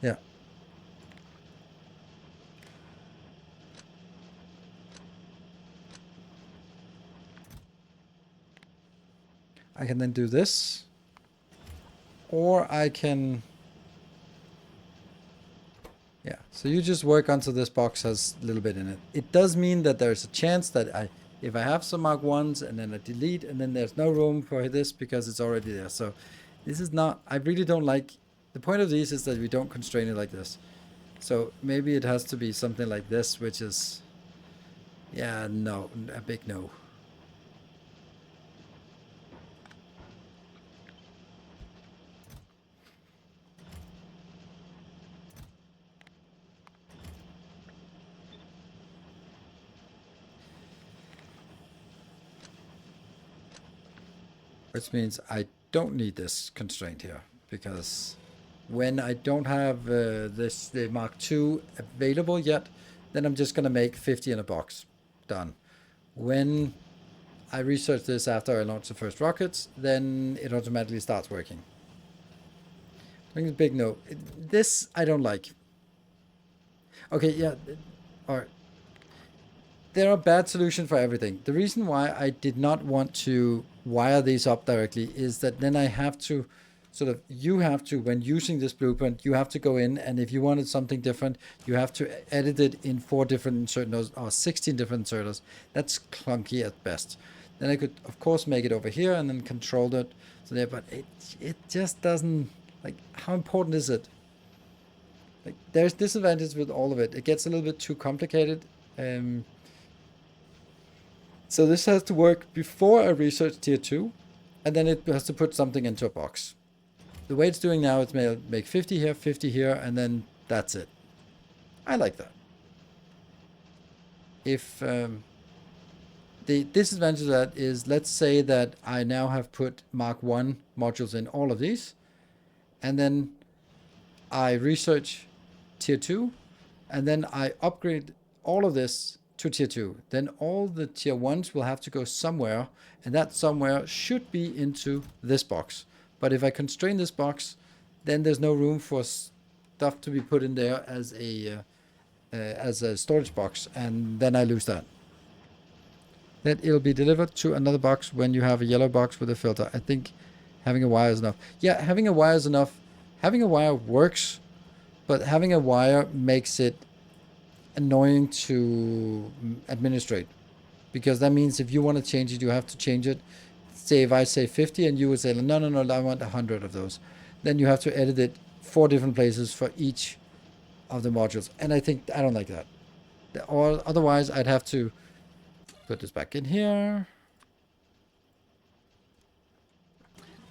Yeah. I can then do this. Or I can... Yeah, so you just work until this box has a little bit in it. It does mean that there's a chance that if I have some Mark 1s and then I delete and then there's no room for this because it's already there. So this is not... I really don't like... The point of these is that we don't constrain it like this. So maybe it has to be something like this, which is... Yeah, no, a big no. Which means I don't need this constraint here, because when I don't have the Mark II available yet, then I'm just going to make 50 in a box. Done. When I research this after I launch the first rockets, then it automatically starts working. I think it's a big no. This I don't like. Okay, yeah. All right. There are bad solutions for everything. The reason why I did not want to wire these up directly is that then I have to you have to, when using this blueprint, you have to go in, and if you wanted something different, you have to edit it in 4 different inserters or 16 different inserters. That's clunky at best. Then I could, of course, make it over here and then control it. So there, but it just doesn't, like, how important is it? Like, there's disadvantages with all of it. It gets a little bit too complicated. So this has to work before I research tier 2, and then it has to put something into a box. The way it's doing now, it's make 50 here, and then that's it. I like that. If the disadvantage of that is, let's say that I now have put Mark 1 modules in all of these, and then I research tier 2, and then I upgrade all of this to tier 2. Then all the tier 1s will have to go somewhere, and that somewhere should be into this box. But if I constrain this box, then there's no room for stuff to be put in there as a storage box, and then I lose that. That it'll be delivered to another box when you have a yellow box with a filter. I think having a wire is enough. Yeah, having a wire is enough. Having a wire works, but having a wire makes it annoying to administrate, because that means if you want to change it, you have to change it. Say if I say 50 and you would say, no, I want 100 of those. Then you have to edit it 4 different places for each of the modules. And I don't like that. Or otherwise I'd have to put this back in here.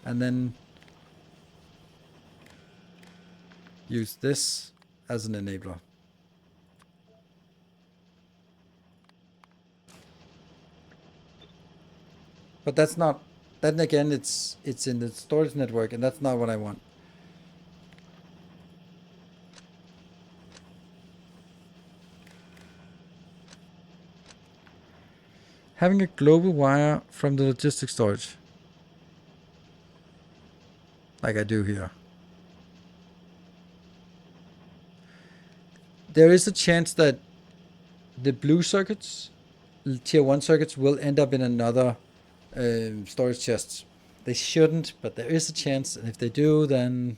And then use this as an enabler. But that's not, then again, it's in the storage network, and that's not what I want. Having a global wire from the logistics storage, like I do here. There is a chance that the blue circuits, tier 1 circuits, will end up in another storage chests. They shouldn't, but there is a chance, and if they do, then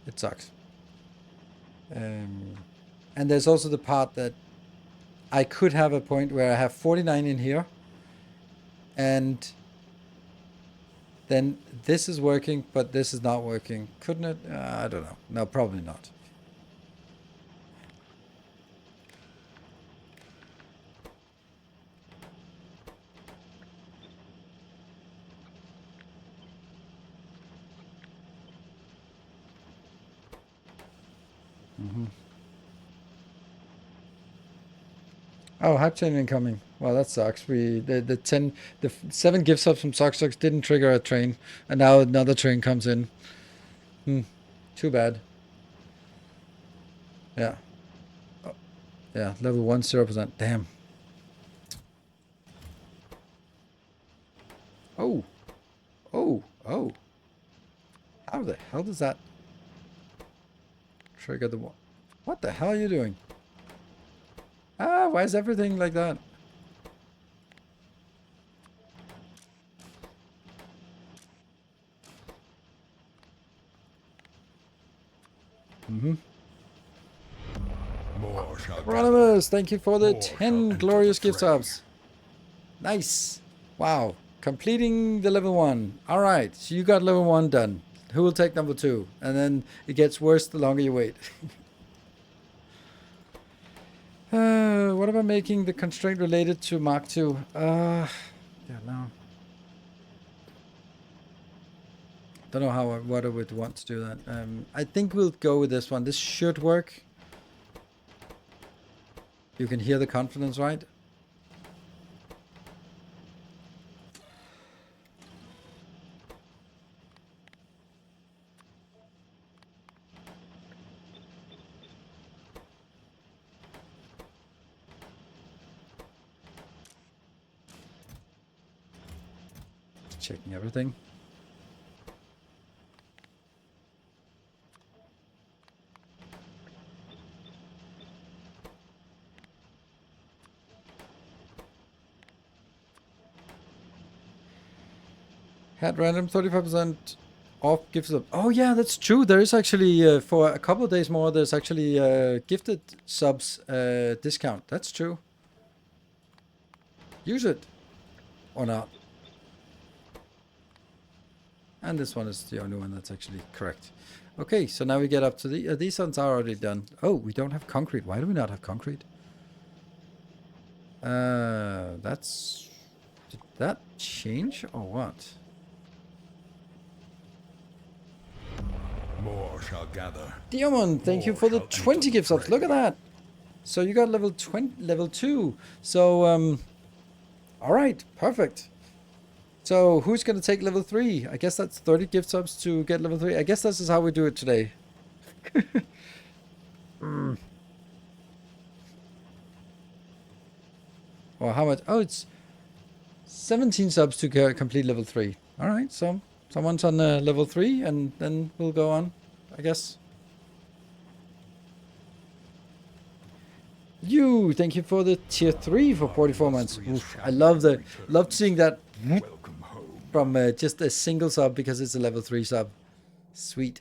it sucks. And there's also the part that I could have a point where I have 49 in here, and then this is working, but this is not working. Couldn't it? I don't know. No, probably not. Oh, hype chain incoming. Well, that sucks. The 7 gift subs from Socksucks didn't trigger a train, and now another train comes in. Too bad. Yeah. Oh, yeah, level 1, 0%. Damn. Oh. How the hell does that trigger the wall? What the hell are you doing? Why is everything like that? Anonymous, thank you for the 10 glorious gift subs. Nice. Wow. Completing the level 1. Alright, so you got level 1 done. Who will take number 2? And then it gets worse the longer you wait. What about making the constraint related to Mark 2? Yeah, no. Don't know what I would want to do that. I think we'll go with this one. This should work. You can hear the confidence, right? Checking everything. Had random 35% off gift sub. Oh yeah, that's true. There is actually for a couple of days more. There's actually gifted subs discount. That's true. Use it or not. And this one is the only one that's actually correct. Okay, so now we get up to the... these ones are already done. Oh, we don't have concrete. Why do we not have concrete? That's... Did that change or what? More shall gather. Diamond, thank you More for the shall 20 enter the gift subs. Look at fray. that. So you got level 2. So, all right, perfect. So who's going to take level 3? I guess that's 30 gift subs to get level 3. I guess this is how we do it today. Or how much? Oh, it's 17 subs to complete level 3. All right, so someone's on level 3 and then we'll go on, I guess. Thank you for the tier 3 for 44 months. Oof, I love seeing that Welcome home. from just a single sub because it's a level 3 sub. Sweet.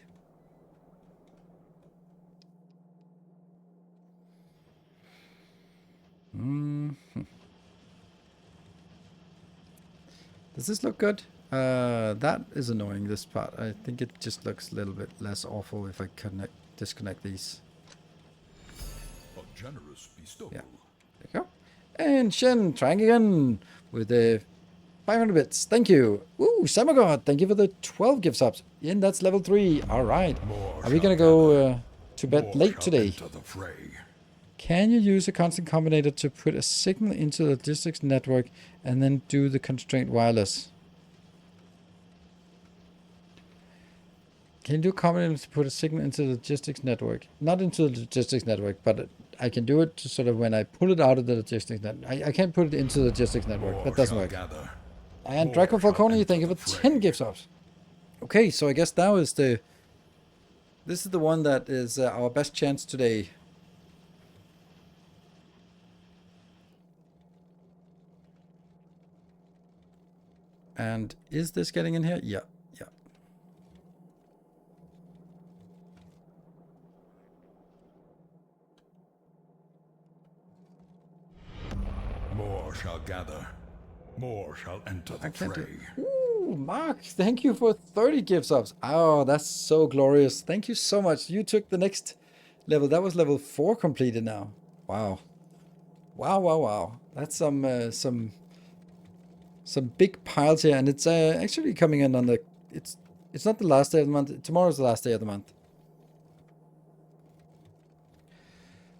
Does this look good? That is annoying, this part. I think it just looks a little bit less awful if I disconnect these. A generous bestowal. Yeah. There you go. And Shen trying again with the 500 bits. Thank you. Woo, Samagod, thank you for the 12 gift subs. And that's level 3. All right. Are we going to go to bed late today? Can you use a constant combinator to put a signal into the logistics network and then do the constraint wireless? Can you do a combinator to put a signal into the logistics network? Not into the logistics network, but I can do it to sort of when I pull it out of the logistics network. I can't put it into the logistics network. That doesn't work. And Draco Falcone, thank you for 10 gift subs. Okay, so I guess now is this is the one that is our best chance today. And is this getting in here? Yeah, yeah. More shall gather. More shall enter the fray. Ooh, Mark, thank you for 30 gift subs. Oh, that's so glorious. Thank you so much. You took the next level. That was level 4 completed now. Wow. Wow, wow, wow. That's some big piles here, and it's actually coming in on the it's not the last day of the month. Tomorrow's the last day of the month.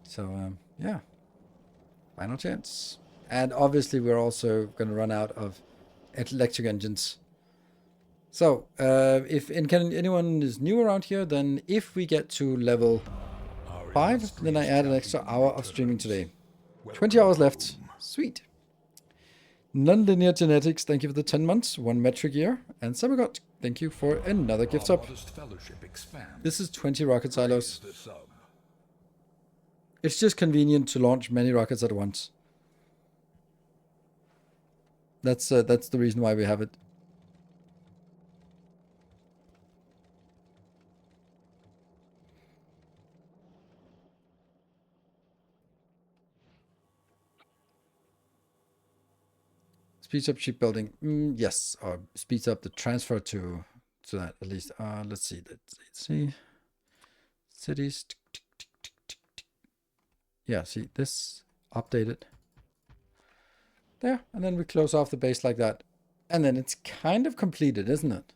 So yeah, final chance. And obviously we're also going to run out of electric engines. So if anyone is new around here, then if we get to level 5, then I add an extra hour of streaming today. 20 hours left. Sweet. Non-linear genetics, thank you for the 10 months, 1 metric year. And Samagot, thank you for another gift sub. This is 20 rocket silos. It's just convenient to launch many rockets at once. That's the reason why we have it. Speeds up shipbuilding. Yes, or speeds up the transfer to that at least. Let's see. Let's see. Cities. Yeah, see this updated. There, and then we close off the base like that. And then it's kind of completed, isn't it?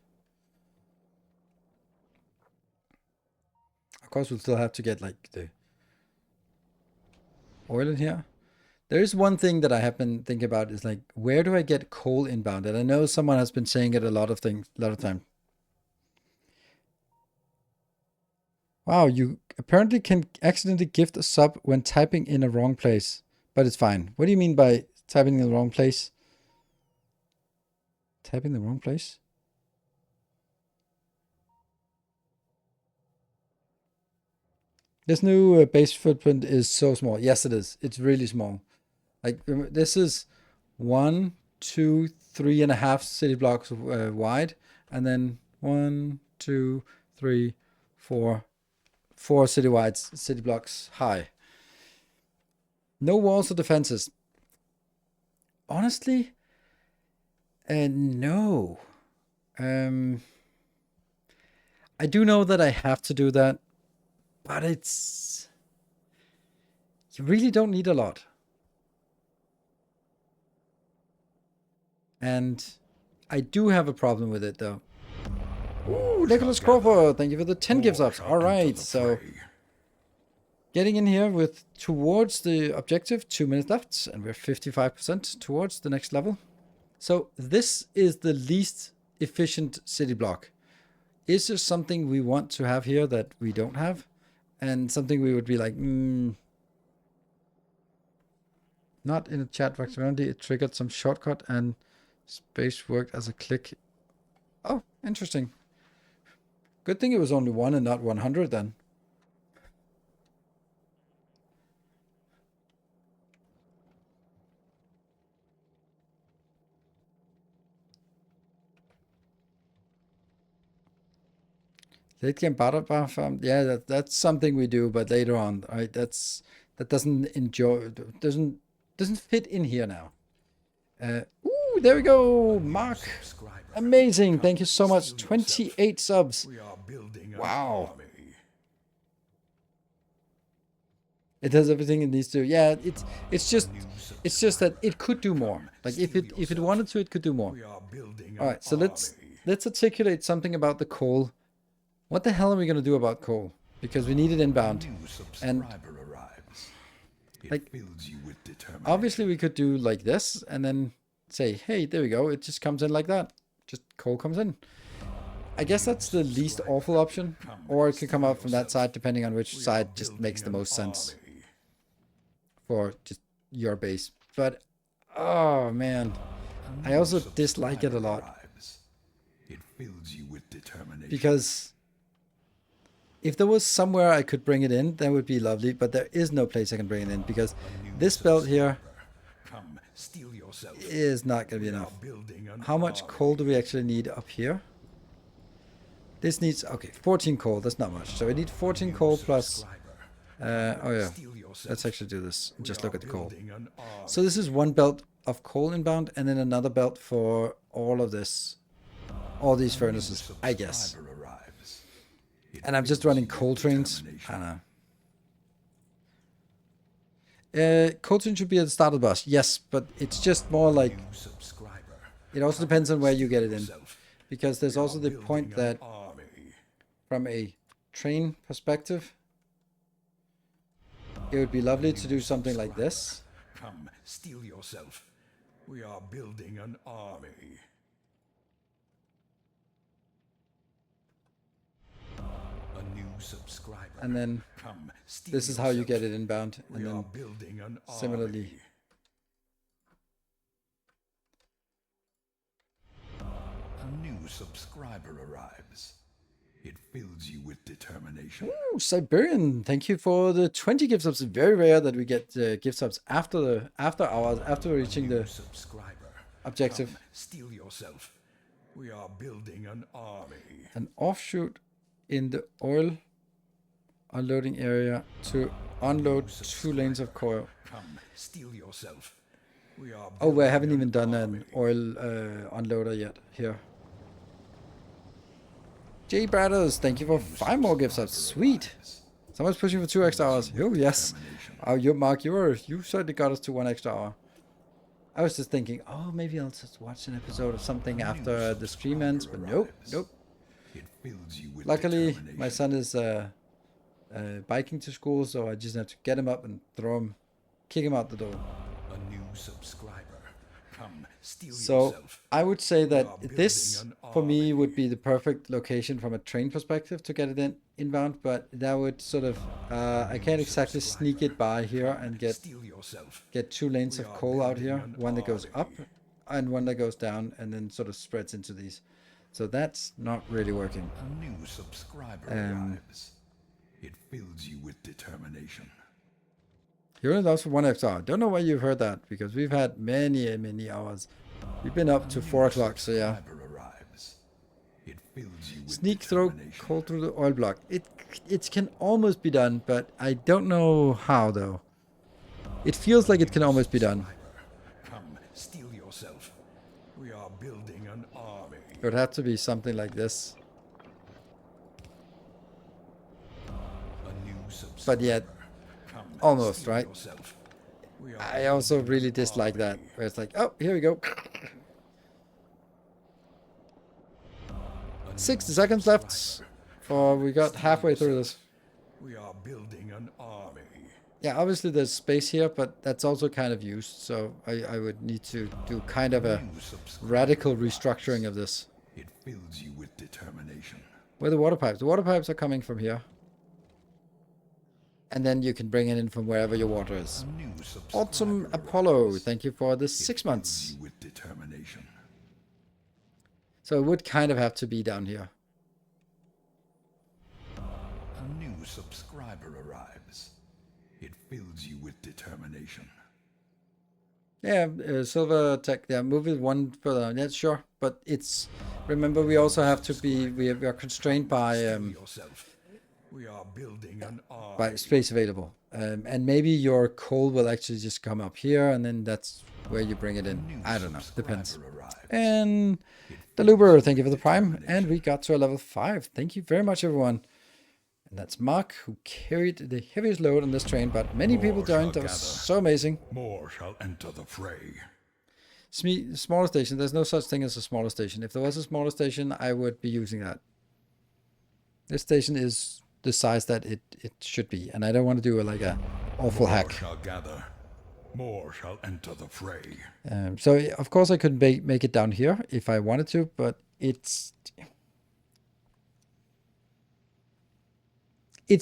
Of course, we'll still have to get like the oil in here. There is one thing that I have been thinking about is like, where do I get coal inbound? And I know someone has been saying it a lot of time. Wow, you apparently can accidentally gift a sub when typing in a wrong place, but it's fine. What do you mean by typing in the wrong place? Typing the wrong place? This new base footprint is so small. Yes, it is. It's really small. Like this is 1, 2, 3.5 city blocks wide, and then 1, 2, 3, 4 city blocks high. No walls or defenses. Honestly, no. I do know that I have to do that, but it's... You really don't need a lot. And I do have a problem with it, though. Ooh, Nicholas Crawford, thank you for the 10 gift subs. All right, so getting in here with towards the objective, 2 minutes left, and we're 55% towards the next level. So this is the least efficient city block. Is there something we want to have here that we don't have? And something we would be like, not in a chat functionality. It triggered some shortcut and space worked as a click. Oh, interesting. Good thing it was only 1 and not 100 then. Late game battle bar farm. Yeah, that's something we do, but later on, right? That doesn't fit in here now. Ooh, there we go, Mark. Amazing, thank you so much. 28 subs. Wow. It does everything it needs to. Yeah, it's just that it could do more. Like if it wanted to, it could do more. All right, so let's articulate something about the coal. What the hell are we going to do about coal? Because we need it inbound. And like, obviously we could do like this and then say, hey, there we go. It just comes in like that. Just coal comes in. I guess that's the least awful option. Or it could come out from that side, depending on which side just makes the most sense for just your base. But, oh man, I also dislike it a lot. Because if there was somewhere I could bring it in, that would be lovely, but there is no place I can bring it in because this belt here is not going to be enough. How much coal do we actually need up here? This needs, okay, 14 coal, that's not much. So we need 14 coal plus, oh yeah, let's actually do this and just look at the coal. So this is 1 belt of coal inbound and then another belt for all of this, all these furnaces, I guess. And I'm just running coal trains. I don't know. Coal train should be at the start of the bus. Yes, but it's just more like... It also depends on where you get it in. Because there's also the point that from a train perspective, it would be lovely to do something like this. Come, steel yourself. We are building an army. Subscriber. And then this is how you get it inbound. And then similarly. A new subscriber arrives. It fills you with determination. Ooh, Siberian, thank you for the 20 gift subs. It's very rare that we get gift subs after hours, after reaching the objective. Come, steel yourself. We are building an army. An offshoot in the oil unloading area to unload 2 lanes of coal. Come, steel yourself. Oh, we haven't even done an oil unloader yet here. J Brothers, thank you for 5 more gift subs. Sweet. Someone's pushing for 2 extra hours. Oh yes. Oh, Mark, you certainly got us to 1 extra hour. I was just thinking, oh, maybe I'll just watch an episode of something after the stream ends, but nope. Luckily, my son is biking to school, so I just have to get him up and kick him out the door. A new subscriber. Come, steel so yourself. I would say that this, for me, would be the perfect location from a train perspective to get it inbound, but that would sort of, I can't exactly sneak it by here and get 2 lanes of coal out here, one that goes up and one that goes down and then sort of spreads into these. So that's not really working. A new subscriber arrives. It fills you with determination. You're only lost for 1 extra hour. Don't know why you've heard that, because we've had many hours. We've been up to 4 o'clock, so yeah. Sneak throw coal through the oil block. It can almost be done, but I don't know how though. It feels like it can almost be done. Come, steel yourself. We are building an army. It would have to be something like this. but yet Come, almost, steel right? yourself. We are I also building really an dislike that, army. where it's like, oh, here we go. 60 seconds left, for we got halfway through this. We are building an army. Yeah, obviously there's space here, but that's also kind of used, so I would need to do kind of a New subscriber radical arrives. restructuring of this. It fills you with determination. Where are the water pipes? The water pipes are coming from here. And then you can bring it in from wherever your water is. A new subscriber Autumn Apollo, arrives. thank you for the It 6 fills months. you with determination. So it would kind of have to be down here. A new subscriber arrives. It fills you with determination. Yeah, Silver Tech, yeah, move it one further. Yeah, sure. But it's, remember, we also have to be, we are constrained by Yourself. We are building an army. space available. And maybe your coal will actually just come up here, and then that's where you bring it in. I don't know. Depends. And the Luber, thank you for the prime. And we got to a level 5. Thank you very much, everyone. And that's Mark, who carried the heaviest load on this train, but many people joined. That was so amazing. More shall enter the fray. Smaller station. There's no such thing as a smaller station. If there was a smaller station, I would be using that. This station is the size that it should be, and I don't want to do like a awful hack. Shall gather. More shall enter the fray. So of course I could make it down here if I wanted to, but it's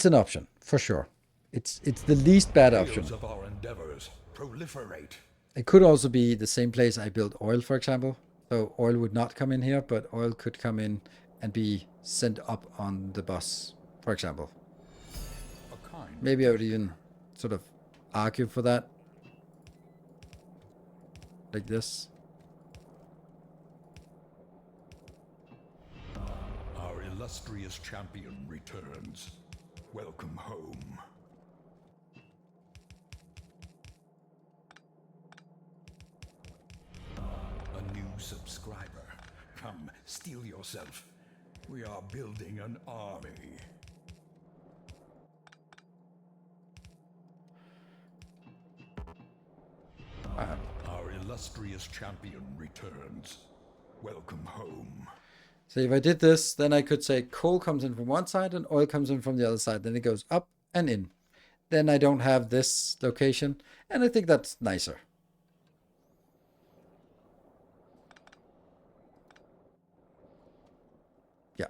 an option for sure. It's the least bad option. Fields of our endeavors proliferate. It could also be the same place I built oil, for example. So oil would not come in here, but oil could come in and be sent up on the bus, for example. A kind Maybe I would even sort of argue for that. Like this. Our illustrious champion returns. Welcome home. A new subscriber. Come, steel yourself. We are building an army. Our illustrious champion returns. Welcome home. So if I did this, then I could say coal comes in from one side and oil comes in from the other side. Then it goes up and in. Then I don't have this location. And I think that's nicer. Yeah.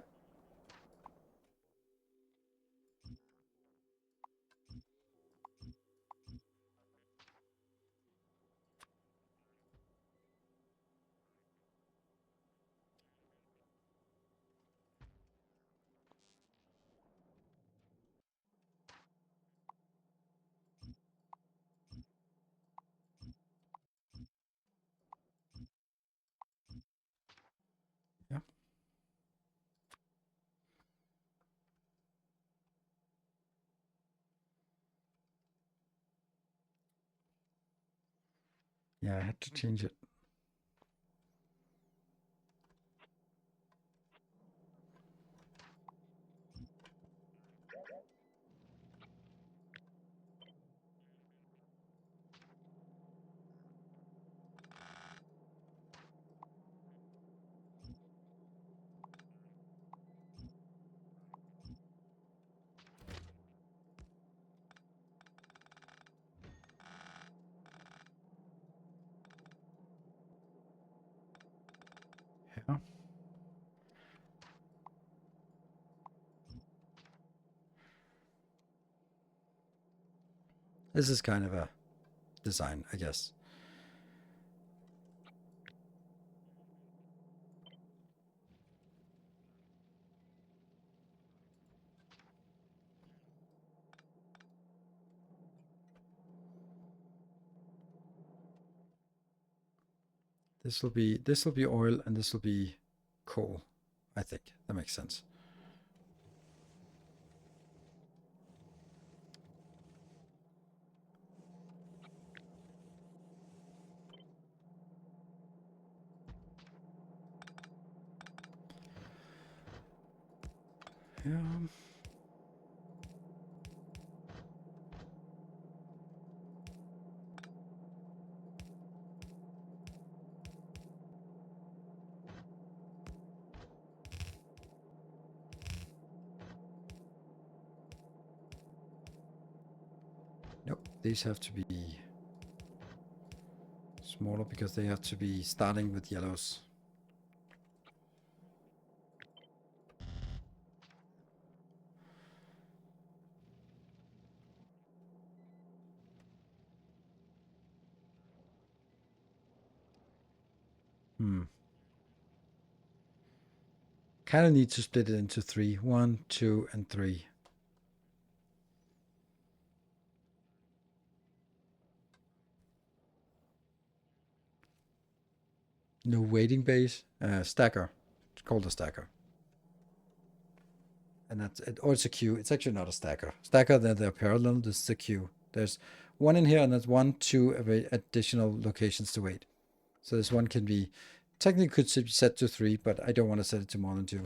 Yeah. Yeah, I had to change it. Yeah. This is kind of a design, I guess. This will be oil and this will be coal. I think that makes sense. Yeah. these have to be smaller because they have to be starting with yellows. Kind of need to split it into 3. 1, 2, and 3. No waiting base. Stacker. It's called a stacker. And that's it. Or it's a queue. It's actually not a stacker. Stacker, they're parallel. This is a queue. There's one in here, and there's 1, 2 additional locations to wait. So this one can be technically could be set to 3, but I don't want to set it to more than 2.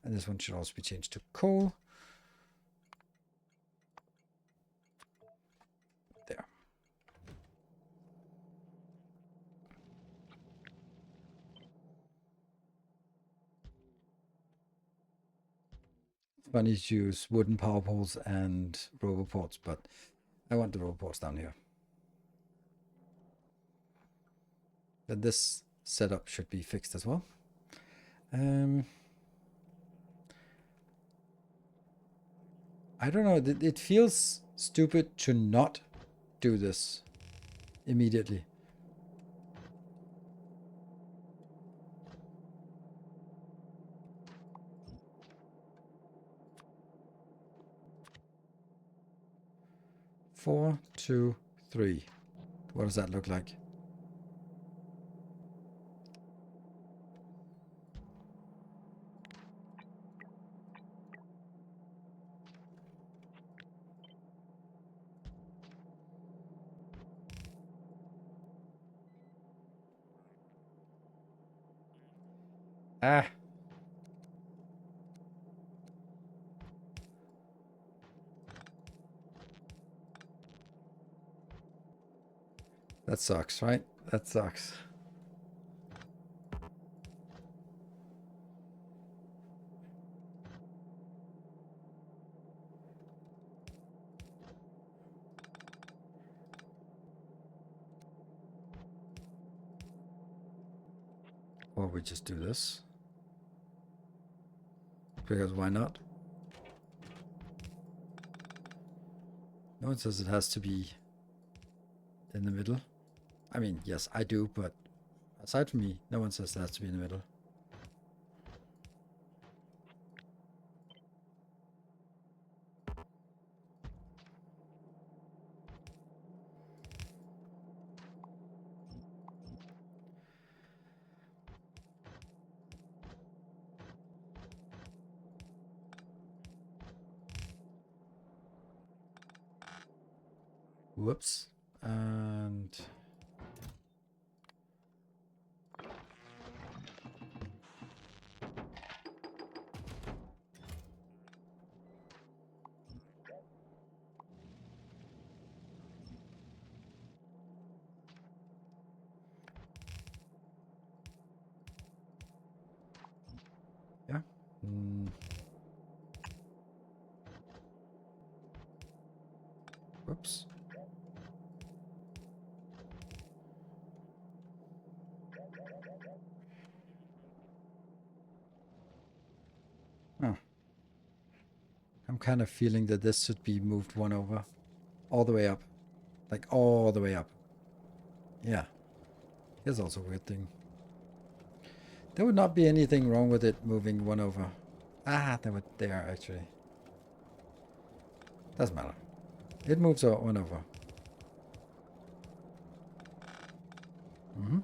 And this one should also be changed to coal. There. Funny to use wooden power poles and roboports, but I want the roboports down here. Then this setup should be fixed as well. I don't know. It feels stupid to not do this immediately. Four, 2, 3. What does that look like? Ah. That sucks, right? That sucks. Or we just do this. Because why not? No one says it has to be in the middle. I mean, yes, I do, but aside from me, no one says it has to be in the middle. Whoops. And yeah. Whoops. Huh. I'm kind of feeling that this should be moved 1 over. All the way up. Like all the way up. Yeah. Here's also a weird thing. There would not be anything wrong with it moving 1 over. Ah, they are actually. Doesn't matter. It moves 1 over. Mm-hmm.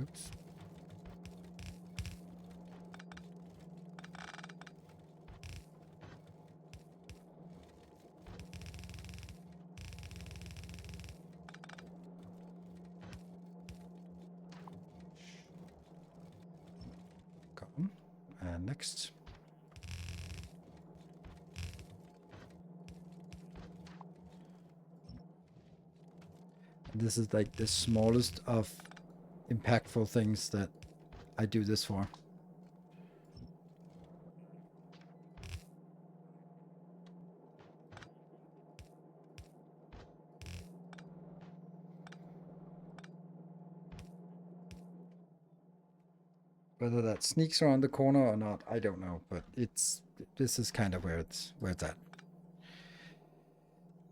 Oops. next. This is like the smallest of impactful things that I do this for. Whether that sneaks around the corner or not, I don't know, but this is kind of where it's at.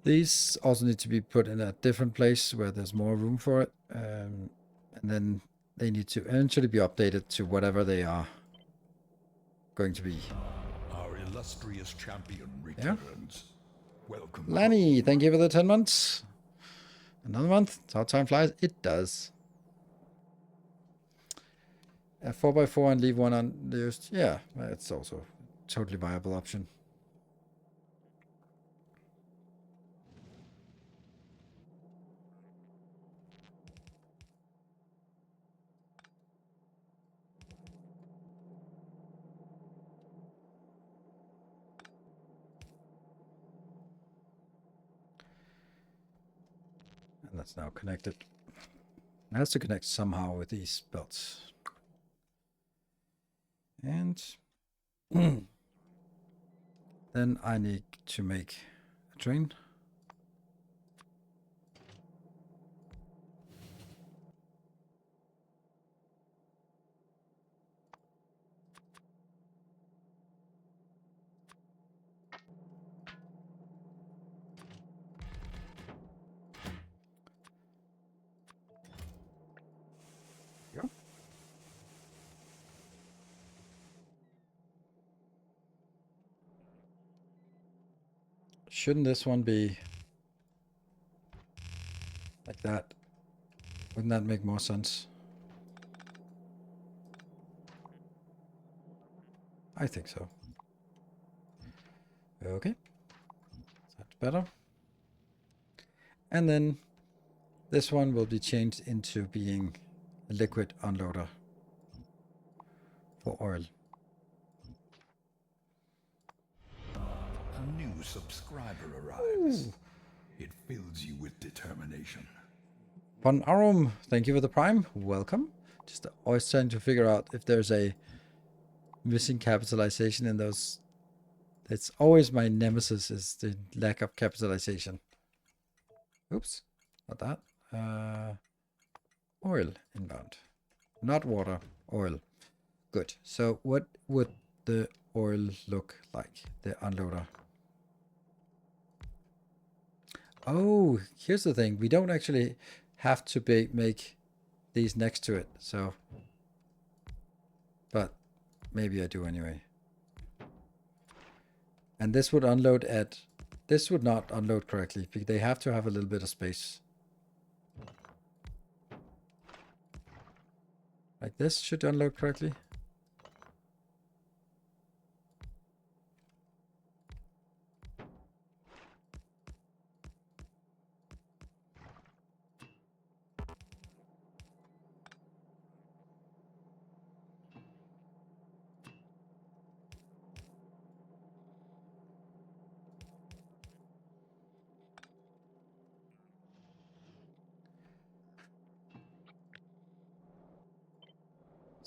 These also need to be put in a different place where there's more room for it. And then they need to eventually be updated to whatever they are going to be. Our illustrious champion returns. Welcome. Lanny, thank you for the 10 months. Another month. How time flies. It does. A 4x4 and leave one unused. Yeah, it's also a totally viable option. And that's now connected. It has to connect somehow with these belts. And then I need to make a train. Shouldn't this one be like that? Wouldn't that make more sense? I think so. Okay. That's better. And then this one will be changed into being a liquid unloader for oil. A new subscriber arrives. Ooh. It fills you with determination. Von Arum, thank you for the prime. Welcome. Just always trying to figure out if there's a missing capitalization in those. It's always my nemesis, is the lack of capitalization. Oops, not that. Oil inbound. Not water, oil. Good. So what would the oil look like, the unloader? Oh, here's the thing. We don't actually have to make these next to it. So, but maybe I do anyway. And this would unload at, this would not unload correctly because they have to have a little bit of space. Like this should unload correctly.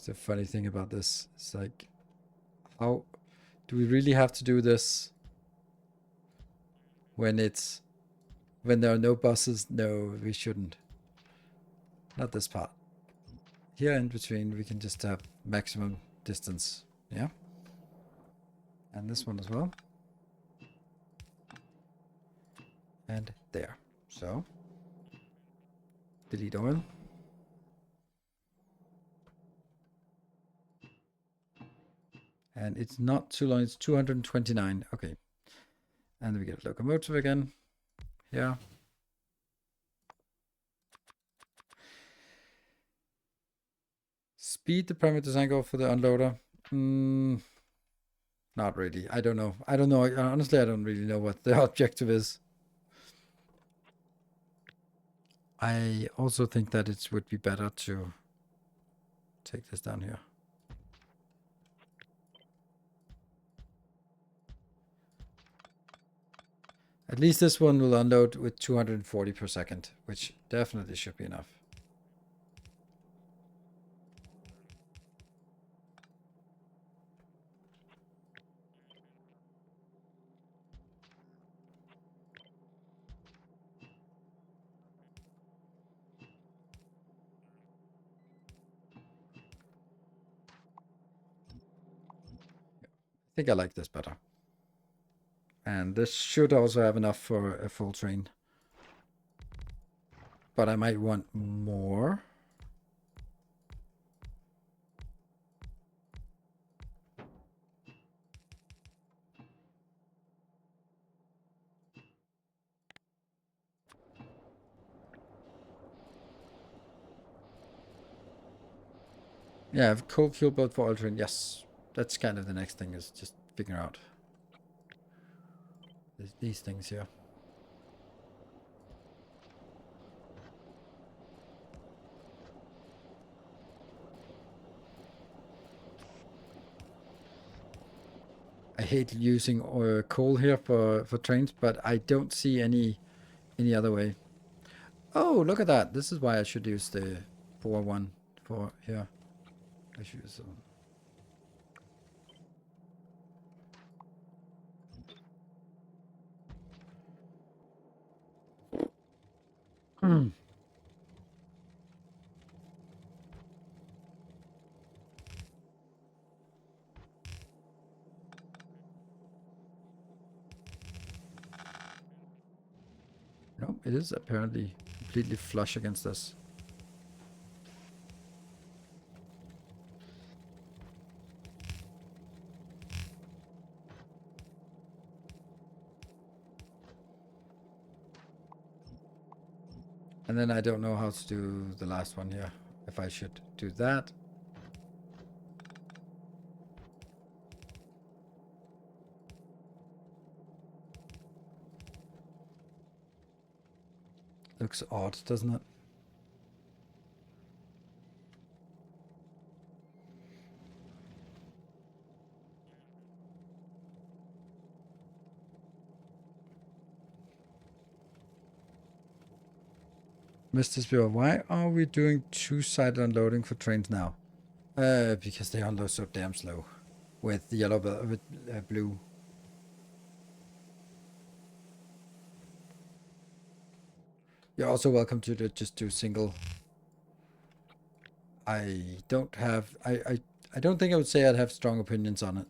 The funny thing about this is like, how do we really have to do this when there are no buses? No, we shouldn't. Not this part. Here in between, we can just have maximum distance. Yeah. And this one as well. And there. So, delete oil. And it's not too long, it's 229. Okay. And we get locomotive again. Yeah. Speed the primary design goal for the unloader. Not really. I don't know. Honestly, I don't really know what the objective is. I also think that it would be better to take this down here. At least this one will unload with 240 per second, which definitely should be enough. I think I like this better. And this should also have enough for a full train. But I might want more. Yeah, I have cold fuel built for oil train. Yes, that's kind of the next thing, is just figuring out these things here. I hate using coal here for trains, but I don't see any other way. Oh, look at that. This is why I should use the 4-1 for here. I should use No, it is apparently completely flush against us. And then I don't know how to do the last one here. If I should do that. Looks odd, doesn't it? Mr. Spear, why are we doing two-sided unloading for trains now? Because they unload so damn slow. With yellow, with blue. You're also welcome to just do single. I don't have... I don't think I would say I'd have strong opinions on it.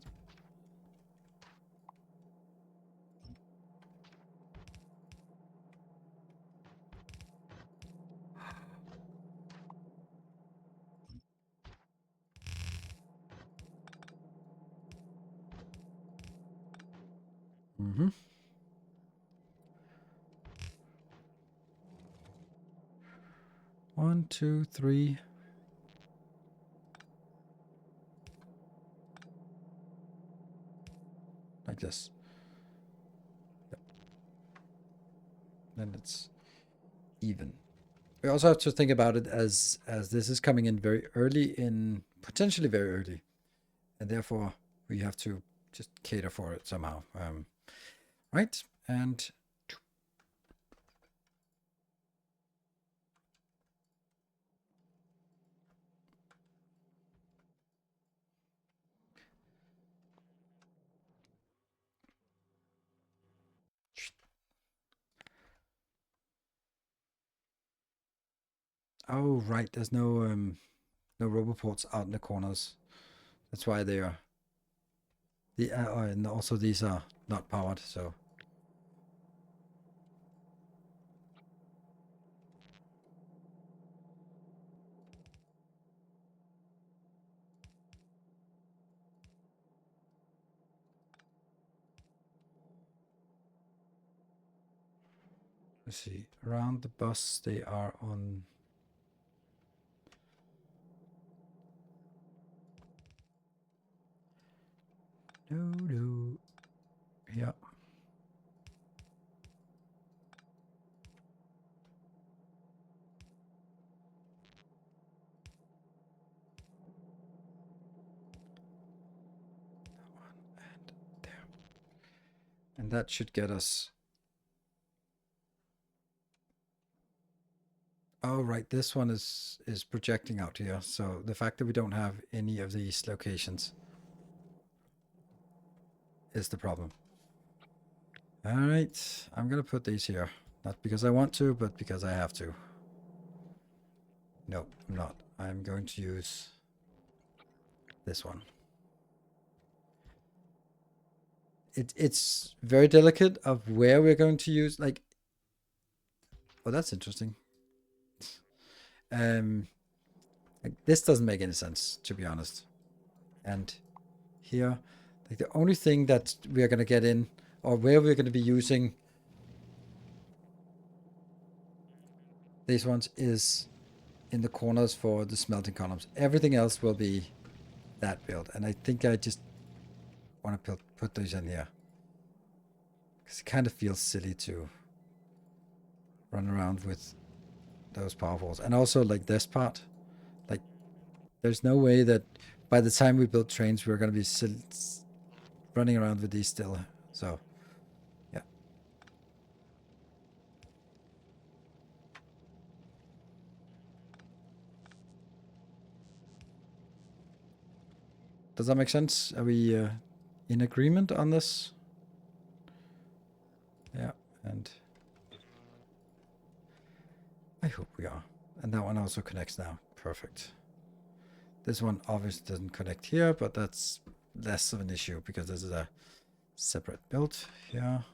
Mm-hmm. One, two, three. Like this. Yep. Then it's even. We also have to think about it as this is coming in very early, potentially very early, and therefore we have to just cater for it somehow. Right? And oh right, there's no roboports out in the corners. That's why they are and also these are not powered, so let's see. Around the bus they are on no. Yeah. And there. And that should get us Oh, right. This one is projecting out here. So the fact that we don't have any of these locations is the problem. All right. I'm going to put these here. Not because I want to, but because I have to. No, I'm not. I'm going to use this one. It's very delicate of where we're going to use, like, oh, that's interesting. Like, this doesn't make any sense, to be honest. And here, like, the only thing that we are going to get in, or where we're going to be using these ones, is in the corners for the smelting columns. Everything else will be that build. And I think I just want to put those in here. Because it kind of feels silly to run around with those power poles. And also, like, this part. Like, there's no way that by the time we build trains, we're going to be running around with these still. So, yeah. Does that make sense? Are we in agreement on this? Yeah, and I hope we are. And that one also connects now. Perfect. This one obviously doesn't connect here, but that's less of an issue because this is a separate build here.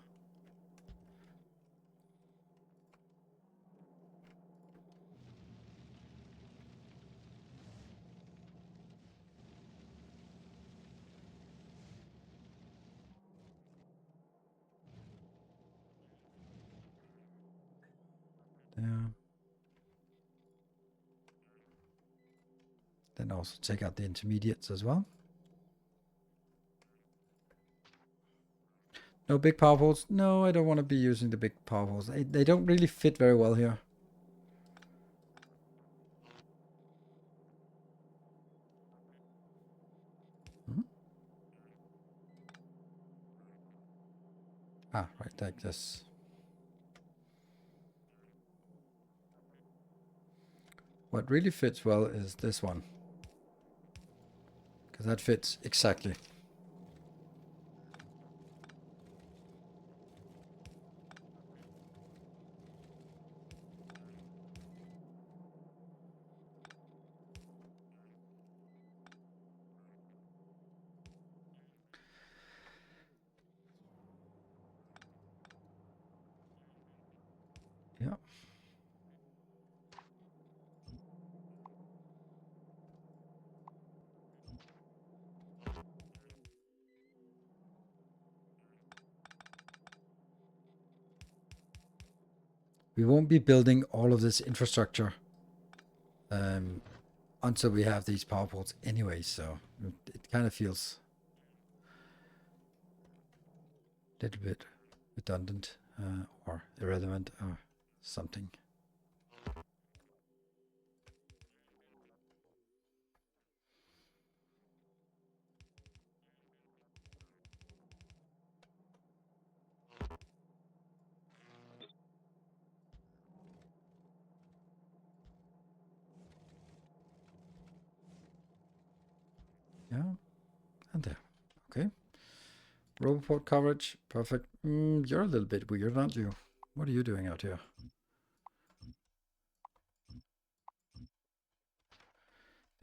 There. Then also take out the intermediates as well. No big power poles? No, I don't want to be using the big power poles. They don't really fit very well here. Hmm? Ah, right, like this. What really fits well is this one. Because that fits exactly. Yeah. We won't be building all of this infrastructure until we have these power poles anyway, so it kind of feels a little bit redundant or irrelevant or something. Yeah, and there. Okay. Roboport coverage, perfect. You're a little bit weird, aren't you? What are you doing out here?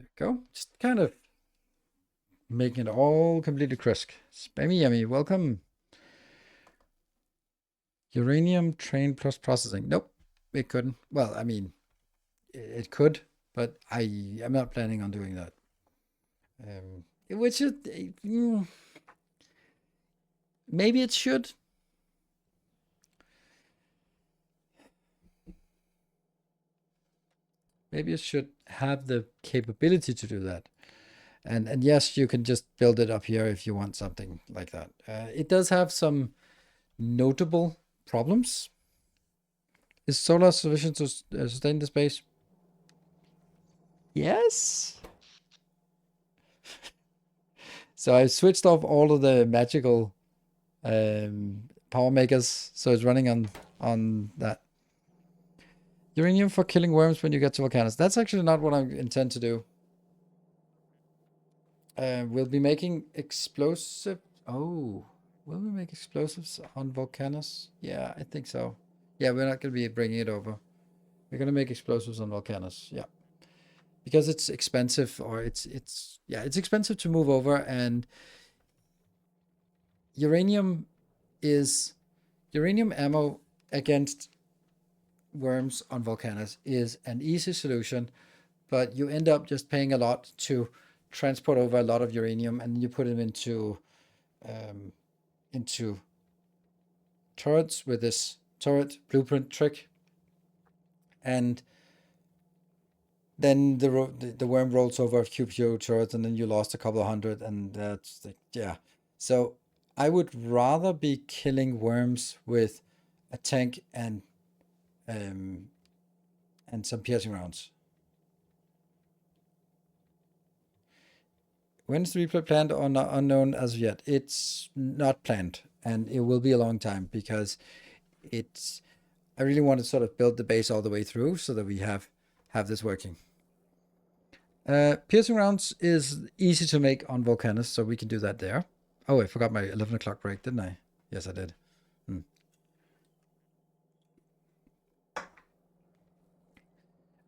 There you go. Just kind of making it all completely crisp. Spammy yummy, welcome. Uranium train plus processing. Nope, it couldn't. Well, I mean, it could, but I'm not planning on doing that. Which is, maybe it should. Maybe it should have the capability to do that. And yes, you can just build it up here if you want something like that. It does have some notable problems. Is solar sufficient to sustain the space? Yes. So I switched off all of the magical power makers, so it's running on that. Uranium for killing worms when you get to volcanoes. That's actually not what I intend to do. We'll be making explosive. Oh, will we make explosives on volcanoes? Yeah, I think so. Yeah, we're not going to be bringing it over. We're going to make explosives on volcanoes. Yeah, because it's expensive, or it's expensive to move over, and uranium ammo against worms on volcanoes is an easy solution, but you end up just paying a lot to transport over a lot of uranium, and you put them into turrets with this turret blueprint trick, and then the worm rolls over a QPO turret, and then you lost a couple of hundred, and that's yeah. So I would rather be killing worms with a tank and some piercing rounds. When is the replay planned or not unknown as of yet? It's not planned, and it will be a long time because it's. I really want to sort of build the base all the way through so that we have this working. Piercing rounds is easy to make on volcanoes, so we can do that there. Oh, I forgot my 11 o'clock break, didn't I? Yes, I did.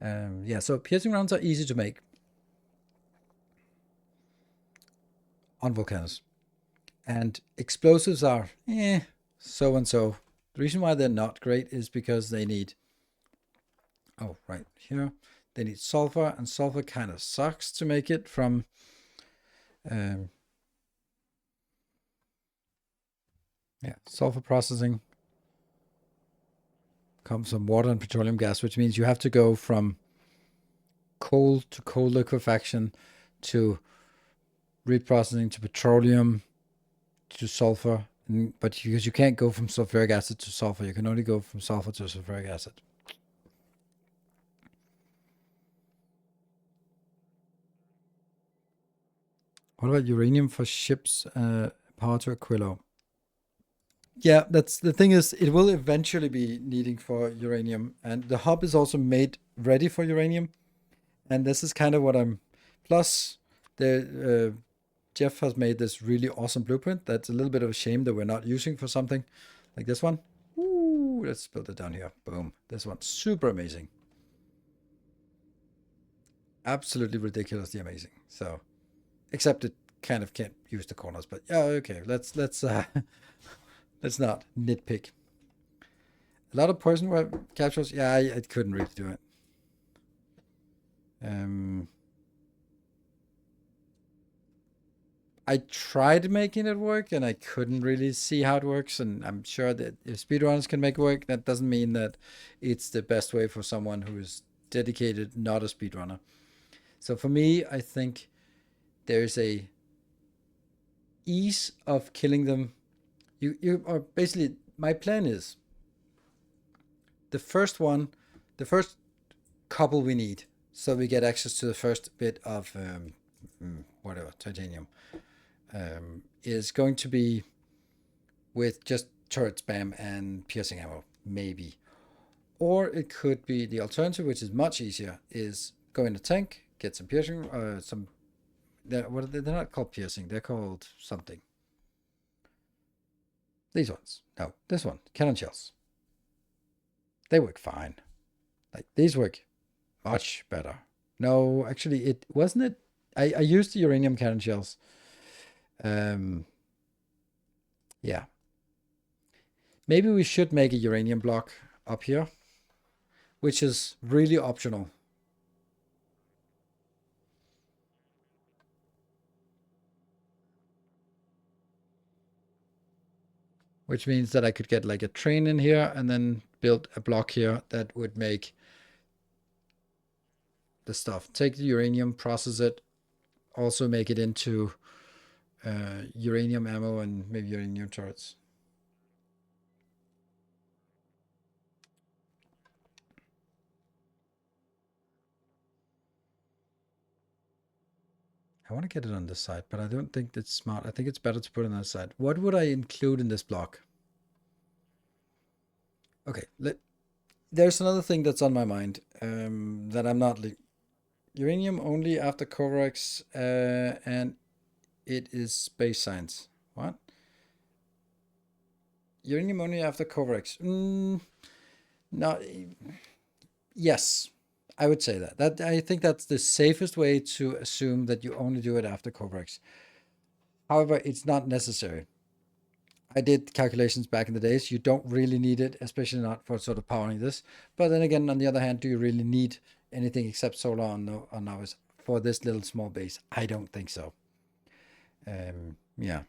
Yeah, so piercing rounds are easy to make on volcanoes. And explosives are, so and so. The reason why they're not great is because they need, right here, they need sulfur, and sulfur kind of sucks to make it from, sulfur processing comes from water and petroleum gas, which means you have to go from coal to coal liquefaction to reprocessing to petroleum to sulfur, but because you can't go from sulfuric acid to sulfur, you can only go from sulfur to sulfuric acid. What about uranium for ships power to Aquilo? Yeah, that's the thing is it will eventually be needing for uranium, and the hub is also made ready for uranium, and this is kind of what I'm. Plus, the Jeff has made this really awesome blueprint. That's a little bit of a shame that we're not using for something like this one. Ooh, let's build it down here. Boom. This one's super amazing. Absolutely ridiculously amazing. So, except it kind of can't use the corners, but yeah, okay. Let's let's not nitpick. A lot of poison web capsules. Yeah, I couldn't really do it. I tried making it work, and I couldn't really see how it works. And I'm sure that if speedrunners can make it work, that doesn't mean that it's the best way for someone who is dedicated, not a speedrunner. So for me, I think there's a ease of killing them. You are basically, my plan is the first couple we need, so we get access to the first bit of whatever titanium, is going to be with just turret spam and piercing ammo, maybe. Or it could be the alternative, which is much easier, is go in a tank, get some piercing, they're not called piercing, they're called something. These ones. No, this one. Cannon shells. They work fine. Like, these work much better. No, actually, it wasn't it. I used the uranium cannon shells. Yeah. Maybe we should make a uranium block up here, which is really optional. Which means that I could get like a train in here and then build a block here that would make the stuff. Take the uranium, process it, also make it into uranium ammo and maybe uranium turrets. I want to get it on this side, but I don't think that's smart. I think it's better to put it on this side. What would I include in this block? Okay, there's another thing that's on my mind that I'm not uranium only after Covarex, and it is space science. What? Uranium only after Covarex? No. Yes, I would say that. That I think that's the safest way to assume that you only do it after Covarex. However, it's not necessary. I did calculations back in the days. You don't really need it, especially not for sort of powering this. But then again, on the other hand, do you really need anything except solar on Nauvis for this little small base? I don't think so. Yeah.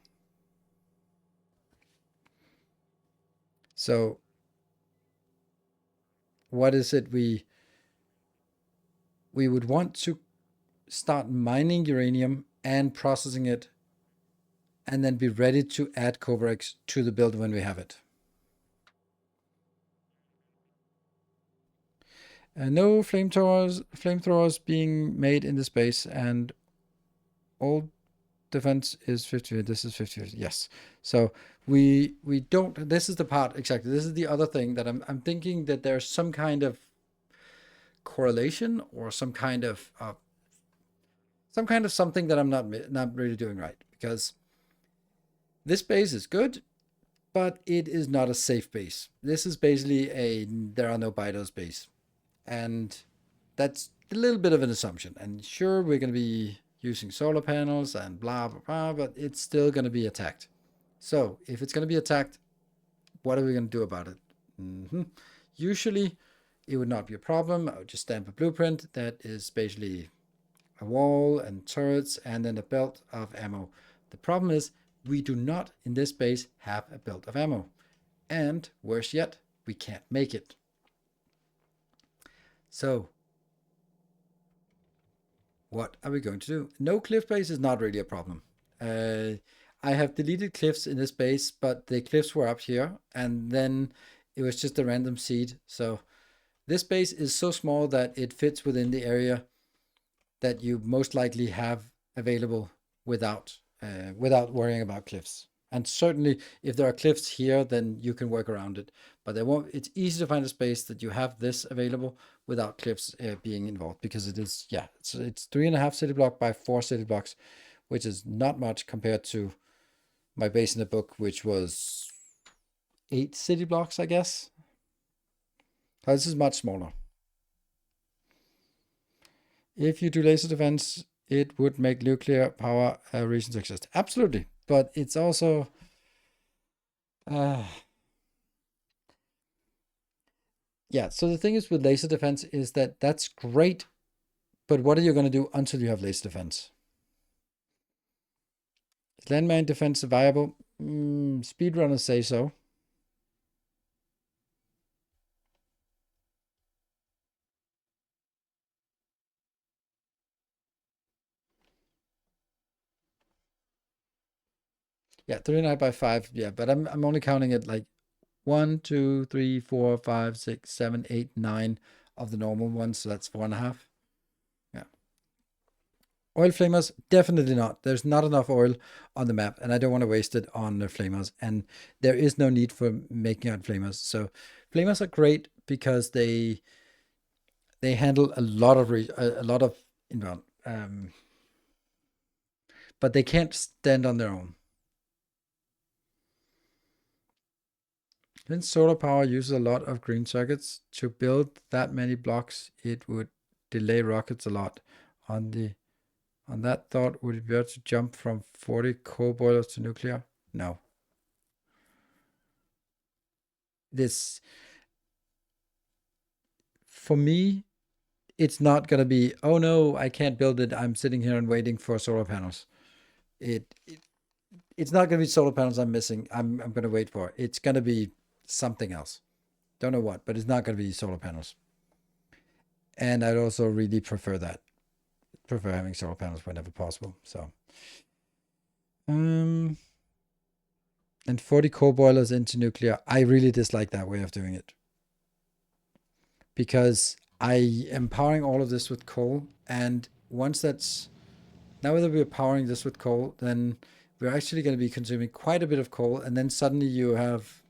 So what is it we would want to start mining uranium and processing it, and then be ready to add Covarex to the build when we have it. No flamethrowers being made in the space, and all defense is 50. This is 50. Yes. So we don't. This is the part exactly. This is the other thing that I'm thinking that there's some kind of correlation or some kind of something that I'm not really doing right, because this base is good, but it is not a safe base. This is basically a there are no biters base, and that's a little bit of an assumption. And sure, we're going to be using solar panels and blah blah blah, but it's still going to be attacked. So if it's going to be attacked, what are we going to do about it? Usually, it would not be a problem. I would just stamp a blueprint that is basically a wall and turrets and then a belt of ammo. The problem is we do not in this base have a belt of ammo. And worse yet, we can't make it. So what are we going to do? No cliff base is not really a problem. I have deleted cliffs in this base, but the cliffs were up here, and then it was just a random seed. So this base is so small that it fits within the area that you most likely have available without without worrying about cliffs. And certainly, if there are cliffs here, then you can work around it. But there won't. It's easy to find a space that you have this available without cliffs being involved, because it is, yeah, it's 3.5 city block by 4 city blocks, which is not much compared to my base in the book, which was 8 city blocks, I guess. This is much smaller. If you do laser defense, it would make nuclear power a reason to exist. Absolutely. But it's also yeah, so the thing is with laser defense is that that's great, but what are you going to do until you have laser defense? Is landmine defense viable? Speedrunners say so. Yeah, 3.5 by 5. Yeah, but I'm only counting it like 1, 2, 3, 4, 5, 6, 7, 8, 9 of the normal ones. So that's 4.5. Yeah. Oil flamers, definitely not. There's not enough oil on the map, and I don't want to waste it on the flamers. And there is no need for making out flamers. So flamers are great because they handle a lot of inbound, but they can't stand on their own. Since solar power uses a lot of green circuits to build that many blocks, it would delay rockets a lot. On that thought, would it be better to jump from 40 coal boilers to nuclear? No. This, for me, it's not going to be, oh no, I can't build it. I'm sitting here and waiting for solar panels. It's not going to be solar panels I'm missing. I'm going to wait for. It's going to be something else. Don't know what, but it's not going to be solar panels. And I'd also really prefer that. Prefer having solar panels whenever possible. So, and 40 coal boilers into nuclear. I really dislike that way of doing it, because I am powering all of this with coal, and once that's now that we're powering this with coal, then we're actually going to be consuming quite a bit of coal, and then suddenly you have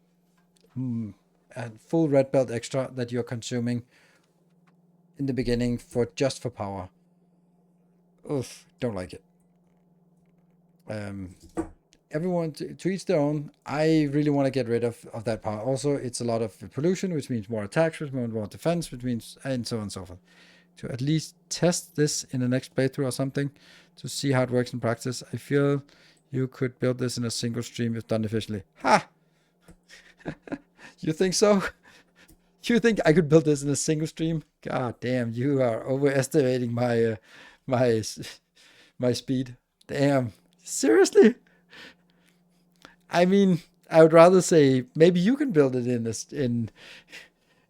a full red belt extra that you're consuming in the beginning for just for power. Oof, don't like it. Everyone to each their own. I really want to get rid of that power. Also, it's a lot of pollution, which means more attacks, which means more defense, which means and so on and so forth. To at least test this in the next playthrough or something to see how it works in practice. I feel you could build this in a single stream if done efficiently. Ha! You think so? You think I could build this in a single stream? God damn, you are overestimating my my speed. Damn. Seriously? I mean, I would rather say maybe you can build it in this in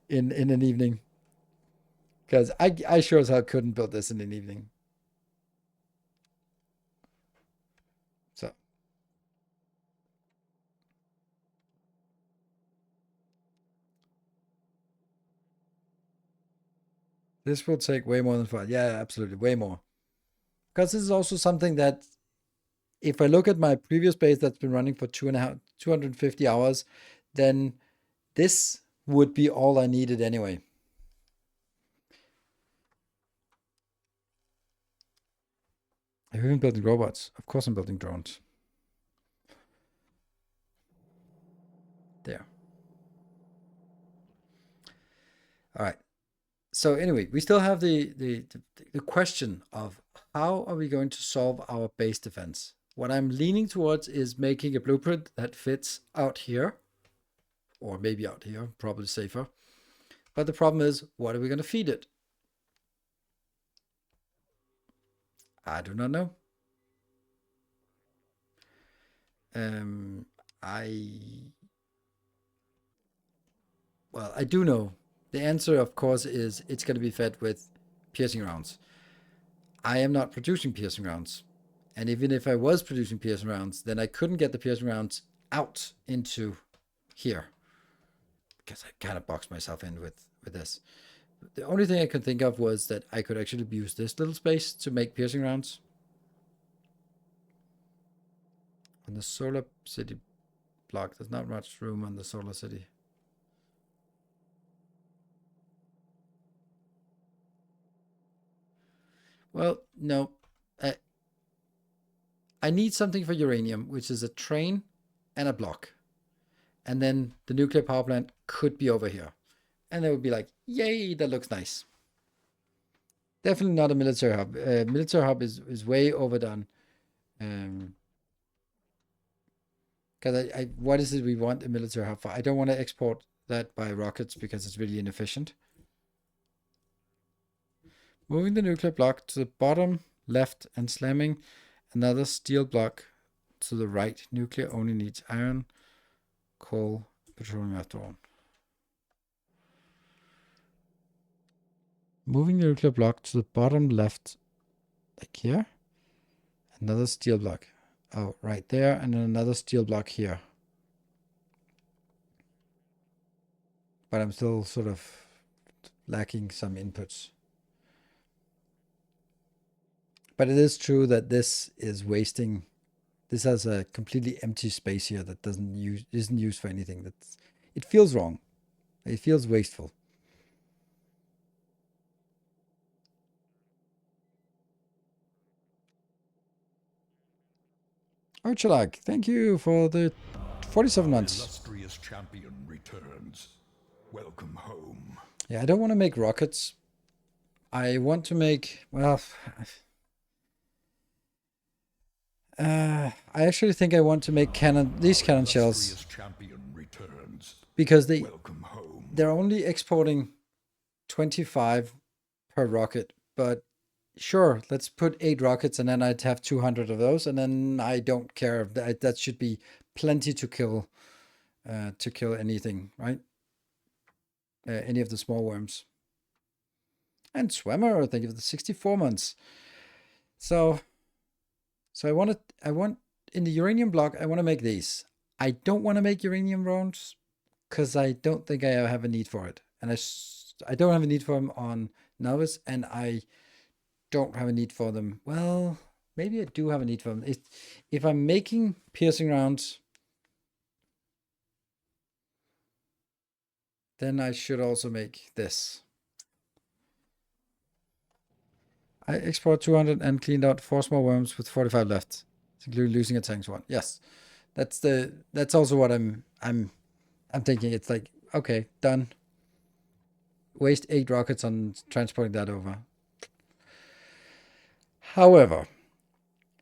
an evening. Because I sure as hell couldn't build this in an evening. So this will take way more than 5. Yeah, absolutely, way more. Because this is also something that if I look at my previous base that's been running for 250 hours, then this would be all I needed anyway. I'm even building robots. Of course I'm building drones. There. All right. So anyway, we still have the question of how are we going to solve our base defense? What I'm leaning towards is making a blueprint that fits out here, or maybe out here, probably safer. But the problem is, what are we going to feed it? I do not know. I do know. The answer, of course, is it's going to be fed with piercing rounds. I am not producing piercing rounds. And even if I was producing piercing rounds, then I couldn't get the piercing rounds out into here. Because I kind of boxed myself in with this. The only thing I could think of was that I could actually use this little space to make piercing rounds. On the Solar City block, there's not much room on the Solar City. Well, no. I need something for uranium, which is a train and a block. And then the nuclear power plant could be over here. And they would be like, yay, that looks nice. Definitely not a military hub. Military hub is way overdone. Because what is it we want a military hub for? I don't want to export that by rockets because it's really inefficient. Moving the nuclear block to the bottom left and slamming another steel block to the right. Nuclear only needs iron, coal, petroleum after all. Moving the nuclear block to the bottom left, like here. Another steel block. Oh, right there, and then another steel block here. But I'm still sort of lacking some inputs. But it is true that this is wasting. This has a completely empty space here that isn't used for anything. It feels wrong. It feels wasteful. Archelag, thank you for the 47 months. Illustrious champion returns. Welcome home. Yeah, I don't want to make rockets. I want to make, well, I actually think I want to make these cannon shells because they're only exporting 25 per rocket, but sure, let's put 8 rockets and then I'd have 200 of those, and then I don't care. That should be plenty to kill anything, right? Any of the small worms. And Swimmer, thank you for the 64 months. So I want in the uranium block, I want to make these. I don't want to make uranium rounds because I don't think I have a need for it. And I don't have a need for them on Nauvis, and I don't have a need for them. Well, maybe I do have a need for them. If I'm making piercing rounds, Then I should also make this. I explored 200 and cleaned out 4 small worms with 45 left, including losing a tank one. Yes, that's also what I'm thinking. It's like, okay, done. Waste 8 rockets on transporting that over. However,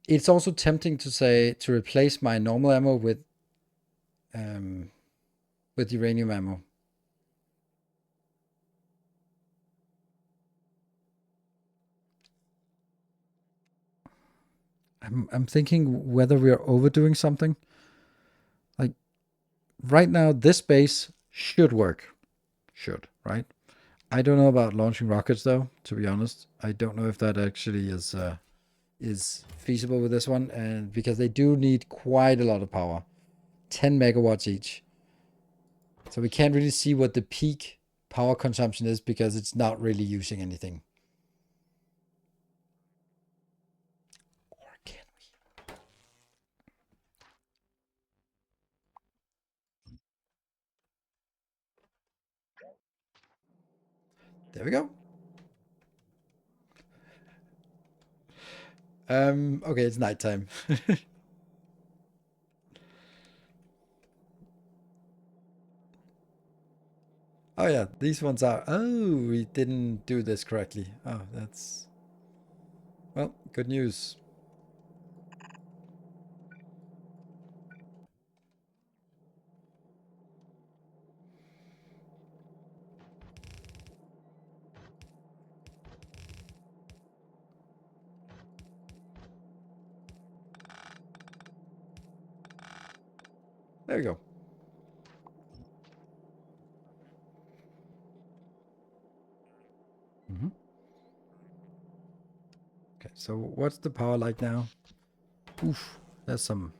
it's also tempting to say to replace my normal ammo with uranium ammo. I'm thinking whether we are overdoing something. Like right now, this base should work. Should, right? I don't know about launching rockets though, to be honest. I don't know if that actually is feasible with this one, and because they do need quite a lot of power. 10 megawatts each. So we can't really see what the peak power consumption is because it's not really using anything. Or can we? There we go. Okay, it's nighttime. Oh yeah, these ones are. Oh, we didn't do this correctly. Oh, that's. Well, good news. There we go. Mm-hmm. Okay, so what's the power like now? Oof, there's some.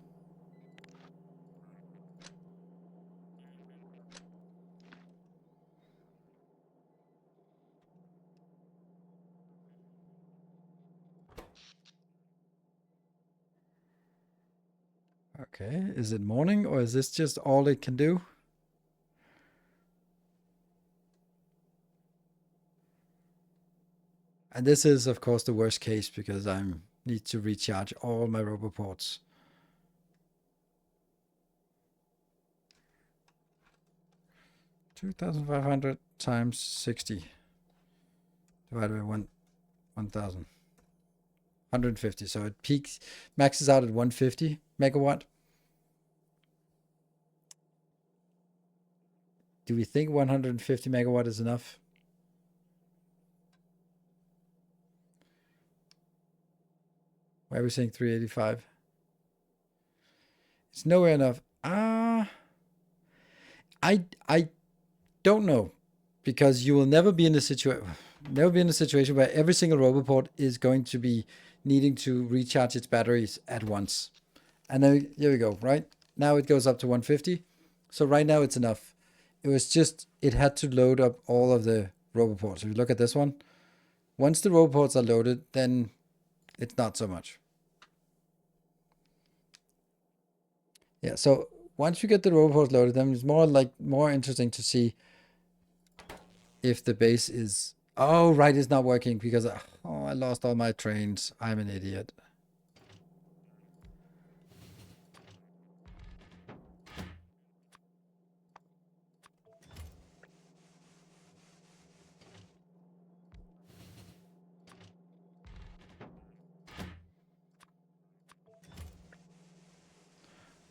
Okay, is it morning or is this just all it can do? And this is, of course, the worst case because I need to recharge all my roboports. $2,500 times 60 divided by 1,000. 150. So it peaks, maxes out at 150 megawatt. Do we think 150 megawatt is enough? Why are we saying 385? It's nowhere enough. I don't know, because you will never be in a situation where every single roboport is going to be needing to recharge its batteries at once. And then here we go, right? Now it goes up to 150. So right now it's enough. It was just, it had to load up all of the roboports. If you look at this one, once the roboports are loaded, then it's not so much. Yeah, so once you get the roboports loaded, then it's more interesting to see if the base is. Oh, right, it's not working because I lost all my trains. I'm an idiot.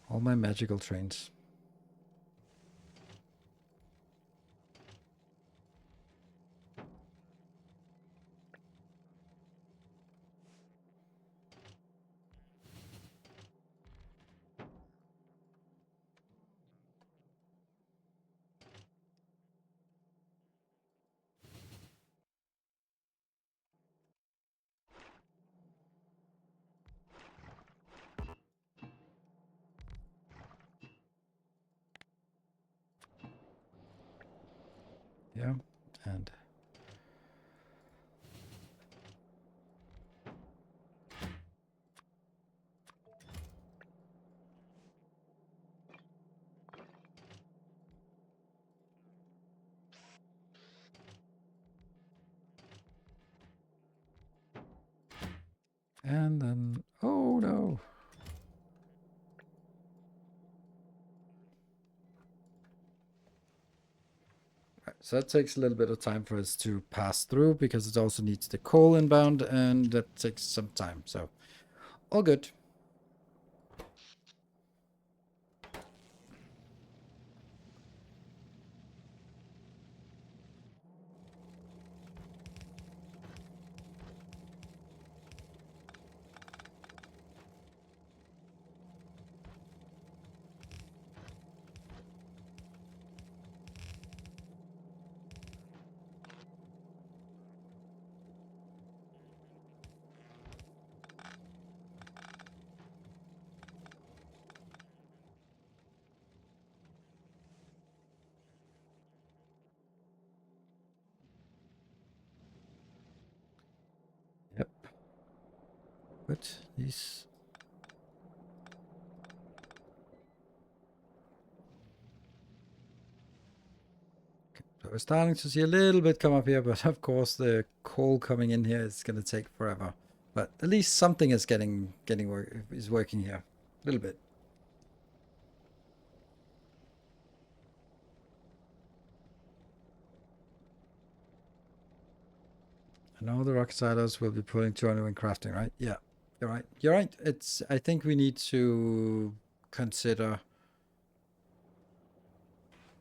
All my magical trains. Yeah, and And then, oh no. Right, so that takes a little bit of time for us to pass through because it also needs the coal inbound and that takes some time. So all good. Yep. But these... So we're starting to see a little bit come up here, but of course the coal coming in here is going to take forever. But at least something is is working here. A little bit. And all the rock silos will be pulling 200 when crafting, right? Yeah, you're right. You're right. I think we need to consider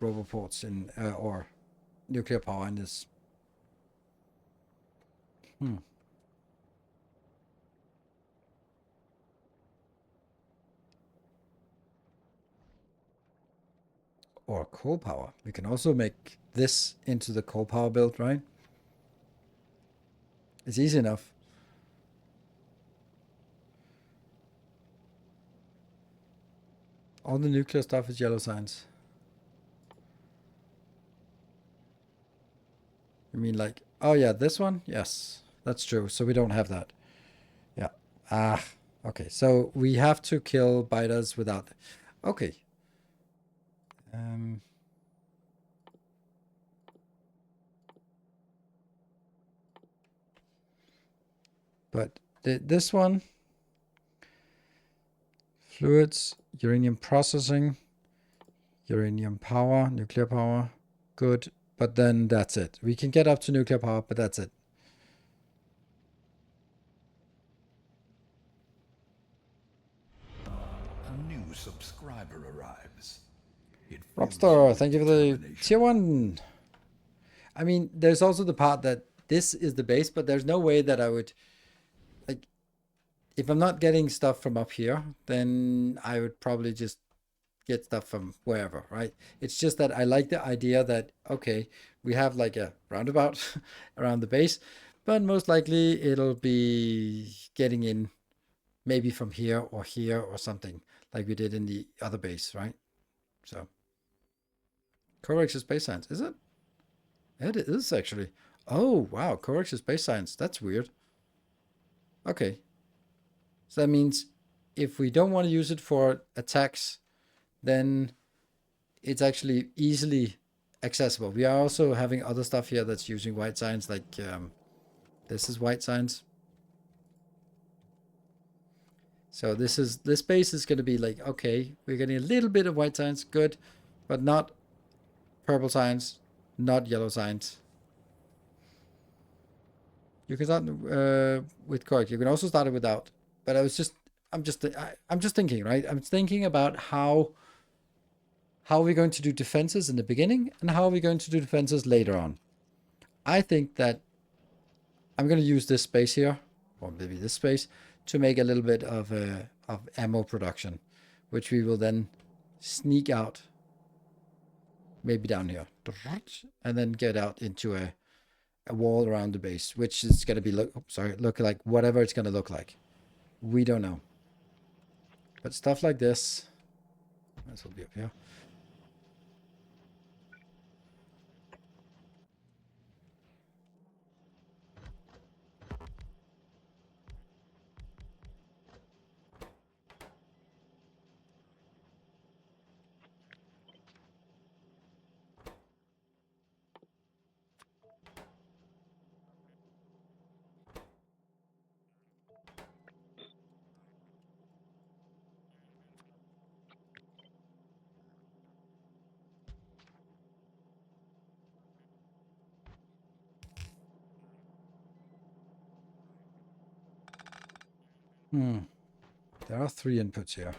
roboports in, or nuclear power in this. Or coal power. We can also make this into the coal power build, right? It's easy enough. All the nuclear stuff is yellow signs. You mean like, oh yeah, this one? Yes, that's true. So we don't have that. Yeah. Ah, okay. So we have to kill biters without. Okay. But this one, fluids, uranium processing, uranium power, nuclear power, good. But then that's it. We can get up to nuclear power, but that's it. A new subscriber arrives. Rockstar, thank you for the tier 1. I mean, there's also the part that this is the base, but there's no way that I would, like, if I'm not getting stuff from up here, then I would probably just get stuff from wherever, right? It's just that I like the idea that, okay, we have like a roundabout around the base, but most likely it'll be getting in maybe from here or something like we did in the other base, right? So, Corex is space science, is it? It is actually. Oh, wow, Corex is space science. That's weird. Okay. So that means if we don't want to use it for attacks, then it's actually easily accessible. We are also having other stuff here that's using white science, like this is white science. So this base is going to be like, okay, we're getting a little bit of white science, good, but not purple science, not yellow science. You can start with correct. You can also start it without. But I'm just thinking, right? I'm thinking about how are we going to do defenses in the beginning and how are we going to do defenses later on. I think that I'm going to use this space here, or maybe this space, to make a little bit of ammo production, which we will then sneak out, maybe down here, and then get out into a wall around the base, which is going to be look like whatever it's going to look like. We don't know. But stuff like this will be up here. There are 3 inputs here.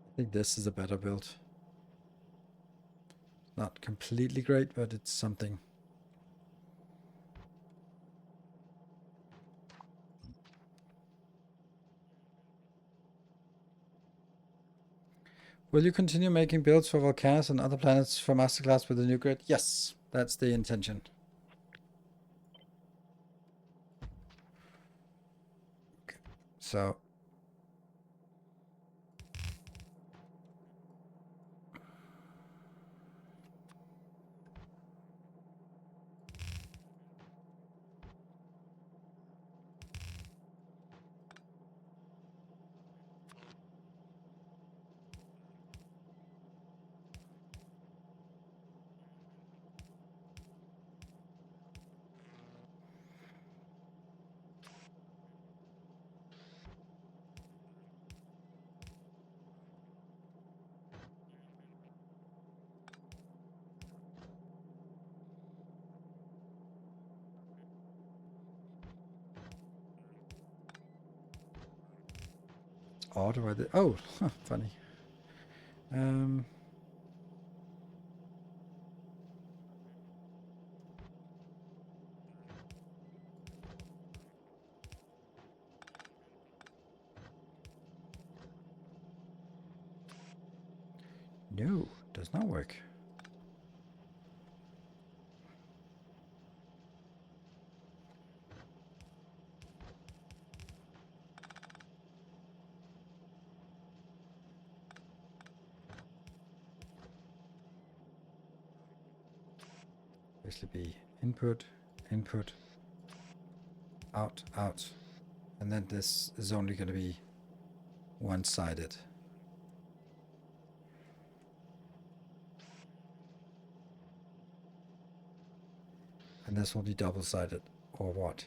I think this is a better build. Not completely great, but it's something. Will you continue making builds for volcanoes and other planets for Masterclass with the new grid? Yes, that's the intention. Okay. So odd why the oh, huh, funny. No, does not work. Basically be input, input, out, out. And then this is only going to be one-sided. And this will be double-sided, or what?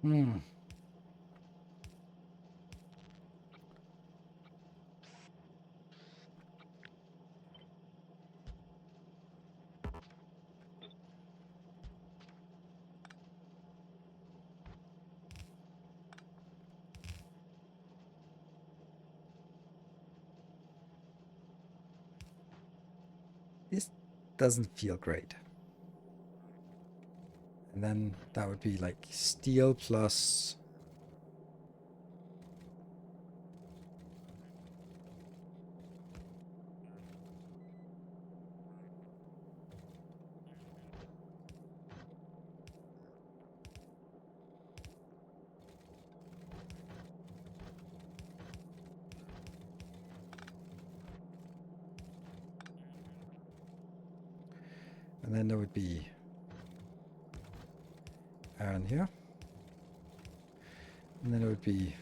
Hmm. This doesn't feel great. And then that would be like steel plus... And then there would be iron here. And then it would be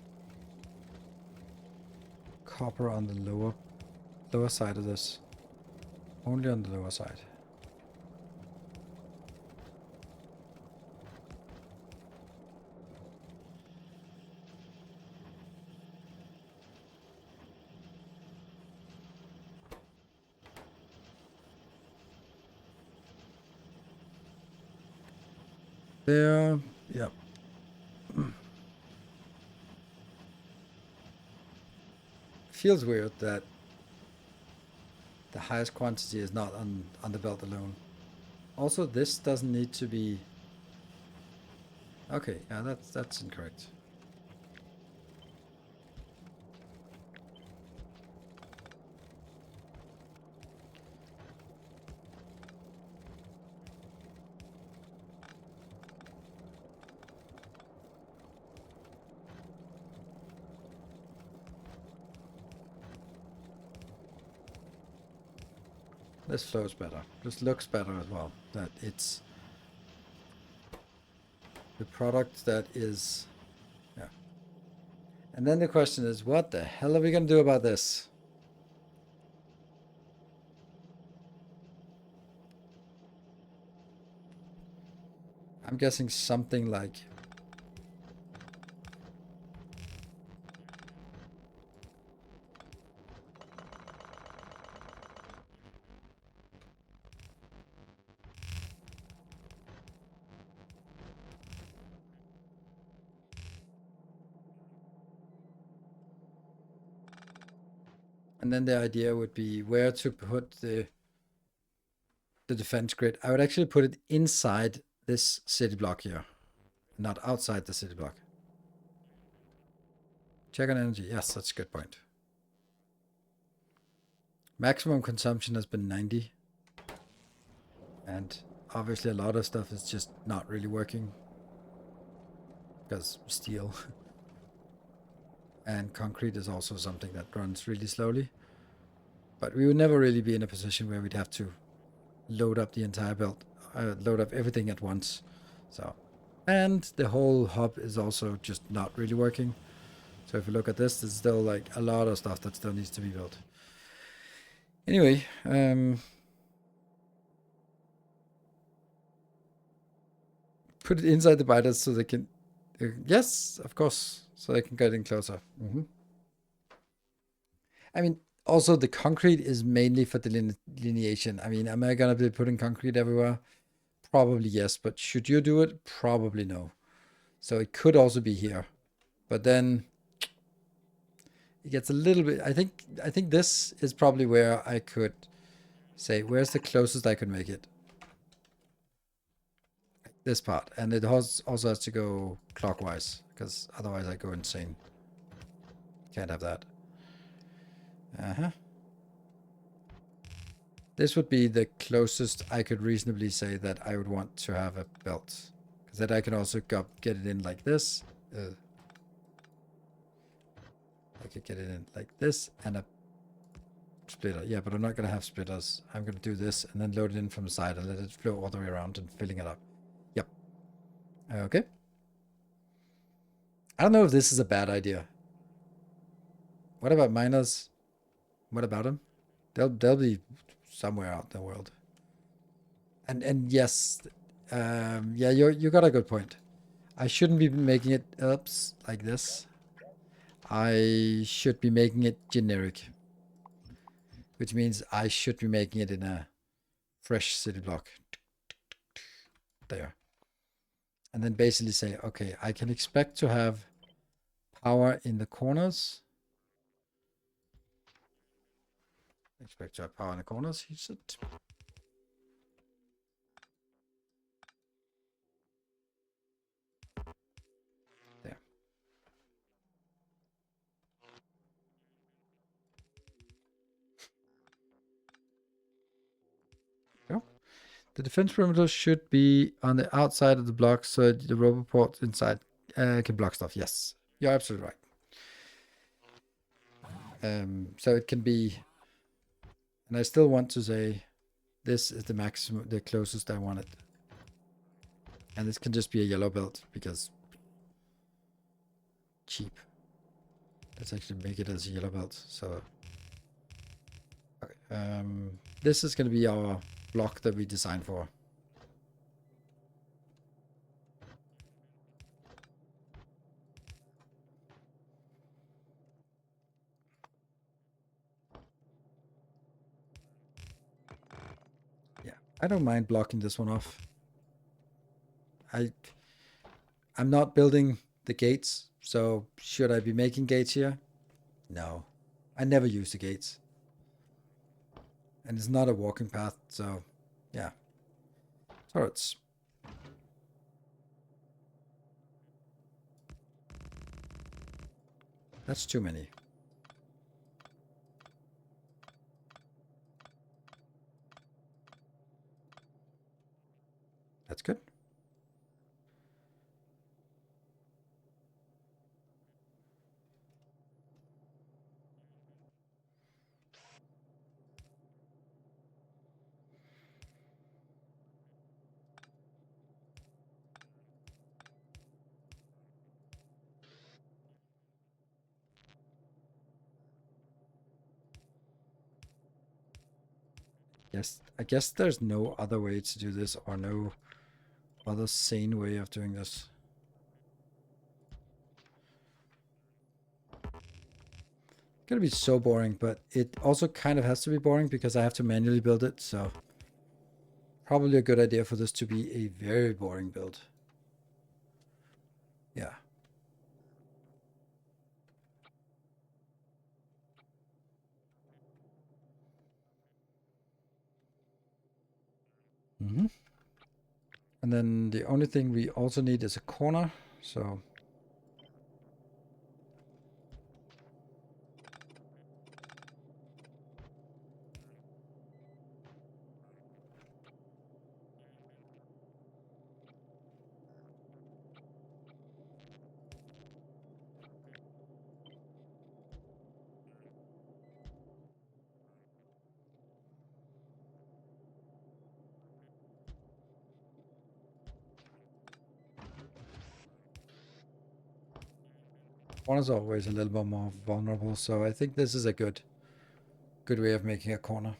copper on the lower side of this. Only on the lower side. There, yeah. Feels weird that the highest quantity is not on the belt alone. Also, this doesn't need to be... Okay, yeah, that's incorrect. This flows better. This looks better as well. That it's the product that is... Yeah. And then the question is, what the hell are we going to do about this? I'm guessing something like... And then the idea would be where to put the defense grid. I would actually put it inside this city block here, not outside the city block. Check on energy. Yes, that's a good point. Maximum consumption has been 90. And obviously a lot of stuff is just not really working. Because steel and concrete is also something that runs really slowly. But we would never really be in a position where we'd have to load up the entire belt, load up everything at once. So, and the whole hub is also just not really working. So if you look at this, there's still like a lot of stuff that still needs to be built. Anyway, put it inside the biters so they can, yes, of course, so they can get in closer. I mean, also the concrete is mainly for delineation. I mean, am I gonna be putting concrete everywhere? Probably yes, but should you do it? Probably no. So it could also be here, but then it gets a little bit. I think this is probably where I could say where's the closest I could make it. This part, and it also has to go clockwise because otherwise I go insane. Can't have that. This would be the closest I could reasonably say that I would want to have a belt. Because then I can also get it in like this. I could get it in like this and a splitter. Yeah, but I'm not going to have splitters. I'm going to do this and then load it in from the side and let it flow all the way around and filling it up. Yep. Okay. I don't know if this is a bad idea. What about miners? What about them? They'll be somewhere out in the world. And yes, yeah, you got a good point. I shouldn't be making it like this. I should be making it generic, which means I should be making it in a fresh city block. There. And then basically say, okay, I can expect to have power in the corners. Expect to have power in the corners, he said. There. Go. The defense perimeter should be on the outside of the block so the robot ports inside can block stuff. Yes, you're absolutely right. So it can be, and I still want to say this is the maximum, the closest I want it. And this can just be a yellow belt because cheap. Let's actually make it as a yellow belt. So okay, this is going to be our block that we designed for. Yeah, I don't mind blocking this one off. I'm not building the gates, so should I be making gates here? No, I never use the gates. And it's not a walking path, so yeah. Turrets. That's too many. That's good. Yes, I guess there's no other way to do this, or no other sane way of doing this. Gonna be so boring, but it also kind of has to be boring because I have to manually build it, so probably a good idea for this to be a very boring build. Yeah. Mm-hmm. And then the only thing we also need is a corner, so corner's always a little bit more vulnerable, so I think this is a good way of making a corner.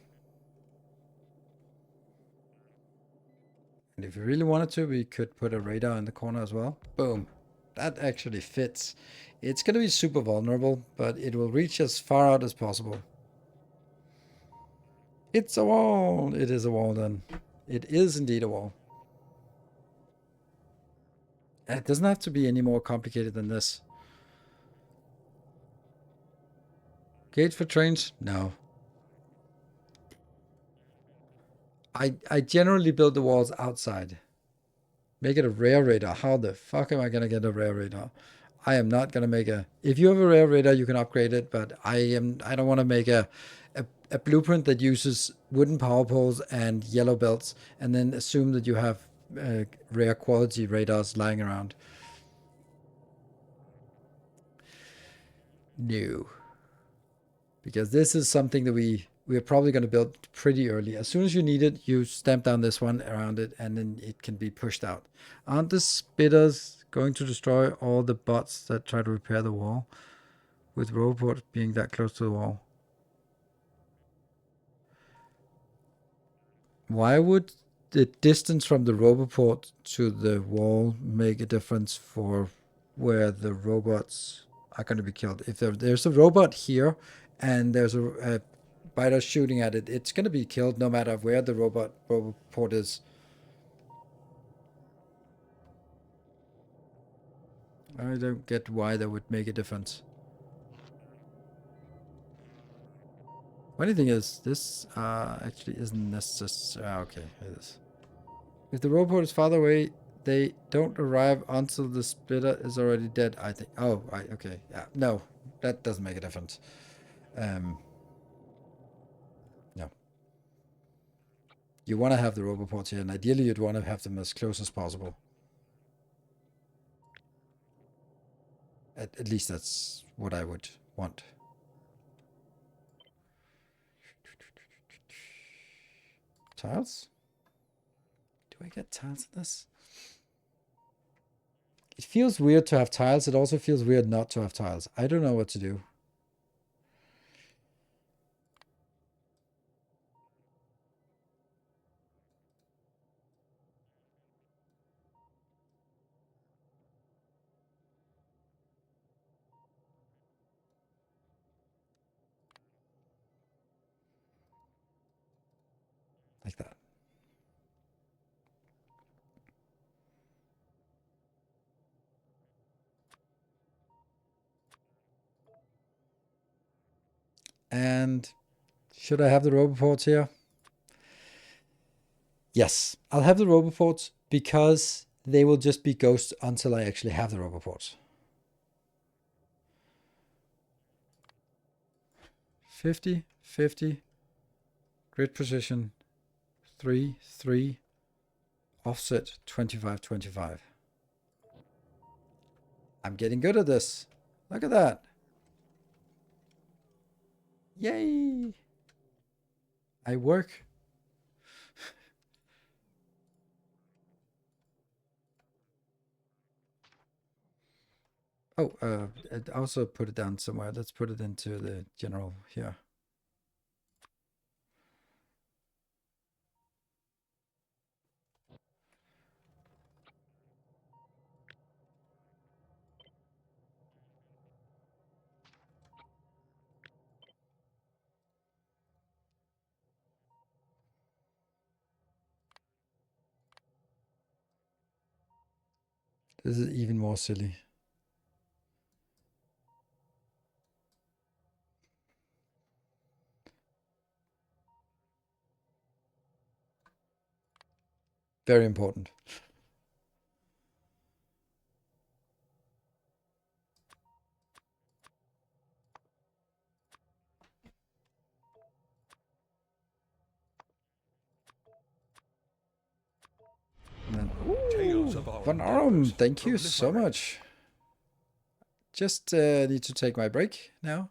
And if we really wanted to, we could put a radar in the corner as well. Boom. That actually fits. It's going to be super vulnerable, but it will reach as far out as possible. It's a wall. It is a wall then. It is indeed a wall. And it doesn't have to be any more complicated than this. Gate for trains? No. I generally build the walls outside. Make it a rail radar. How the fuck am I going to get a rail radar? I am not going to make a... If you have a rail radar, you can upgrade it, but I don't want to make a blueprint that uses wooden power poles and yellow belts and then assume that you have rare quality radars lying around. No. Because this is something that we're probably going to build pretty early. As soon as you need it, you stamp down this one around it, and then it can be pushed out. Aren't the spitters going to destroy all the bots that try to repair the wall? With Roboport being that close to the wall. Why would the distance from the Roboport to the wall make a difference for where the robots are going to be killed? If there's a robot here and there's a biter shooting at it, it's going to be killed no matter where the Roboport is. I don't get why that would make a difference. Funny thing is, this actually isn't necessary. Okay, it is. If the robot is farther away, they don't arrive until the splitter is already dead, I think. Oh, right, okay. Yeah, no, that doesn't make a difference. No. You want to have the roboports here, and ideally you'd want to have them as close as possible. At least that's what I would want. Tiles? Do I get tiles in this? It feels weird to have tiles. It also feels weird not to have tiles. I don't know what to do. Like that. And should I have the roboports here? Yes, I'll have the roboports because they will just be ghosts until I actually have the roboports. 50, 50, grid position, 3, 3, offset 25, 25. I'm getting good at this. Look at that. Yay. I work. Oh, I also put it down somewhere. Let's put it into the general here. This is even more silly. Very important. Tales of our Von Arm, endeavors thank you so proliferate. much. Just need to take my break now.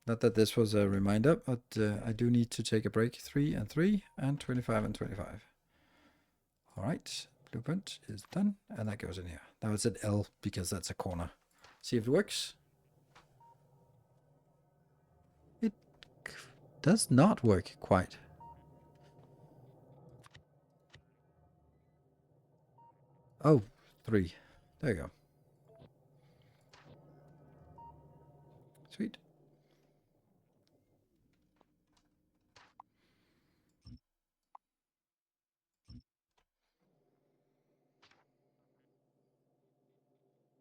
Not that this was a reminder, but I do need to take a break. 3 and 3 and 25 and 25. All right, blueprint is done, and that goes in here. Now it's at L because that's a corner. See if it works. It does not work quite. Oh, 3. There you go. Sweet.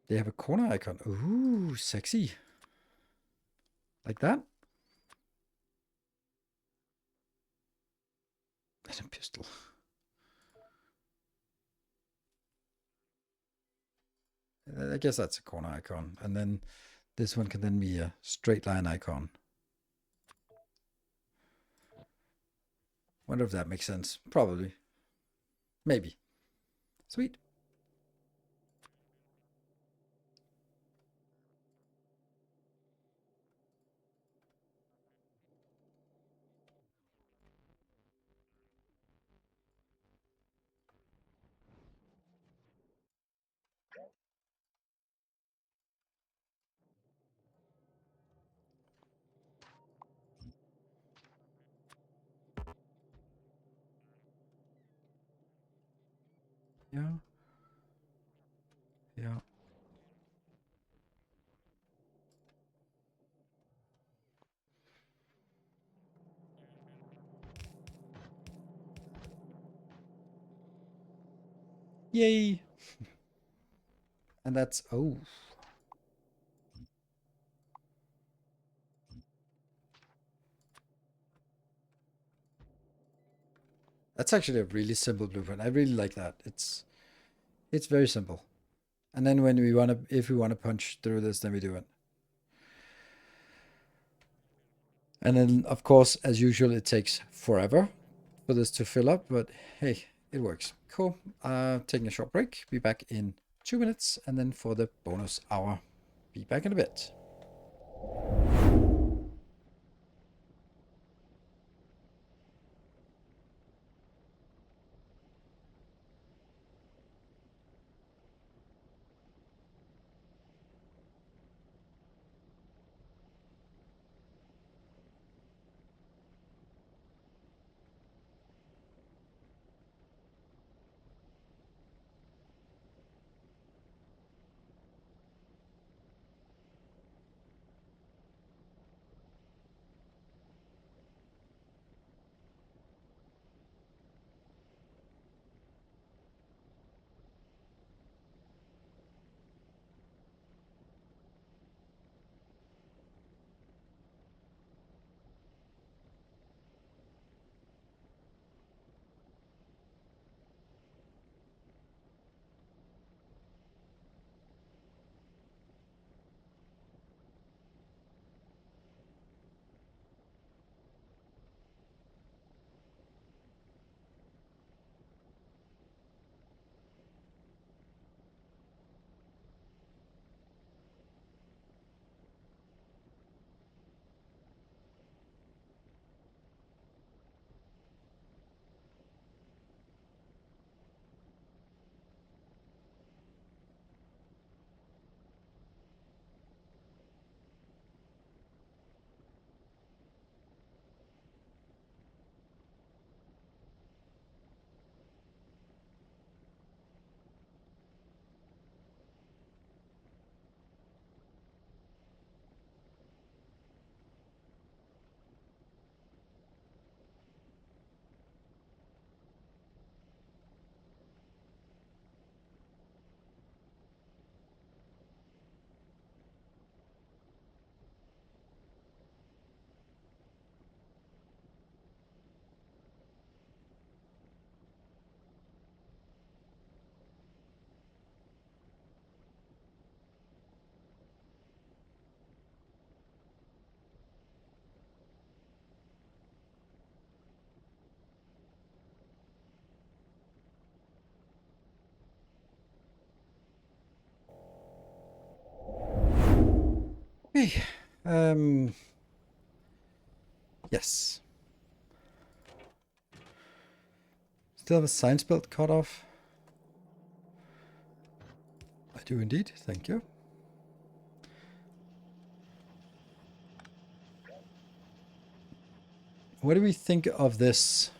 They have a corner icon. Ooh, sexy. Like that. And a pistol. I guess that's a corner icon. And then this one can then be a straight line icon. Wonder if that makes sense. Probably. Maybe. Sweet. Yeah. Yeah. Yay. And that's, oh. That's actually a really simple blueprint. I really like that. It's very simple. And then when we want to, if we want to punch through this, then we do it. And then, of course, as usual, it takes forever for this to fill up, but hey, it works. Cool. Taking a short break. Be back in 2 minutes, and then for the bonus hour. Be back in a bit. Okay. Yes. Still have a science belt cut off. I do indeed. Thank you. What do we think of this?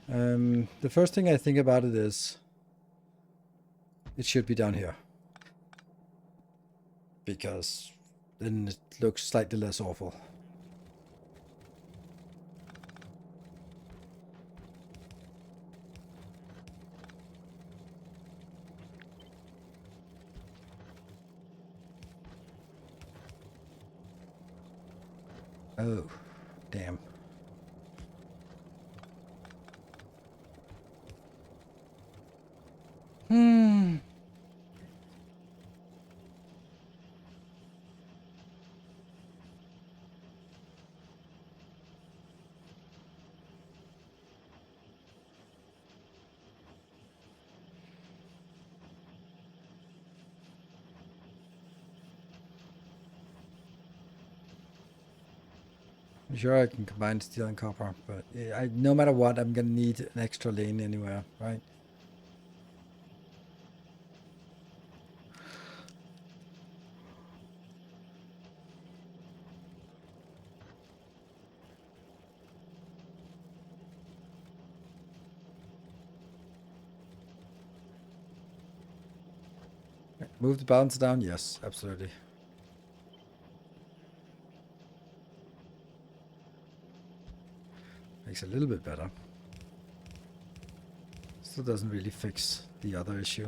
The first thing I think about it is it should be down here. Because then it looks slightly less awful. Oh, damn. I'm sure I can combine steel and copper, but no matter what, I'm gonna need an extra lane anywhere, right? Move the balance down? Yes, absolutely. Makes it a little bit better. Still doesn't really fix the other issue.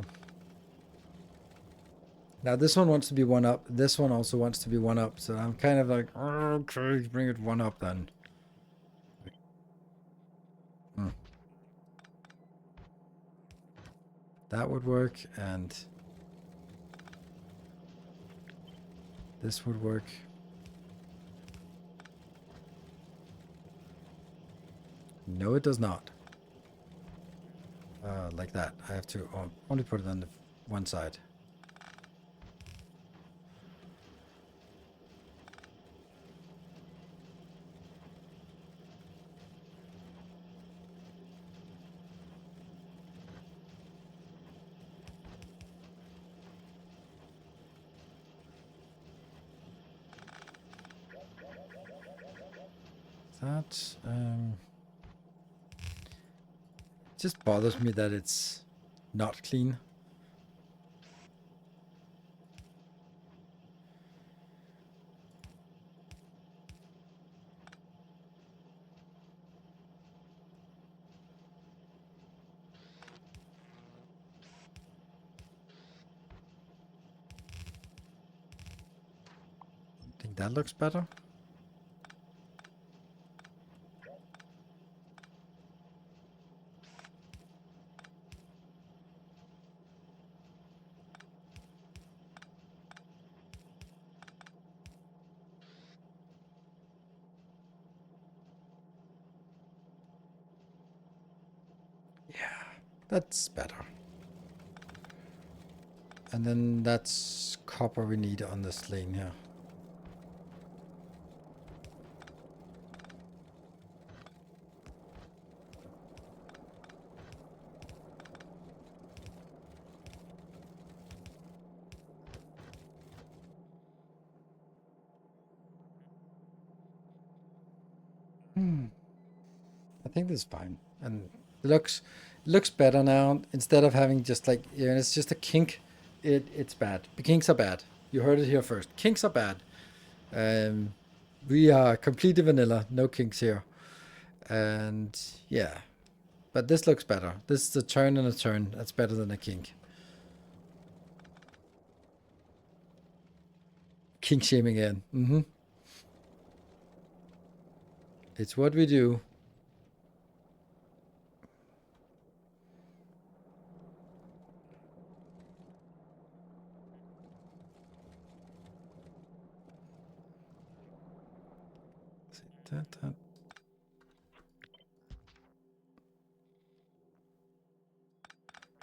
Now this one wants to be one up. This one also wants to be one up. So I'm kind of like, okay, bring it one up then. That would work, and this would work. No, it does not. Like that. I have to only put it on the one side. That just bothers me that it's not clean. I think that looks better. Yeah, that's better. And then that's copper we need on this lane here. I think this is fine, and it looks better now. Instead of having just like, it's just a kink. It's bad. The kinks are bad. You heard it here first. Kinks are bad. We are completely vanilla, no kinks here, and yeah. But this looks better. This is a turn and a turn. That's better than a kink. Kink shaming again. It's what we do.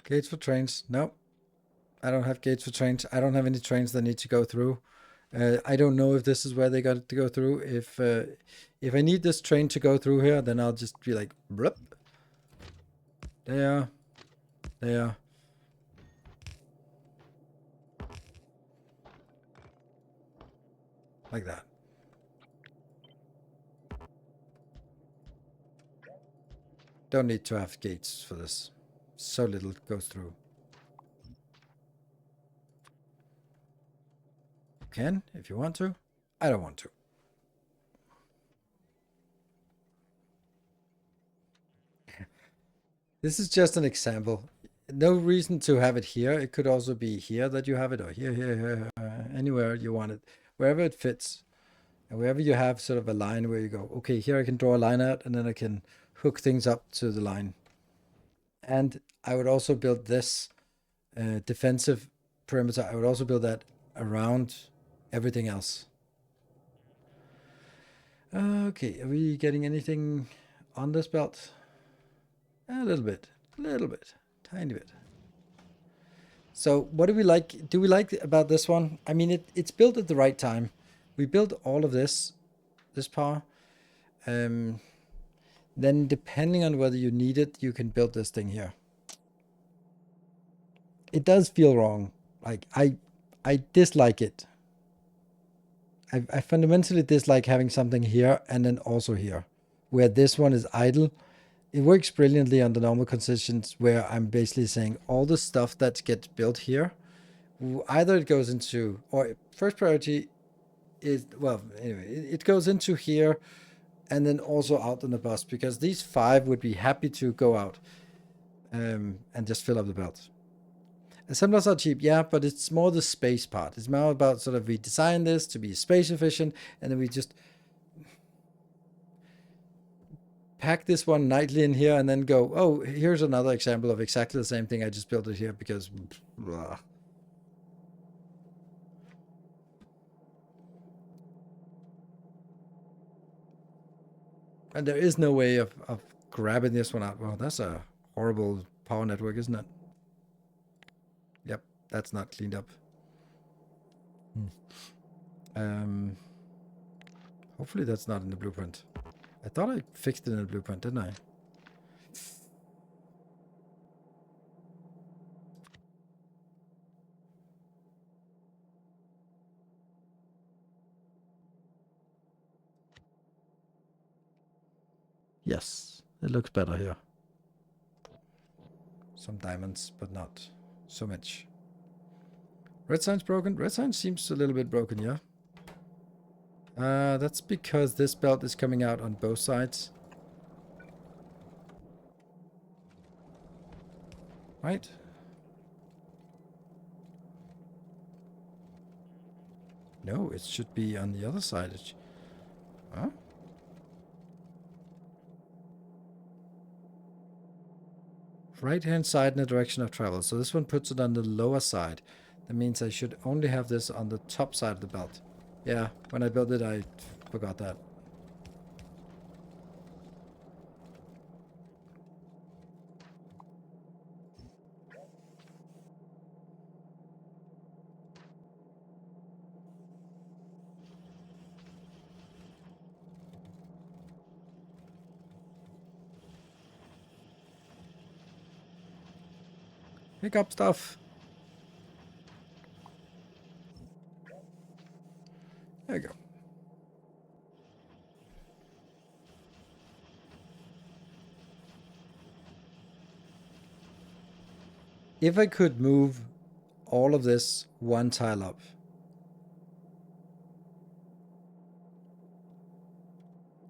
Gates for trains. No, I don't have gates for trains. I don't have any trains that need to go through. I don't know if this is where they got to go through. If I need this train to go through here, then I'll just be like, blup. There. There. Like that. Don't need to have gates for this. So little goes through. You can, if you want to. I don't want to. This is just an example. No reason to have it here. It could also be here that you have it, or here, anywhere you want it. Wherever it fits. And wherever you have sort of a line where you go, okay, here I can draw a line out, and then I can hook things up to the line. And I would also build this defensive perimeter. I would also build that around everything else. Okay, are we getting anything on this belt? A little bit, tiny bit. So what do we like? Do we like about this one? I mean, it's built at the right time. We built all of this power. Then depending on whether you need it, you can build this thing here. It does feel wrong. Like I dislike it. I fundamentally dislike having something here and then also here, where this one is idle. It works brilliantly under normal conditions, where I'm basically saying all the stuff that gets built here, either it goes into, or first priority is, well, anyway, it goes into here and then also out on the bus, because these 5 would be happy to go out and just fill up the belt. Assemblers are cheap, yeah, but it's more the space part. It's more about sort of, we design this to be space efficient, and then we just pack this one nightly in here and then go, oh, here's another example of exactly the same thing. I just built it here because blah. And there is no way of grabbing this one out. Well, that's a horrible power network, isn't it? Yep, that's not cleaned up. Hopefully that's not in the blueprint. I thought I fixed it in the blueprint, didn't I? Yes, it looks better here. Some diamonds, but not so much. Red sign's broken. Red sign seems a little bit broken, yeah. That's because this belt is coming out on both sides. Right? No, it should be on the other side. Huh? Right-hand side in the direction of travel. So this one puts it on the lower side. That means I should only have this on the top side of the belt. Yeah, when I built it, I forgot that. Pick up stuff. There you go. If I could move all of this one tile up,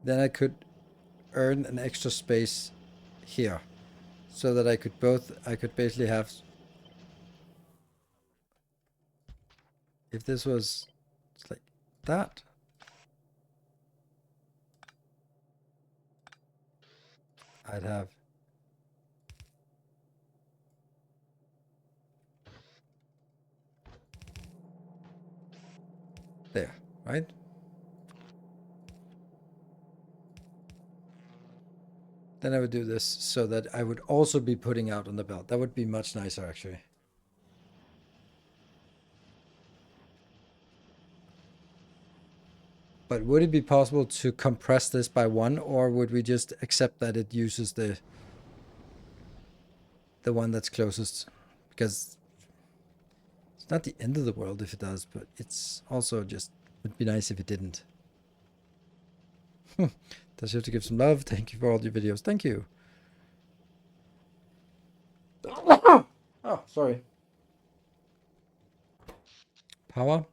then I could earn an extra space here, so that I could basically have, if this was like that, I'd have there, right? Then I would do this so that I would also be putting out on the belt. That would be much nicer, actually. But would it be possible to compress this by 1, or would we just accept that it uses the one that's closest? Because it's not the end of the world if it does, but it's also just, it'd be nice if it didn't. Does you have to give some love? Thank you for all your videos. Thank you. Oh, sorry. Power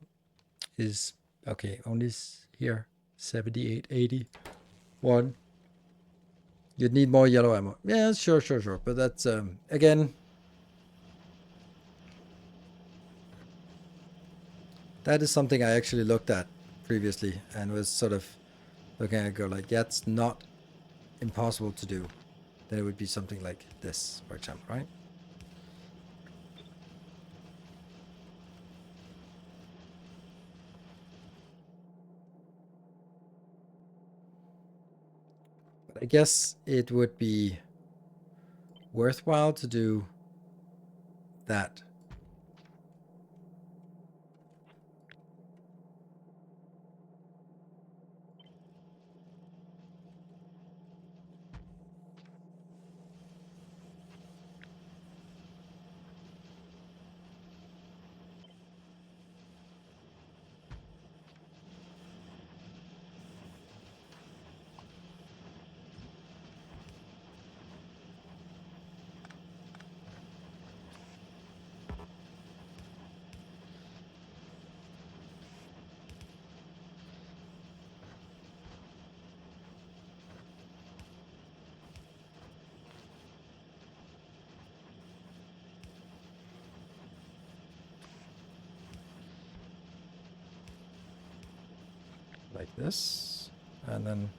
is okay. Only here 78, 81. You'd need more yellow ammo. Yeah, sure. But that's again. That is something I actually looked at previously and was sort of looking at go like, that's not impossible to do. Then it would be something like this, for example, right? But I guess it would be worthwhile to do that. Like this, and then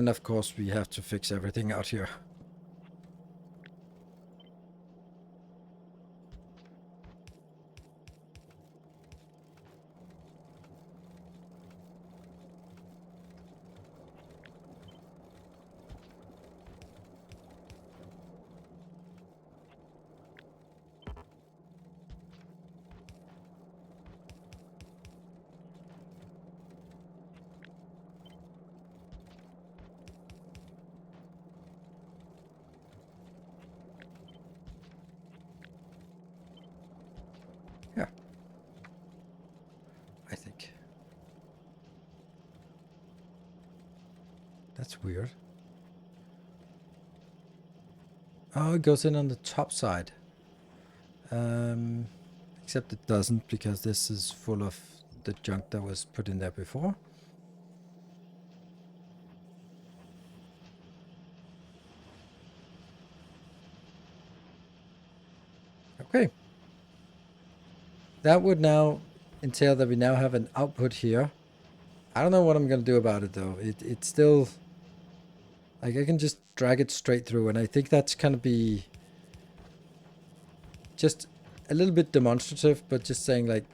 of course we have to fix everything out here. Yeah, I think that's weird. Oh, it goes in on the top side. Except it doesn't, because this is full of the junk that was put in there before. Okay. That would now entail that we now have an output here. I don't know what I'm going to do about it, though. It's still... Like, I can just drag it straight through, and I think that's going to be just a little bit demonstrative, but just saying, like...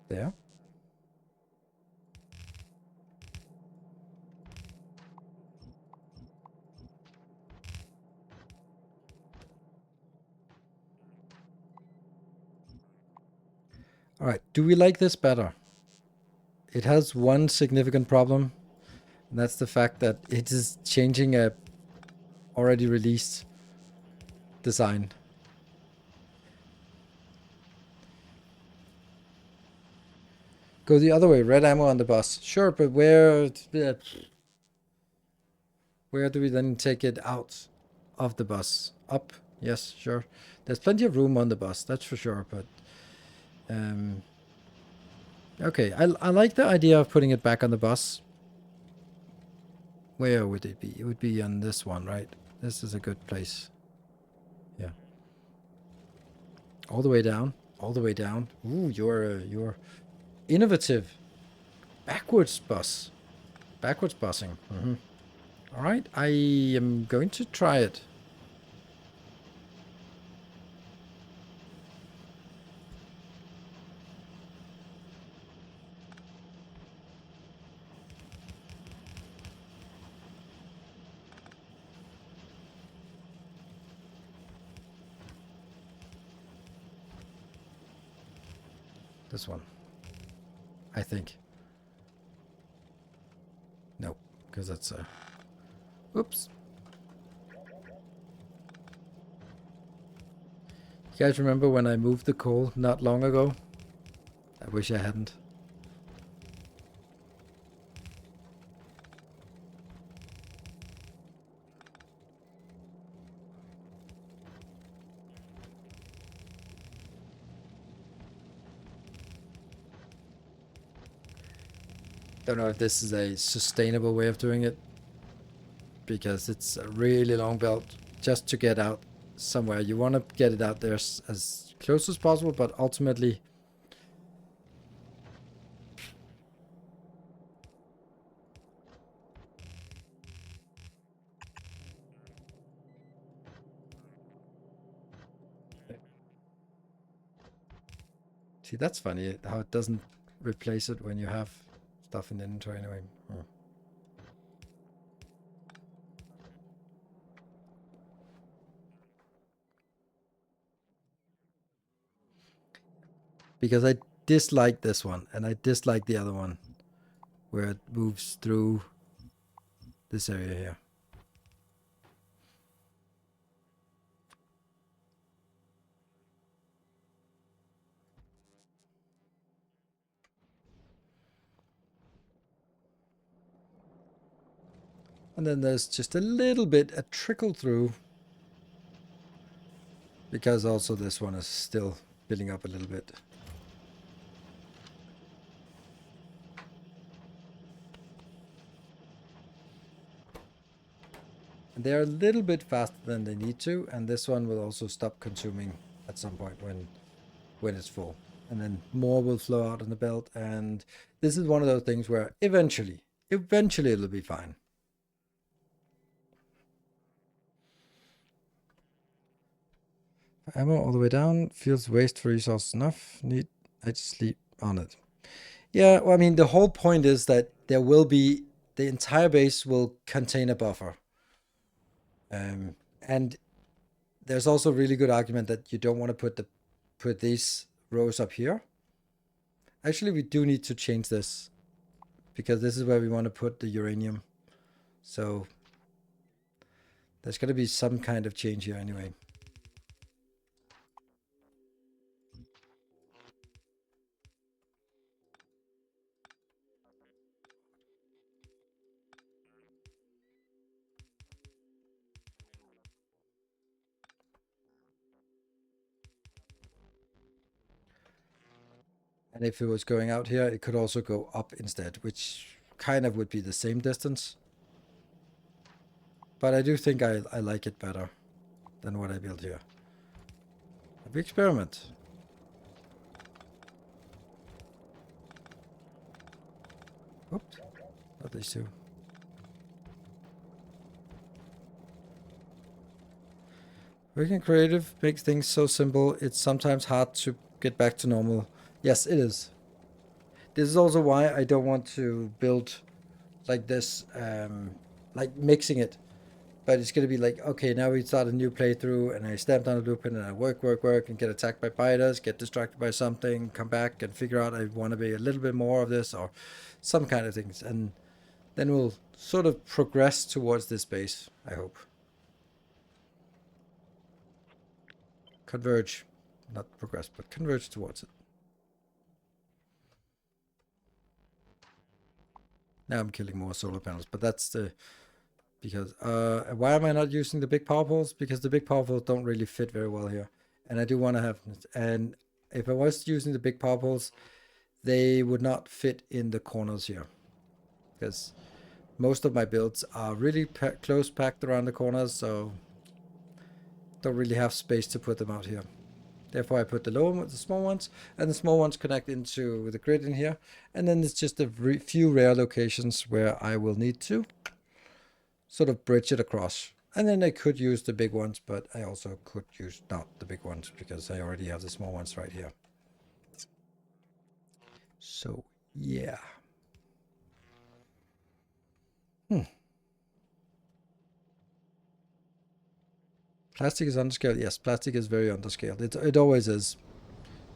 There. Alright, do we like this better? It has one significant problem, and that's the fact that it is changing a already released design. Go the other way, red ammo on the bus. Sure, but where do we then take it out of the bus? Up? Yes, sure. There's plenty of room on the bus, that's for sure, but... okay, I like the idea of putting it back on the bus. Where would it be? It would be on this one, right? This is a good place. Yeah. All the way down. All the way down. Ooh, you're innovative. Backwards bus. Backwards busing. All right, I am going to try it. This one, I think. No, because that's a... Oops. You guys remember when I moved the coal not long ago? I wish I hadn't. Don't know if this is a sustainable way of doing it, because it's a really long belt just to get out somewhere. You want to get it out there as close as possible, but ultimately... See, that's funny, how it doesn't replace it when you have stuff in the inventory anyway. Hmm. Because I dislike this one, and I dislike the other one, where it moves through this area here. And then there's just a little bit, a trickle through, because also this one is still building up a little bit. And they're a little bit faster than they need to, and this one will also stop consuming at some point when it's full. And then more will flow out in the belt, and this is one of those things where eventually it'll be fine. Ammo all the way down, feels waste for resources enough, I just sleep on it. Yeah, well, I mean, the whole point is that there will be, the entire base will contain a buffer. And there's also a really good argument that you don't want to put these rows up here. Actually, we do need to change this, because this is where we want to put the uranium. So there's going to be some kind of change here anyway. And if it was going out here, it could also go up instead, which kind of would be the same distance. But I do think I like it better than what I built here. A big experiment. Oops, not these two. Working creative makes things so simple, it's sometimes hard to get back to normal. Yes, it is. This is also why I don't want to build like this, like mixing it. But it's going to be like, okay, now we start a new playthrough, and I stamp down a blueprint, and I work, and get attacked by biters, get distracted by something, come back and figure out I want to be a little bit more of this, or some kind of things. And then we'll sort of progress towards this base, I hope. Converge. Not progress, but converge towards it. Now I'm killing more solar panels, but that's the... Because, why am I not using the big power poles? Because the big power poles don't really fit very well here. And I do want to have... And if I was using the big power poles, they would not fit in the corners here. Because most of my builds are really close packed around the corners, so... Don't really have space to put them out here. Therefore, I put the small ones, and the small ones connect into the grid in here. And then it's just a few rare locations where I will need to sort of bridge it across. And then I could use the big ones, but I also could use not the big ones because I already have the small ones right here. So, yeah. Plastic is underscaled. Yes, plastic is very underscaled. It always is.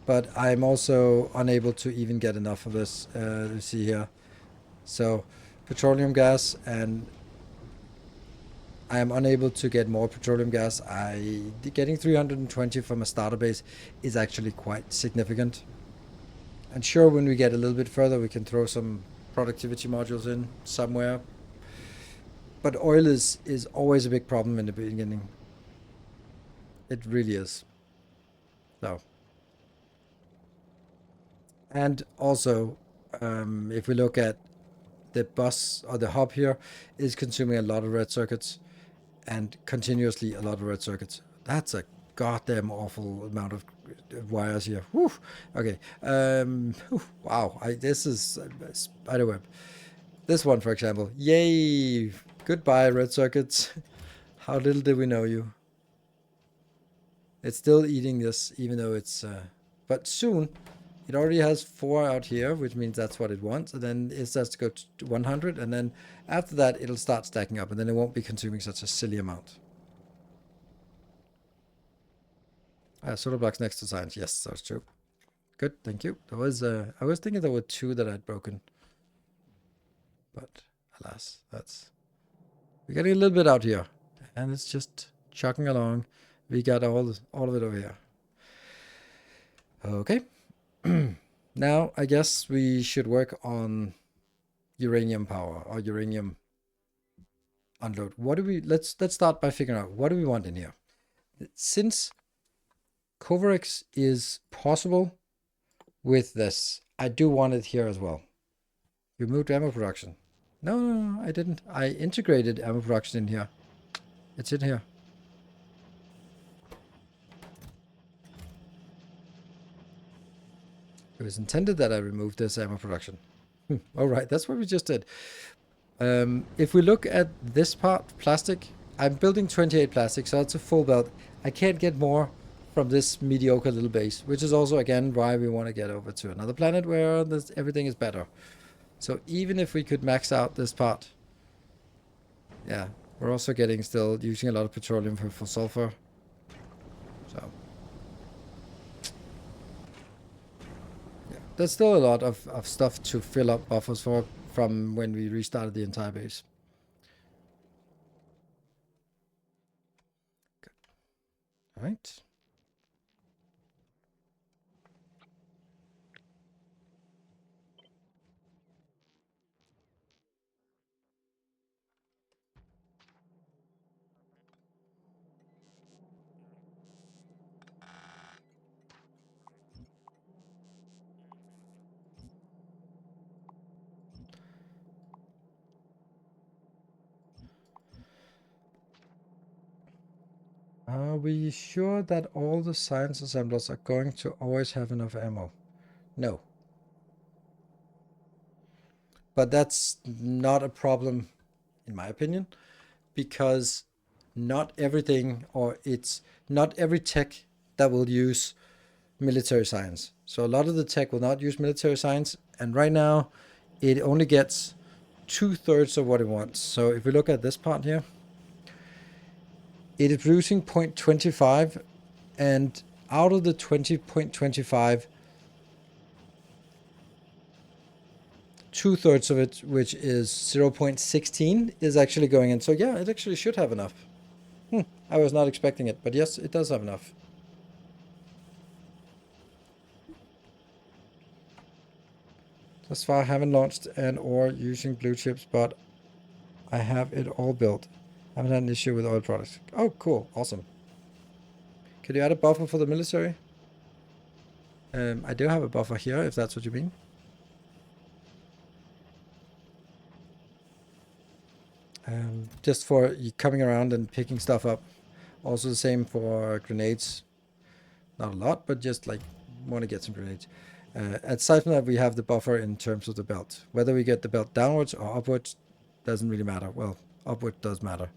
But I'm also unable to even get enough of this. You see here. So, petroleum gas, and I am unable to get more petroleum gas. Getting 320 from a starter base is actually quite significant. And sure, when we get a little bit further, we can throw some productivity modules in somewhere. But oil is always a big problem in the beginning. It really is. So, and also, if we look at the bus or the hub here, is consuming a lot of red circuits, and continuously a lot of red circuits. That's a goddamn awful amount of wires here. Whew. Okay. Wow. This is spiderweb. This one, for example. Yay! Goodbye, red circuits. How little did we know you? It's still eating this, even though it's... but soon, it already has 4 out here, which means that's what it wants. And then it starts to go to 100. And then after that, it'll start stacking up. And then it won't be consuming such a silly amount. Solar blocks next to science. Yes, that's true. Good, thank you. There was I was thinking there were 2 that I'd broken. But alas, we're getting a little bit out here. And it's just chugging along. We got all of it over here. Okay. Now I guess we should work on uranium power or uranium unload. What do we let's start by figuring out what do we want in here. Since Covarex is possible with this, I do want it here as well. You moved ammo production. No, I didn't. I integrated ammo production in here. It's in here. It was intended that I remove this ammo production. All right, that's what we just did. If we look at this part, plastic, I'm building 28 plastic, so it's a full belt. I can't get more from this mediocre little base, which is also, again, why we want to get over to another planet where everything is better. So even if we could max out this part, yeah, we're also still using a lot of petroleum for sulfur. So, yeah, there's still a lot of stuff to fill up buffers for from when we restarted the entire base. Good. All right. Are we sure that all the science assemblers are going to always have enough ammo? No. But that's not a problem, in my opinion, because not everything, or it's not every tech that will use military science. So a lot of the tech will not use military science, and right now it only gets 2/3 of what it wants. So if we look at this part here, it is producing 0.25, and out of the 20.25, 2/3 of it, which is 0.16, is actually going in. So yeah, it actually should have enough. I was not expecting it, but yes, it does have enough. Thus far, I haven't launched an ore using blue chips, but I have it all built. I haven't had an issue with oil products. Oh, cool. Awesome. Could you add a buffer for the military? I do have a buffer here, if that's what you mean. Just for coming around and picking stuff up. Also the same for grenades. Not a lot, but just like want to get some grenades. Aside from that, we have the buffer in terms of the belt. Whether we get the belt downwards or upwards doesn't really matter. Well, Upward does matter.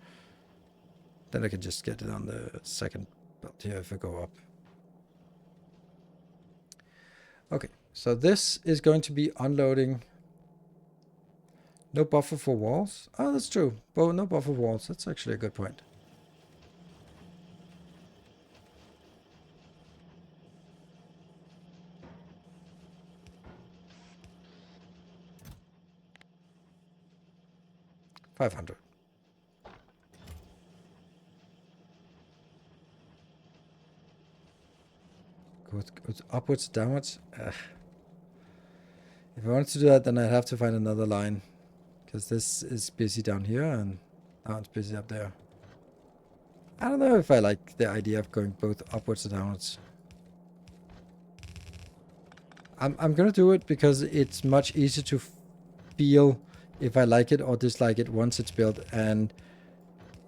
Then I can just get it on the second belt here if I go up. Okay, so this is going to be unloading. No buffer for walls? Oh, that's true. Well, no buffer for walls. That's actually a good point. $500. Goes upwards, downwards. If I wanted to do that, then I'd have to find another line. Because this is busy down here, and now it's busy up there. I don't know if I like the idea of going both upwards and downwards. I'm gonna do it because it's much easier to feel if I like it or dislike it once it's built, and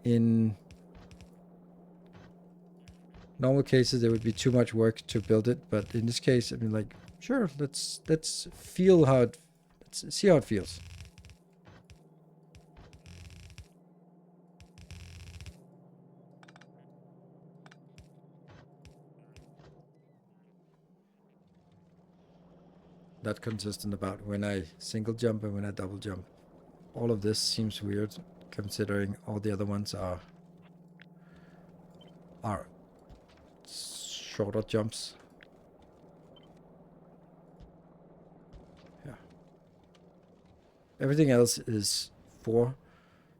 in normal cases there would be too much work to build it, but in this case, I mean, like, sure, let's feel how it, let's see how it feels. Not consistent about when I single jump and when I double jump. All of this seems weird considering all the other ones are shorter jumps. Yeah. Everything else is 4.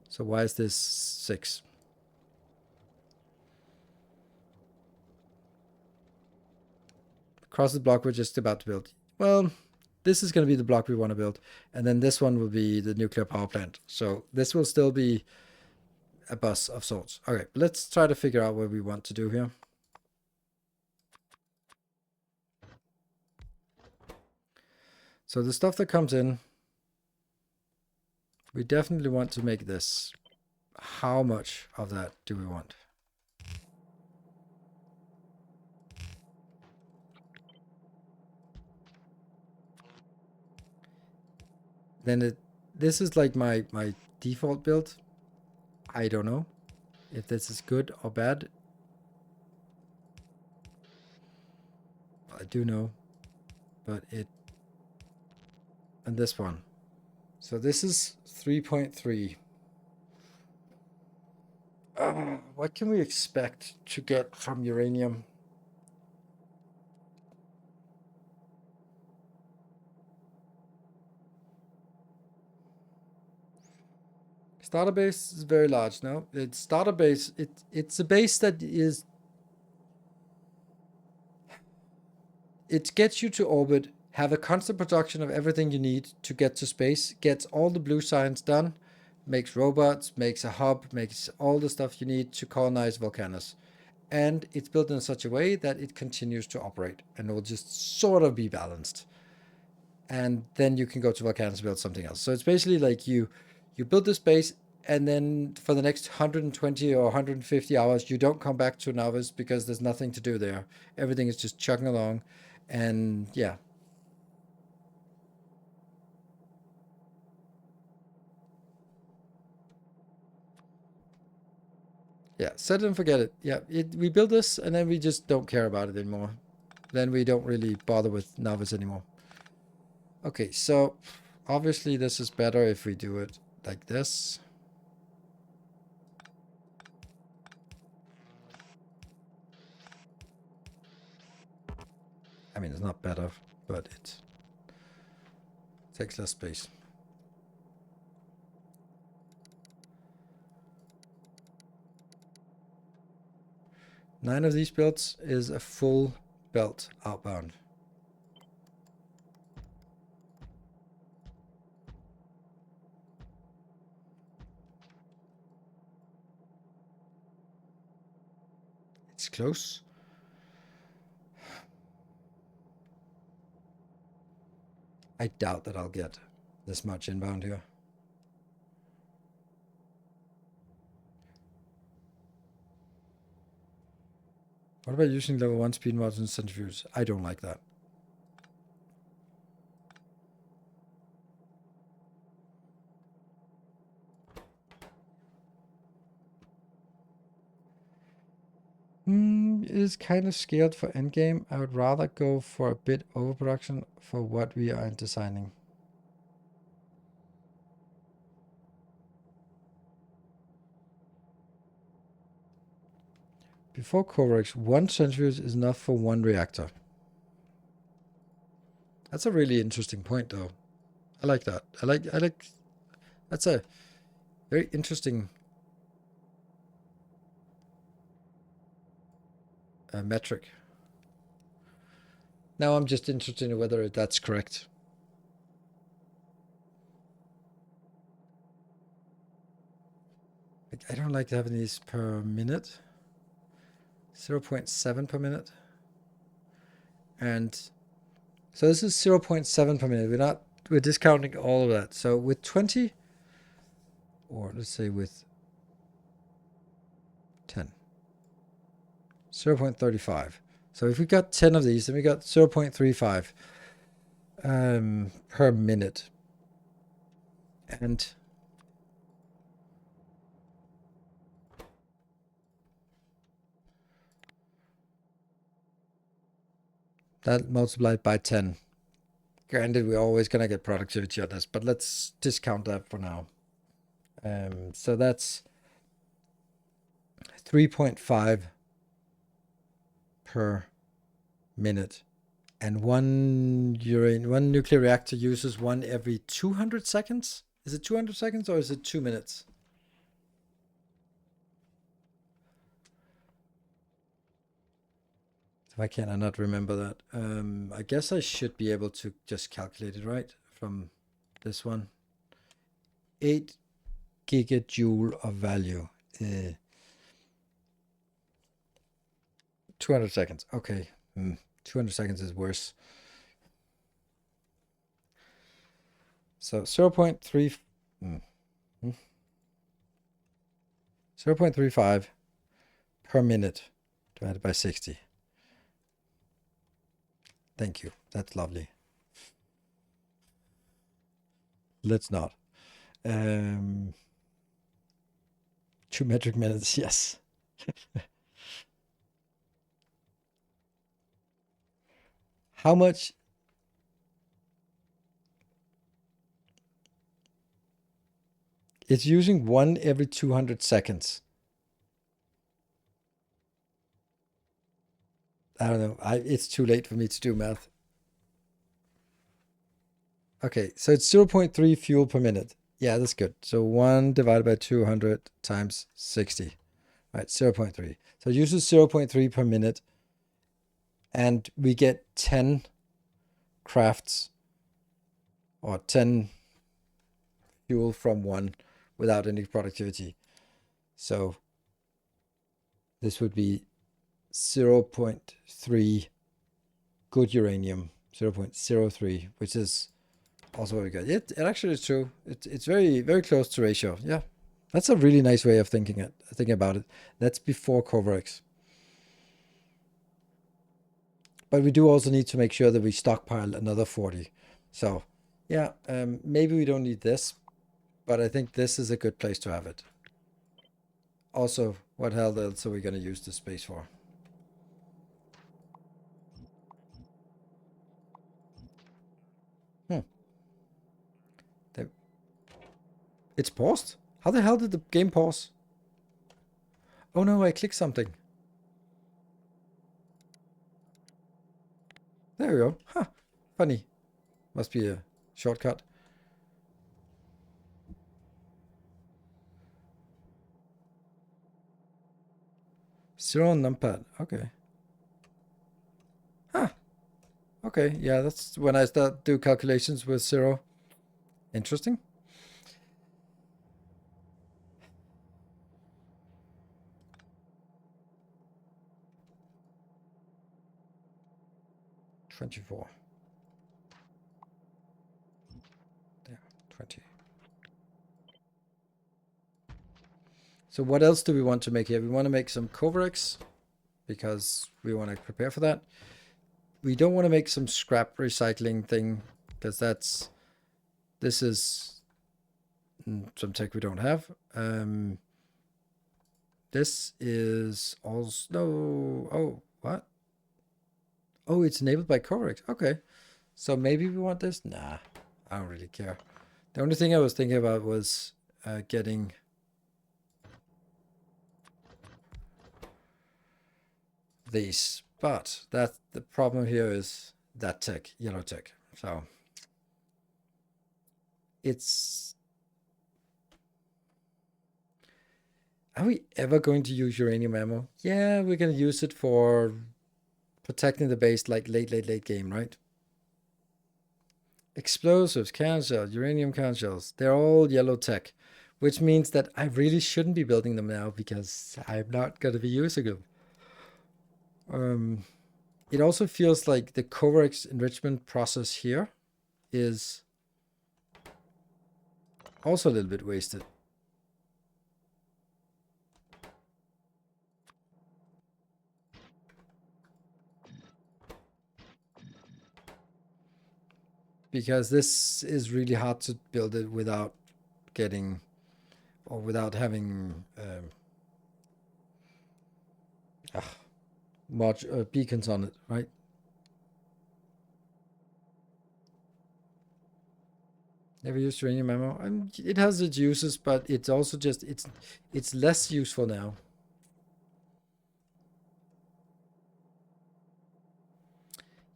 So why is this 6? Across the block we're just about to build. Well, this is going to be the block we want to build. And then this one will be the nuclear power plant. So this will still be a bus of sorts. Okay, let's try to figure out what we want to do here. So the stuff that comes in, we definitely want to make this. How much of that do we want? Then this is like my default build. I don't know if this is good or bad. I do know, but and this one. So this is 3.3. What can we expect to get from uranium? Starter base is very large. No, it's starter base. It's a base that is. It gets you to orbit, have a constant production of everything you need to get to space, gets all the blue science done, makes robots, makes a hub, makes all the stuff you need to colonize Volcanus. And it's built in such a way that it continues to operate and will just sort of be balanced. And then you can go to Volcanus and build something else. So it's basically like you build this base, and then for the next 120 or 150 hours, you don't come back to Nauvis because there's nothing to do there. Everything is just chugging along. And yeah. Yeah, set it and forget it. Yeah, we build this and then we just don't care about it anymore. Then we don't really bother with Nauvis anymore. Okay, so obviously this is better if we do it like this. I mean, it's not better, but it takes less space. Nine of these belts is a full belt outbound. It's close. I doubt that I'll get this much inbound here. What about using level 1 speed mods and centrifuge? I don't like that. is kind of scaled for endgame. I would rather go for a bit overproduction for what we are designing. Before Coverx, 1 centrifuge is enough for 1 reactor. That's a really interesting point, though. I like that. I like. That's a very interesting metric. Now I'm just interested in whether that's correct. I don't like having these per minute. 0.7 per minute. And so this is 0.7 per minute. We're discounting all of that. So with 20, or let's say with 10, 0.35. So if we got 10 of these, then we got 0.35 per minute. And that multiplied by 10. Granted, we're always going to get productivity on this, but let's discount that for now. So that's 3.5 per minute. And one nuclear reactor uses 1 every 200 seconds. Is it 200 seconds or is it 2 minutes? Why can't I not remember that? I guess I should be able to just calculate it, right? From this one. 8 gigajoule of value. 200 seconds. Okay. 200 seconds is worse. So 0.3... 0.35 per minute divided by 60. Thank you. That's lovely. Let's not. 2 metric minutes, yes. How much? It's using 1 every 200 seconds. I don't know. It's too late for me to do math. Okay, so it's 0.3 fuel per minute. Yeah, that's good. So 1 divided by 200 times 60. Right, 0.3. So it uses 0.3 per minute. And we get 10 crafts or 10 fuel from 1 without any productivity. So this would be 0.3 good uranium, 0.03, which is also very good. It actually is true. It's very, very close to ratio. Yeah, that's a really nice way of thinking about it. That's before Coverx. But we do also need to make sure that we stockpile another 40. So yeah, maybe we don't need this, but I think this is a good place to have it. Also, what hell else are we going to use this space for? It's paused? How the hell did the game pause? Oh no, I clicked something. There we go. Huh. Funny. Must be a shortcut. Zero on numpad. Okay. Huh. Okay, yeah, that's when I start do calculations with 0. Interesting. $24. There, 20. So what else do we want to make here? We want to make some Coverx because we want to prepare for that. We don't want to make some scrap recycling thing because this is some tech we don't have. This is also... No. Oh, what? Oh, it's enabled by Corex. Okay. So maybe we want this? Nah, I don't really care. The only thing I was thinking about was getting... these. But that the problem here is that tech, yellow tech. So it's... Are we ever going to use uranium ammo? Yeah, we're going to use it for protecting the base like late game, right? Explosives, cannon shells, uranium cannon shells, they're all yellow tech, which means that I really shouldn't be building them now because I'm not going to be using them. It also feels like the Corex enrichment process here is also a little bit wasted. Because this is really hard to build it without getting, or without having beacons on it, right? Never used uranium ammo. It has its uses, but it's also just, it's less useful now.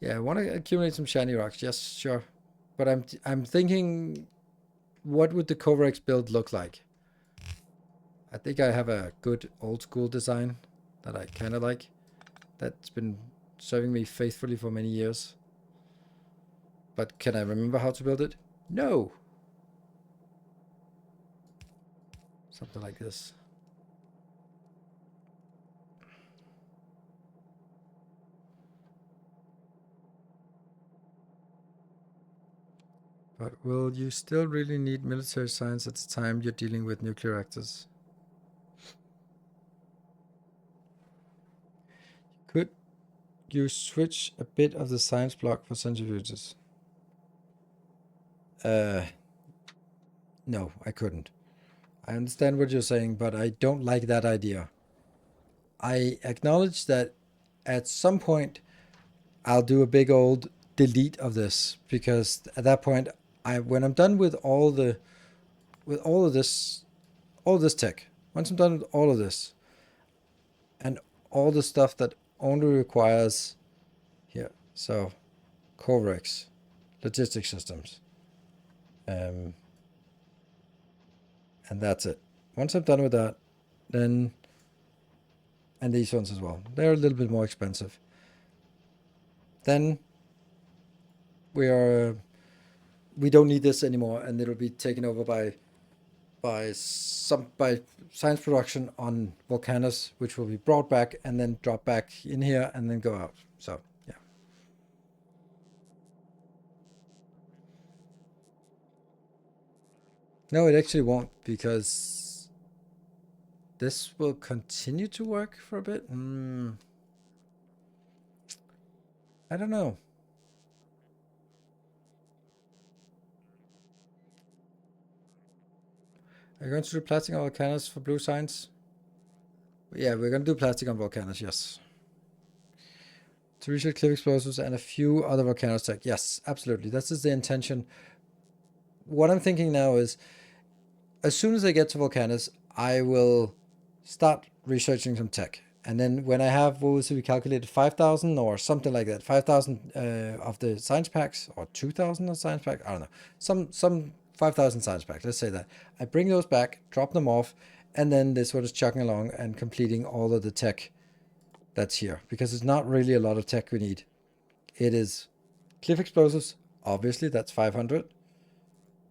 Yeah, I want to accumulate some shiny rocks. Yes, sure. But I'm thinking, what would the Corex build look like? I think I have a good old school design that I kind of like. That's been serving me faithfully for many years. But can I remember how to build it? No. Something like this. But will you still really need military science at the time you're dealing with nuclear reactors? Could you switch a bit of the science block for centrifuges? No, I couldn't. I understand what you're saying, but I don't like that idea. I acknowledge that at some point I'll do a big old delete of this, because at that point, when I'm done with all of this tech, once I'm done with all of this, and all the stuff that only requires here, so Corex, logistic systems, and that's it. Once I'm done with that, then, and these ones as well, they're a little bit more expensive. Then we don't need this anymore, and it'll be taken over by science production on Volcanus, which will be brought back and then drop back in here and then go out. So yeah. No, it actually won't, because this will continue to work for a bit. I don't know. Are you going to do plastic on Volcanus for blue science? Yeah, we're going to do plastic on Volcanus, yes. To research cliff explosives and a few other Volcanus tech. Yes, absolutely. This is the intention. What I'm thinking now is, as soon as I get to Volcanus, I will start researching some tech. And then when I have, what was it, we calculated 5,000 or something like that, 5,000 of the science packs, or 2,000 of science packs, I don't know, some 5,000 science packs, let's say that. I bring those back, drop them off, and then this one is chugging along and completing all of the tech that's here. Because it's not really a lot of tech we need. It is cliff explosives, obviously, that's 500.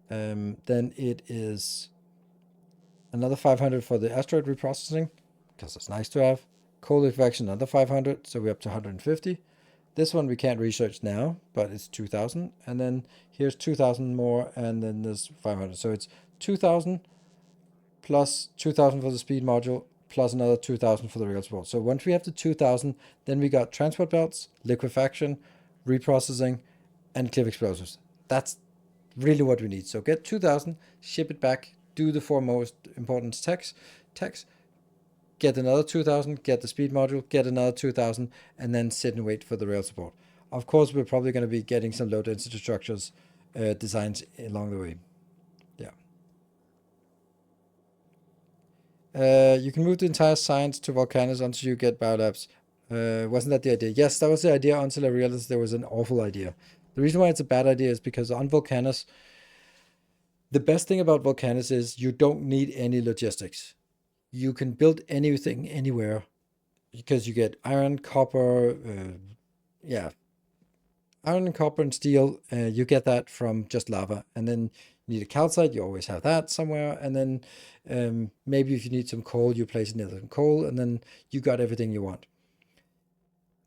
Then it is another 500 for the asteroid reprocessing, because it's nice to have. Cold liquefaction, another 500, so we're up to 150. This one we can't research now, but it's 2,000. And then here's 2,000 more, and then there's 500. So it's 2,000 plus 2,000 for the speed module, plus another 2,000 for the real support. So once we have the 2,000, then we got transport belts, liquefaction, reprocessing, and cliff explosives. That's really what we need. So get 2,000, ship it back, do the four most important techs, get another 2,000, get the speed module, get another 2,000, and then sit and wait for the rail support. Of course, we're probably going to be getting some low density structures designs along the way. Yeah. You can move the entire science to Volcanus until you get biolabs. Wasn't that the idea? Yes, that was the idea until I realized there was an awful idea. The reason why it's a bad idea is because on Volcanus, the best thing about Volcanus is you don't need any logistics. You can build anything anywhere because you get iron, copper, yeah, iron and copper and steel. You get that from just lava, and then you need a calcite. You always have that somewhere, and then maybe if you need some coal, you place another coal, and then you got everything you want.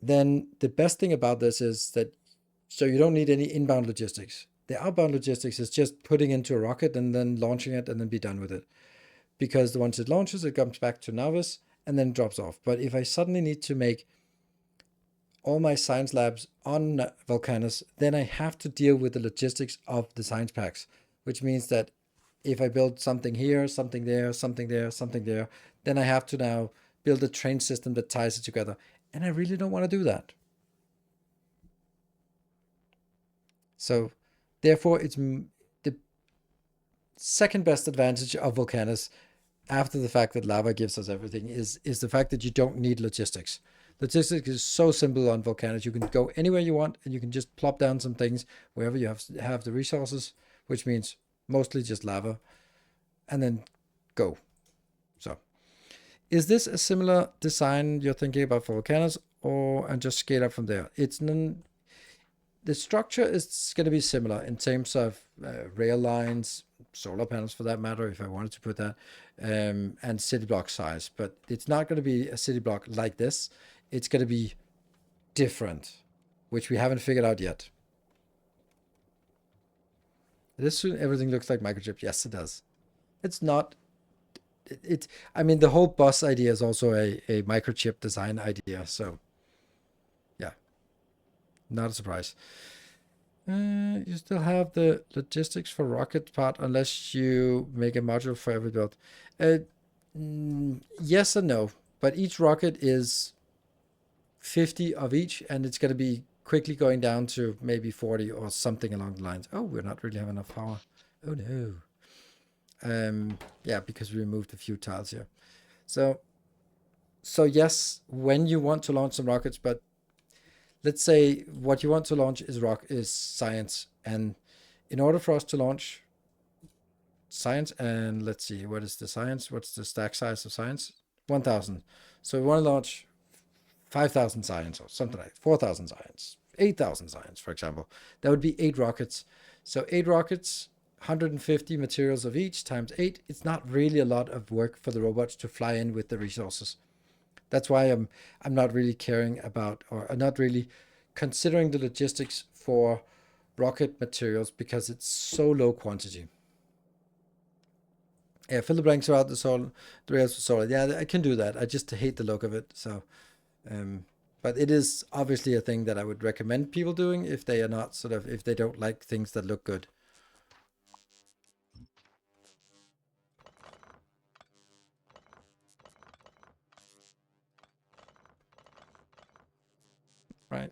Then the best thing about this is that so you don't need any inbound logistics. The outbound logistics is just putting into a rocket and then launching it and then be done with it. Because once it launches, it comes back to Nauvis and then drops off. But if I suddenly need to make all my science labs on Volcanus, then I have to deal with the logistics of the science packs, which means that if I build something here, something there, something there, something there, then I have to now build a train system that ties it together. And I really don't want to do that. So therefore, it's the second best advantage of Volcanus after the fact that lava gives us everything is the fact that you don't need logistics. Logistics is so simple on Volcanus. You can go anywhere you want and you can just plop down some things wherever you have the resources, which means mostly just lava, and then go. So is this a similar design you're thinking about for Volcanus, or and just scale up from there? The structure is going to be similar in terms of rail lines, solar panels for that matter, if I wanted to put that, and city block size. But it's not going to be a city block like this. It's going to be different, which we haven't figured out yet. This everything looks like microchip. Yes, it does. It's not. I mean, the whole bus idea is also a microchip design idea. So, yeah, not a surprise. You still have the logistics for rocket part unless you make a module for every build. Yes and no, but each rocket is 50 of each, and it's going to be quickly going down to maybe 40 or something along the lines. Oh, we're not really having enough power. Oh no. Yeah, because we removed a few tiles here. So yes, when you want to launch some rockets, but let's say what you want to launch is science, and in order for us to launch science, and let's see, what is the science? What's the stack size of science? 1,000. So we want to launch 5,000 science or something like 4,000 science, 8,000 science, for example. That would be 8 rockets. So 8 rockets, 150 materials of each times 8. It's not really a lot of work for the robots to fly in with the resources. That's why I'm not really caring about, or not really considering the logistics for rocket materials, because it's so low quantity. Yeah, fill the blanks throughout the rails with solid. Yeah, I can do that. I just hate the look of it. So, but it is obviously a thing that I would recommend people doing if they are not if they don't like things that look good. Right.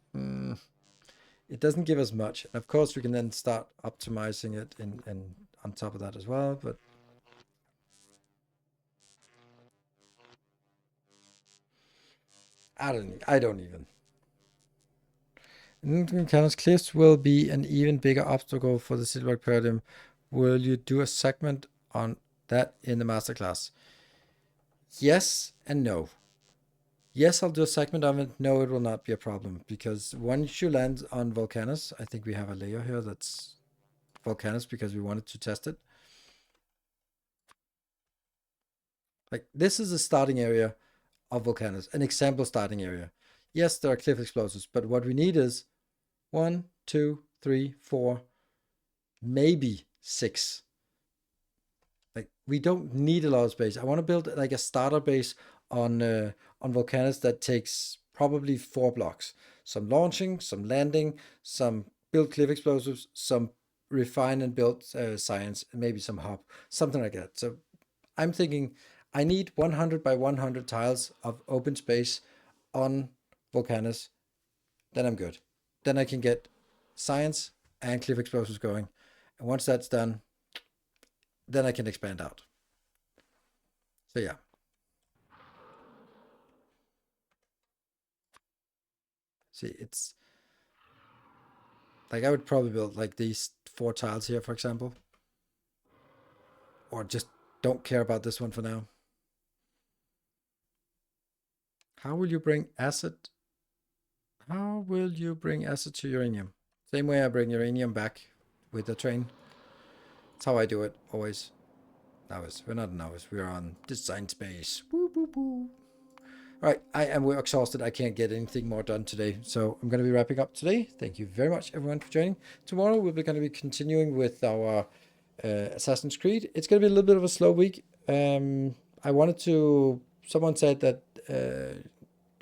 It doesn't give us much. And of course, we can then start optimizing it and on top of that as well. But I don't even. Mechanics cliffs will be an even bigger obstacle for the Silverback Paradigm. Will you do a segment on that in the masterclass? Yes and no. Yes, I'll do a segment of it. No, it will not be a problem, because once you land on Volcanus, I think we have a layer here that's Volcanus because we wanted to test it. Like, this is a starting area of Volcanus, an example starting area. Yes, there are cliff explosives, but what we need is 1, 2, 3, 4, maybe 6. Like, we don't need a lot of space. I want to build like a starter base on Volcanus that takes probably 4 blocks. Some launching, some landing, some build cliff explosives, some refine and build science, and maybe some hub, something like that. So I'm thinking I need 100 by 100 tiles of open space on Volcanus. Then I'm good. Then I can get science and cliff explosives going. And once that's done, then I can expand out. So yeah. See, it's like I would probably build like these 4 tiles here, for example. Or just don't care about this one for now. How will you bring acid? How will you bring acid to uranium? Same way I bring uranium back with the train. That's how I do it, always. Nauvis. We're not Nauvis. We're on design space. Woo, woo, woo. All right, I am exhausted. I can't get anything more done today. So I'm going to be wrapping up today. Thank you very much, everyone, for joining. Tomorrow, we're going to be continuing with our Assassin's Creed. It's going to be a little bit of a slow week. I wanted to... Someone said that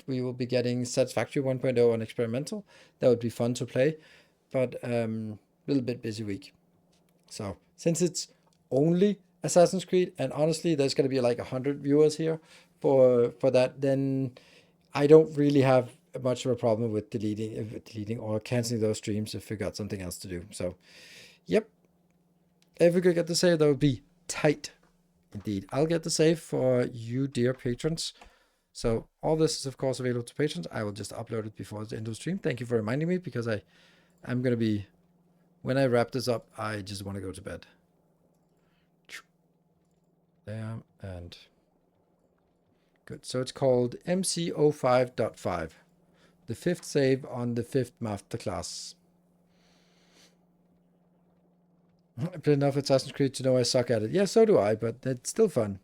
we will be getting Satisfactory 1.0 on experimental. That would be fun to play. But a little bit busy week. So since it's only Assassin's Creed, and honestly, there's going to be like 100 viewers here for that, then I don't really have much of a problem with deleting or canceling those streams if we got something else to do. So, yep. If we could get the save, that would be tight. Indeed. I'll get the save for you, dear patrons. So all this is, of course, available to patrons. I will just upload it before the end of the stream. Thank you for reminding me, because I'm going to be... When I wrap this up, I just want to go to bed. There, and... Good. So it's called MC05.5. The 5th save on the 5th masterclass. I played enough Assassin's Creed to know I suck at it. Yeah, so do I, but it's still fun.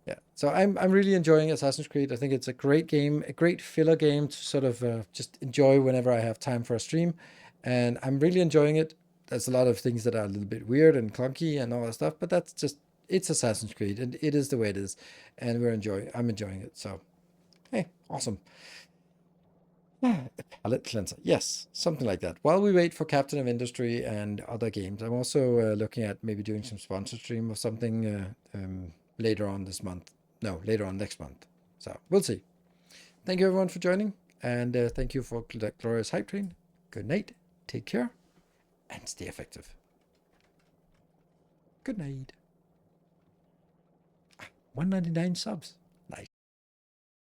Yeah, so I'm really enjoying Assassin's Creed. I think it's a great game, a great filler game to sort of just enjoy whenever I have time for a stream. And I'm really enjoying it. There's a lot of things that are a little bit weird and clunky and all that stuff, but that's just... It's Assassin's Creed, and it is the way it is, and I'm enjoying it. So, hey, awesome. A palette cleanser, yes, something like that. While we wait for Captain of Industry and other games, I'm also looking at maybe doing some sponsor stream or something later on this month. No, later on next month. So we'll see. Thank you everyone for joining, and thank you for that glorious hype train. Good night, take care, and stay effective. Good night. 199 subs.